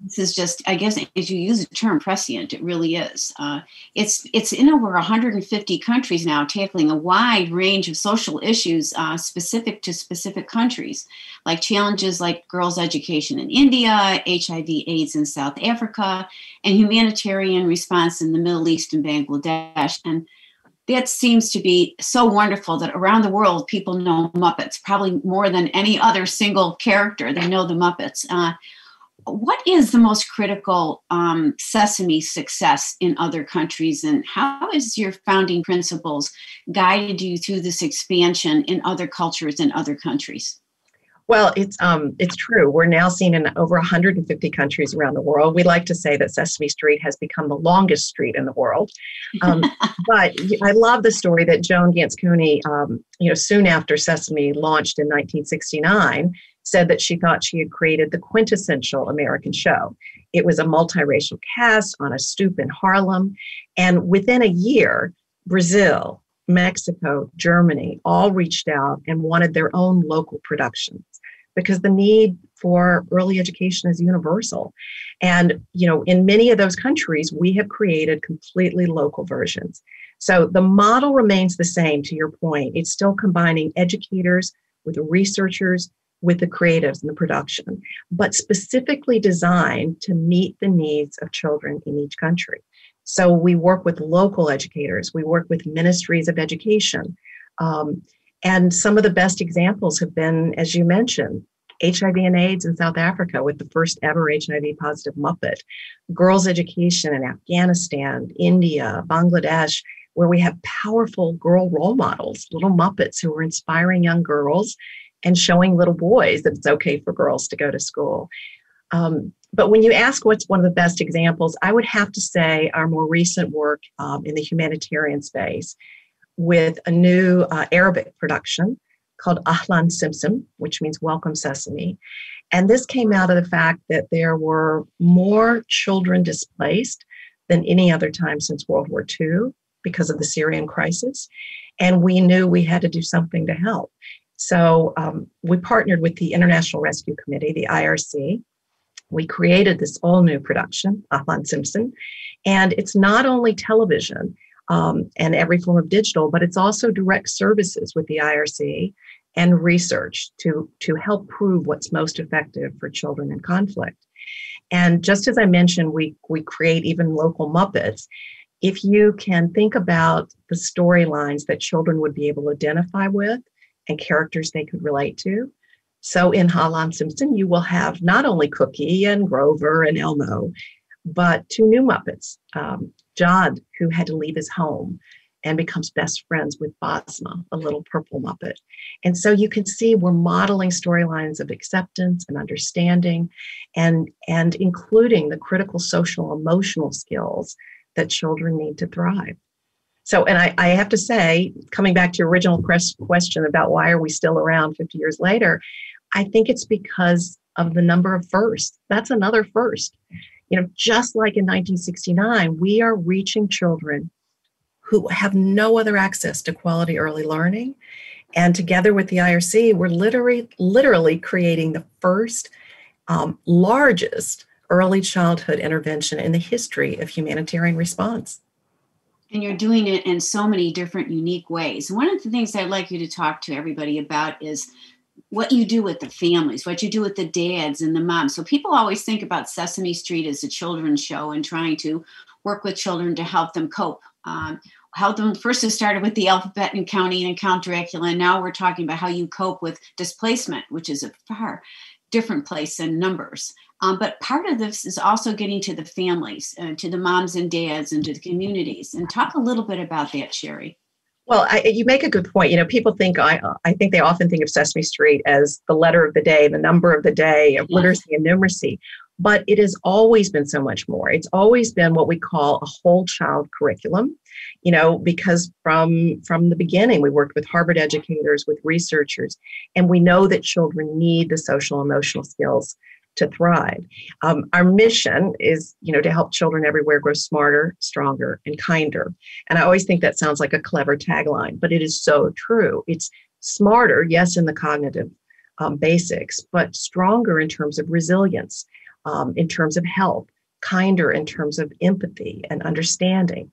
this is just, I guess, as you use the term prescient, it really is. It's in over 150 countries now, tackling a wide range of social issues specific to specific countries, like challenges like girls' education in India, HIV/AIDS in South Africa, and humanitarian response in the Middle East and Bangladesh. And that seems to be so wonderful that around the world, people know Muppets, probably more than any other single character. They know the Muppets. What is the most critical Sesame success in other countries, and how has your founding principles guided you through this expansion in other cultures and other countries? Well, it's true. We're now seen in over 150 countries around the world. We like to say that Sesame Street has become the longest street in the world. But I love the story that Joan Gance Cooney, soon after Sesame launched in 1969, said that she thought she had created the quintessential American show. It was a multiracial cast on a stoop in Harlem. And within a year, Brazil, Mexico, Germany all reached out and wanted their own local productions, because the need for early education is universal. And, in many of those countries, we have created completely local versions. So the model remains the same, to your point. It's still combining educators with researchers, with the creatives and the production, but specifically designed to meet the needs of children in each country. So we work with local educators, we work with ministries of education. And some of the best examples have been, as you mentioned, HIV and AIDS in South Africa with the first ever HIV positive Muppet, girls' education in Afghanistan, India, Bangladesh, where we have powerful girl role models, little Muppets who are inspiring young girls and showing little boys that it's okay for girls to go to school. But when you ask what's one of the best examples, I would have to say our more recent work in the humanitarian space with a new Arabic production called Ahlan Simsim, which means Welcome Sesame. And this came out of the fact that there were more children displaced than any other time since World War II because of the Syrian crisis. And we knew we had to do something to help. So we partnered with the International Rescue Committee, the IRC, we created this all new production, Upon Simpson. And it's not only television and every form of digital, but it's also direct services with the IRC and research to help prove what's most effective for children in conflict. And just as I mentioned, we create even local Muppets. If you can think about the storylines that children would be able to identify with and characters they could relate to. So in Holland Simpson, you will have not only Cookie and Grover and Elmo, but two new Muppets, Jod, who had to leave his home and becomes best friends with Bosma, a little purple Muppet. And so you can see we're modeling storylines of acceptance and understanding and including the critical social emotional skills that children need to thrive. So, and I have to say, coming back to your original question about why are we still around 50 years later, I think it's because of the number of firsts. That's another first. You know, just like in 1969, we are reaching children who have no other access to quality early learning. And together with the IRC, we're literally creating the first largest early childhood intervention in the history of humanitarian response. And you're doing it in so many different unique ways. One of the things I'd like you to talk to everybody about is what you do with the families, what you do with the dads and the moms. So people always think about Sesame Street as a children's show and trying to work with children to help them cope. Help them, first it started with the alphabet and counting and Count Dracula, and now we're talking about how you cope with displacement, which is a far different place than numbers. But part of this is also getting to the families, to the moms and dads, and to the communities. And talk a little bit about that, Sherrie. Well, you make a good point. You know, people think, I think they often think of Sesame Street as the letter of the day, the number of the day, of literacy and numeracy. But it has always been so much more. It's always been what we call a whole child curriculum, you know, because from the beginning, we worked with Harvard educators, with researchers, and we know that children need the social emotional skills to thrive. Our mission is, you know, to help children everywhere grow smarter, stronger, and kinder. And I always think that sounds like a clever tagline, but it is so true. It's smarter, yes, in the cognitive basics, but stronger in terms of resilience, in terms of health, kinder in terms of empathy and understanding.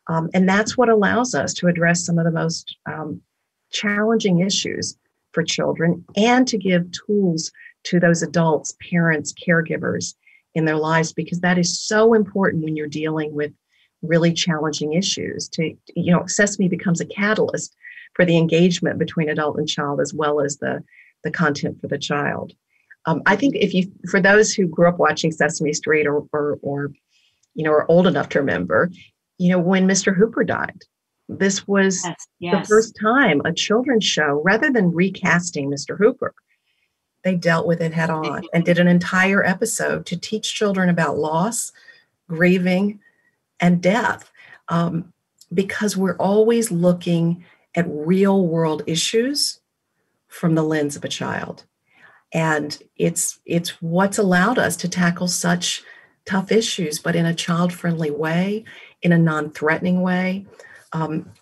And that's what allows us to address some of the most challenging issues for children and to give tools to those adults, parents, caregivers in their lives, because that is so important when you're dealing with really challenging issues. You know, Sesame becomes a catalyst for the engagement between adult and child, as well as the content for the child. I think for those who grew up watching Sesame Street or you know, are old enough to remember, you know, when Mr. Hooper died, this was the first time a children's show, rather than recasting Mr. Hooper, they dealt with it head on and did an entire episode to teach children about loss, grieving, and death, because we're always looking at real world issues from the lens of a child. And it's what's allowed us to tackle such tough issues, but in a child-friendly way, in a non-threatening way.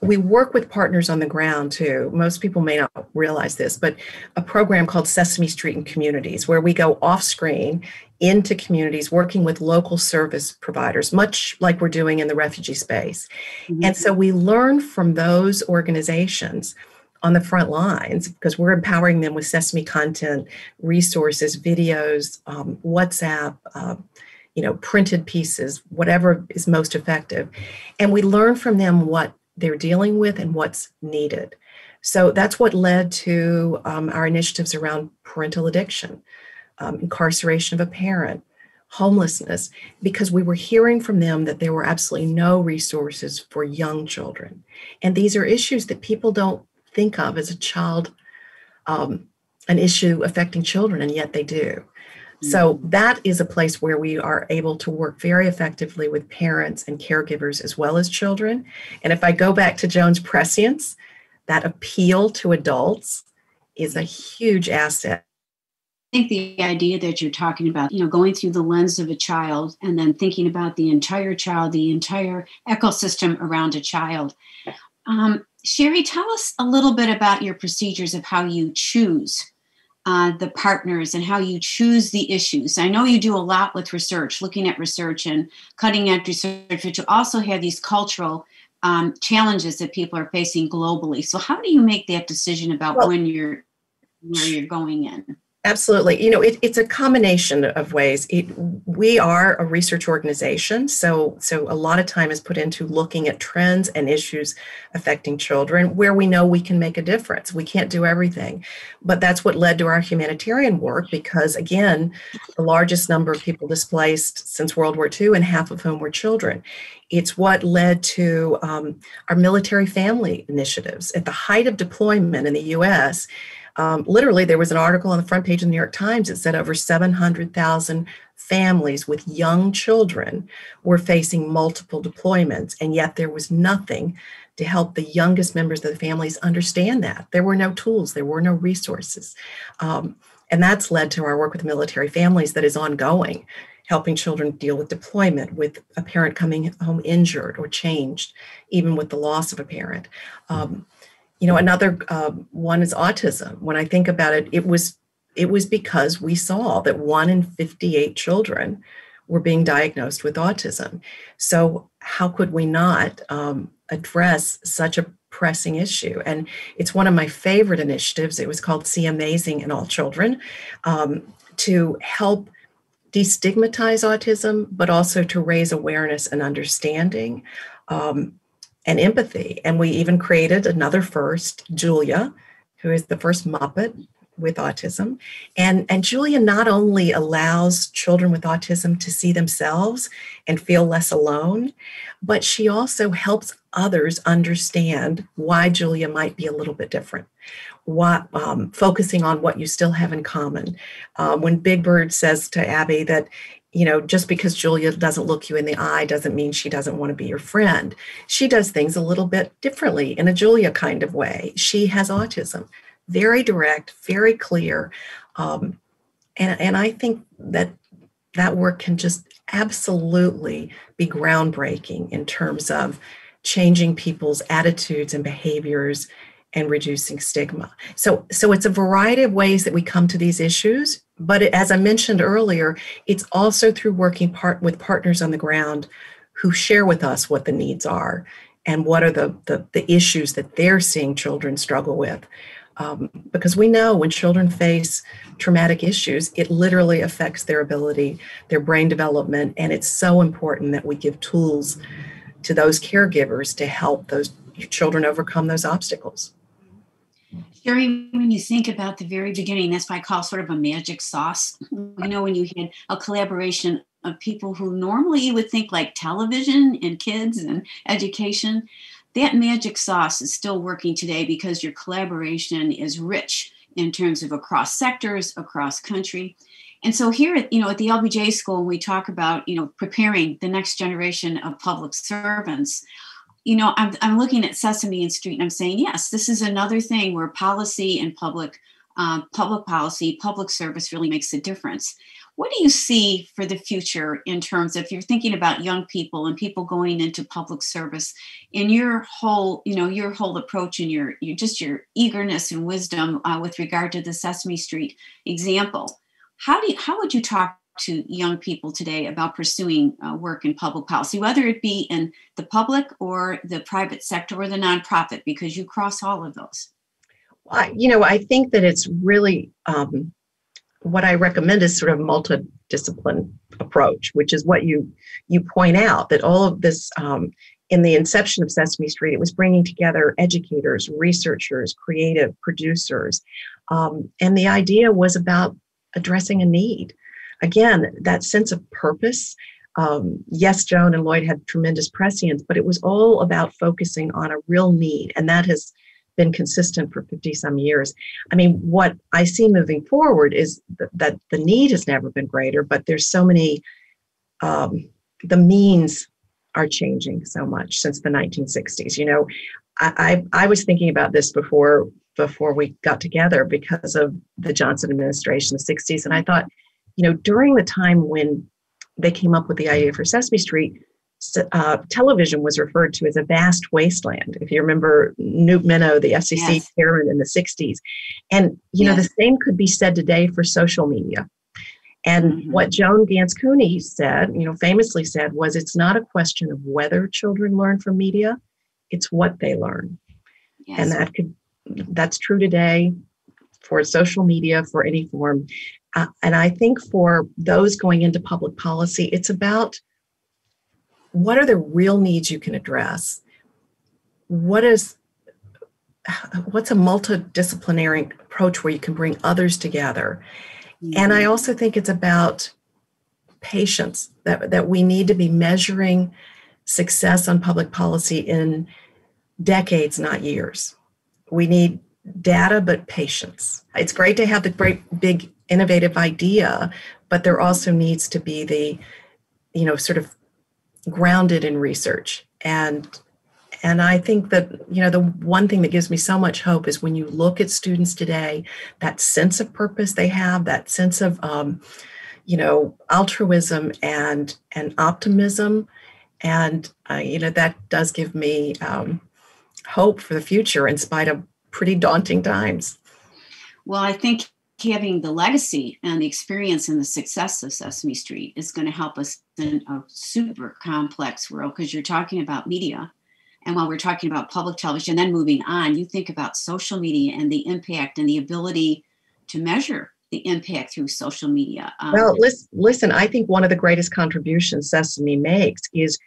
We work with partners on the ground too. Most people may not realize this, but a program called Sesame Street and Communities, where we go off screen into communities working with local service providers, much like we're doing in the refugee space. Mm-hmm. And so we learn from those organizations on the front lines, because we're empowering them with Sesame content, resources, videos, WhatsApp, you know, printed pieces, whatever is most effective. And we learn from them what they're dealing with and what's needed. So that's what led to our initiatives around parental addiction, incarceration of a parent, homelessness, because we were hearing from them that there were absolutely no resources for young children. And these are issues that people don't think of as a child, an issue affecting children, and yet they do. So that is a place where we are able to work very effectively with parents and caregivers as well as children. And if I go back to Joan's prescience, that appeal to adults is a huge asset. I think the idea that you're talking about, you know, going through the lens of a child and then thinking about the entire child, the entire ecosystem around a child. Sherrie, tell us a little bit about your procedures of how you choose the partners and how you choose the issues. I know you do a lot with research, looking at research and cutting edge research, but you also have these cultural challenges that people are facing globally. So how do you make that decision about where you're going in? Absolutely. It's a combination of ways. We are a research organization, so a lot of time is put into looking at trends and issues affecting children where we know we can make a difference. We can't do everything, but that's what led to our humanitarian work because, again, the largest number of people displaced since World War II and half of whom were children. It's what led to our military family initiatives. At the height of deployment in the U.S., literally, there was an article on the front page of the New York Times that said over 700,000 families with young children were facing multiple deployments, and yet there was nothing to help the youngest members of the families understand that. There were no tools, there were no resources. And that's led to our work with military families that is ongoing, helping children deal with deployment, with a parent coming home injured or changed, even with the loss of a parent. Another one is autism. When I think about it, it was because we saw that 1 in 58 children were being diagnosed with autism. So how could we not address such a pressing issue? And it's one of my favorite initiatives. It was called See Amazing in All Children, to help destigmatize autism, but also to raise awareness and understanding. And empathy. And we even created another first, Julia, who is the first Muppet with autism. And Julia not only allows children with autism to see themselves and feel less alone, but she also helps others understand why Julia might be a little bit different. Focusing on what you still have in common. When Big Bird says to Abby that, just because Julia doesn't look you in the eye doesn't mean she doesn't want to be your friend. She does things a little bit differently in a Julia kind of way. She has autism, very direct, very clear. And I think that work can just absolutely be groundbreaking in terms of changing people's attitudes and behaviors and reducing stigma. So it's a variety of ways that we come to these issues. But as I mentioned earlier, it's also through working with partners on the ground who share with us what the needs are and what are the issues that they're seeing children struggle with. Because we know when children face traumatic issues, it literally affects their ability, their brain development, and it's so important that we give tools to those caregivers to help those children overcome those obstacles. Sherrie, when you think about the very beginning, that's what I call sort of a magic sauce. When you had a collaboration of people who normally you would think like television and kids and education, that magic sauce is still working today because your collaboration is rich in terms of across sectors, across country. And so here at the LBJ school, we talk about, preparing the next generation of public servants. I'm looking at Sesame Street and I'm saying, yes, this is another thing where policy and public policy, public service really makes a difference. What do you see for the future in terms of, if you're thinking about young people and people going into public service, in your whole approach and your eagerness and wisdom with regard to the Sesame Street example? How would you talk to young people today about pursuing work in public policy, whether it be in the public or the private sector or the nonprofit, because you cross all of those? I think that it's really what I recommend is sort of multidiscipline approach, which is what you point out, that all of this in the inception of Sesame Street, it was bringing together educators, researchers, creative producers, and the idea was about addressing a need. Again, that sense of purpose. Yes, Joan and Lloyd had tremendous prescience, but it was all about focusing on a real need. And that has been consistent for 50 some years. I mean, what I see moving forward is that the need has never been greater, but there's so many, the means are changing so much since the 1960s. I was thinking about this before we got together because of the Johnson administration, the 60s. And I thought, during the time when they came up with the idea for Sesame Street, television was referred to as a vast wasteland. If you remember Newt Minow, the FCC chairman in the 60s. And, the same could be said today for social media. And what Joan Gans Cooney said, famously said, was it's not a question of whether children learn from media, it's what they learn. Yes. And that's true today for social media, for any form. And I think for those going into public policy, it's about what are the real needs you can address? What's a multidisciplinary approach where you can bring others together? And I also think it's about patience, that we need to be measuring success on public policy in decades, not years. We need data, but patience. It's great to have the great, big, innovative idea, but there also needs to be the, sort of grounded in research. And I think that, the one thing that gives me so much hope is when you look at students today, that sense of purpose they have, that sense of, altruism and optimism. And, that does give me hope for the future in spite of pretty daunting times. Well, I think having the legacy and the experience and the success of Sesame Street is going to help us in a super complex world, because you're talking about media. And while we're talking about public television, then moving on, you think about social media and the impact and the ability to measure the impact through social media. Well, listen, I think one of the greatest contributions Sesame makes is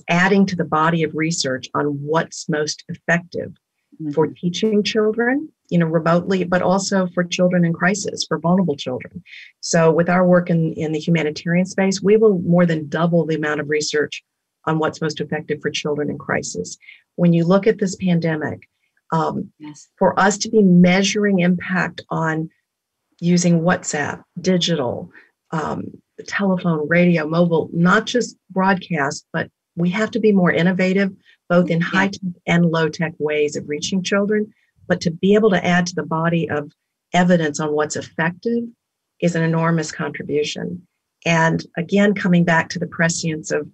adding to the body of research on what's most effective for teaching children, remotely, but also for children in crisis, for vulnerable children. So with our work in the humanitarian space, we will more than double the amount of research on what's most effective for children in crisis. When you look at this pandemic, for us to be measuring impact on using WhatsApp, digital, telephone, radio, mobile, not just broadcast, but we have to be more innovative, both in high-tech and low-tech ways of reaching children. But to be able to add to the body of evidence on what's effective is an enormous contribution. And again, coming back to the prescience of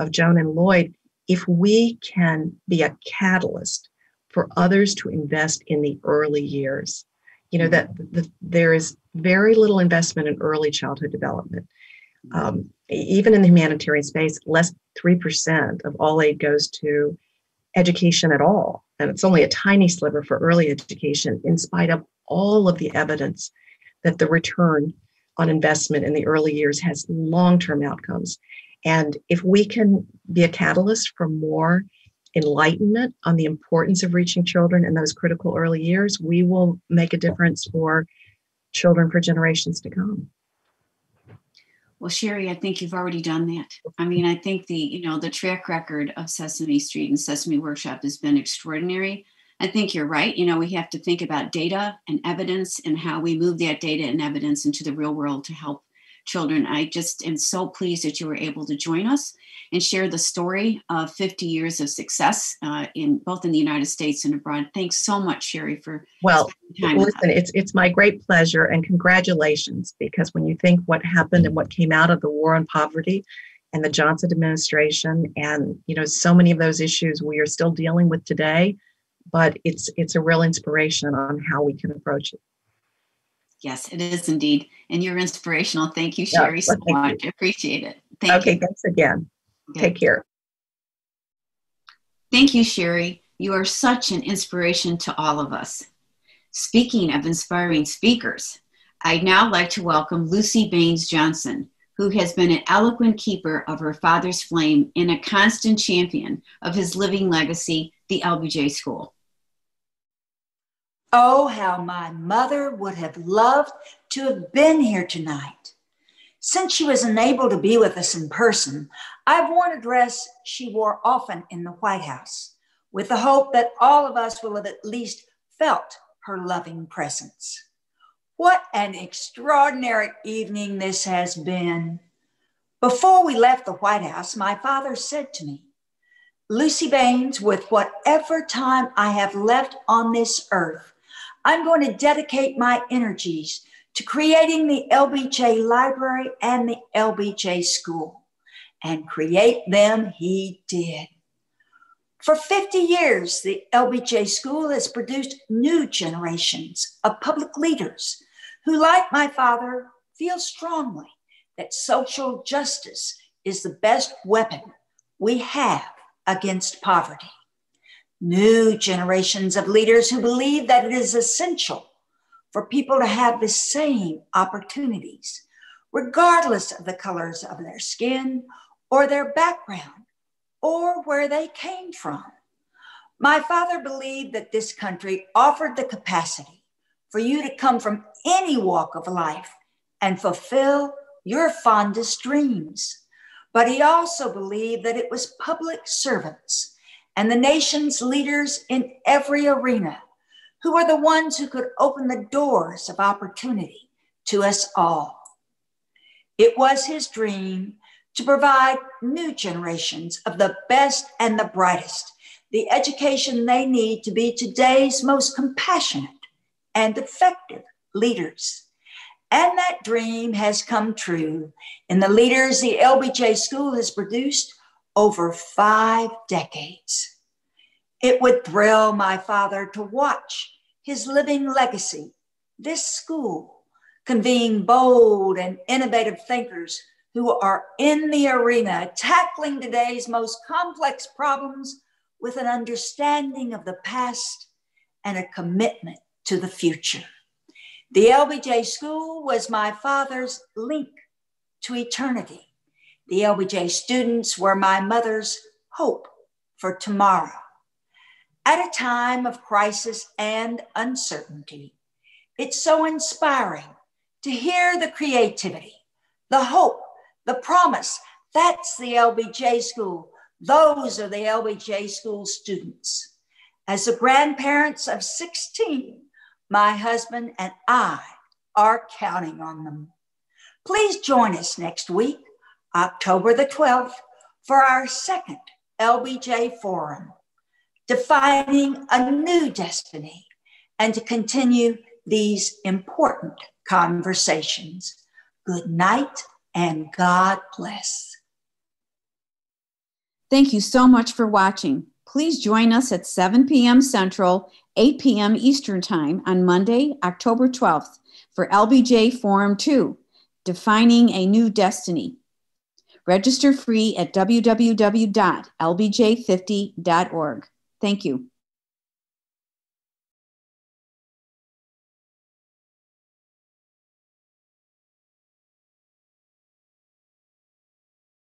Joan and Lloyd, if we can be a catalyst for others to invest in the early years, there is very little investment in early childhood development. Even in the humanitarian space, less 3% of all aid goes to education at all. And it's only a tiny sliver for early education, in spite of all of the evidence that the return on investment in the early years has long-term outcomes. And if we can be a catalyst for more enlightenment on the importance of reaching children in those critical early years, we will make a difference for children for generations to come. Well, Sherrie, I think you've already done that. I mean, I think the track record of Sesame Street and Sesame Workshop has been extraordinary. I think you're right. We have to think about data and evidence and how we move that data and evidence into the real world to help children. I just am so pleased that you were able to join us and share the story of 50 years of success in both in the United States and abroad. Thanks so much, Sherrie, for spending time with us. It's my great pleasure, and congratulations, because when you think what happened and what came out of the war on poverty and the Johnson administration, and so many of those issues we are still dealing with today, but it's a real inspiration on how we can approach it. Yes, it is indeed. And you're inspirational. Thank you, Sherrie, so much. I appreciate it. Thank you. Thanks again. Okay. Take care. Thank you, Sherrie. You are such an inspiration to all of us. Speaking of inspiring speakers, I'd now like to welcome Luci Baines Johnson, who has been an eloquent keeper of her father's flame and a constant champion of his living legacy, the LBJ School. Oh, how my mother would have loved to have been here tonight. Since she was unable to be with us in person, I've worn a dress she wore often in the White House, with the hope that all of us will have at least felt her loving presence. What an extraordinary evening this has been. Before we left the White House, my father said to me, "Luci Baines, with whatever time I have left on this earth, I'm going to dedicate my energies to creating the LBJ Library and the LBJ School. and create them he did. For 50 years, the LBJ School has produced new generations of public leaders who, like my father, feel strongly that social justice is the best weapon we have against poverty. New generations of leaders who believe that it is essential for people to have the same opportunities, regardless of the colors of their skin or their background or where they came from. My father believed that this country offered the capacity for you to come from any walk of life and fulfill your fondest dreams. But he also believed that it was public servants and the nation's leaders in every arena who were the ones who could open the doors of opportunity to us all. It was his dream to provide new generations of the best and the brightest the education they need to be today's most compassionate and effective leaders. And that dream has come true in the leaders the LBJ School has produced over 5 decades. It would thrill my father to watch his living legacy, this school, convene bold and innovative thinkers who are in the arena tackling today's most complex problems with an understanding of the past and a commitment to the future. The LBJ School was my father's link to eternity. The LBJ students were my mother's hope for tomorrow. At a time of crisis and uncertainty, it's so inspiring to hear the creativity, the hope, the promise. That's the LBJ School. Those are the LBJ School students. As the grandparents of 16, my husband and I are counting on them. Please join us next week, October the 12th, for our second LBJ Forum, Defining a New Destiny, and to continue these important conversations. Good night and God bless. Thank you so much for watching. Please join us at 7 p.m. Central, 8 p.m. Eastern Time on Monday, October 12th for LBJ Forum 2, Defining a New Destiny. Register free at www.lbj50.org. Thank you.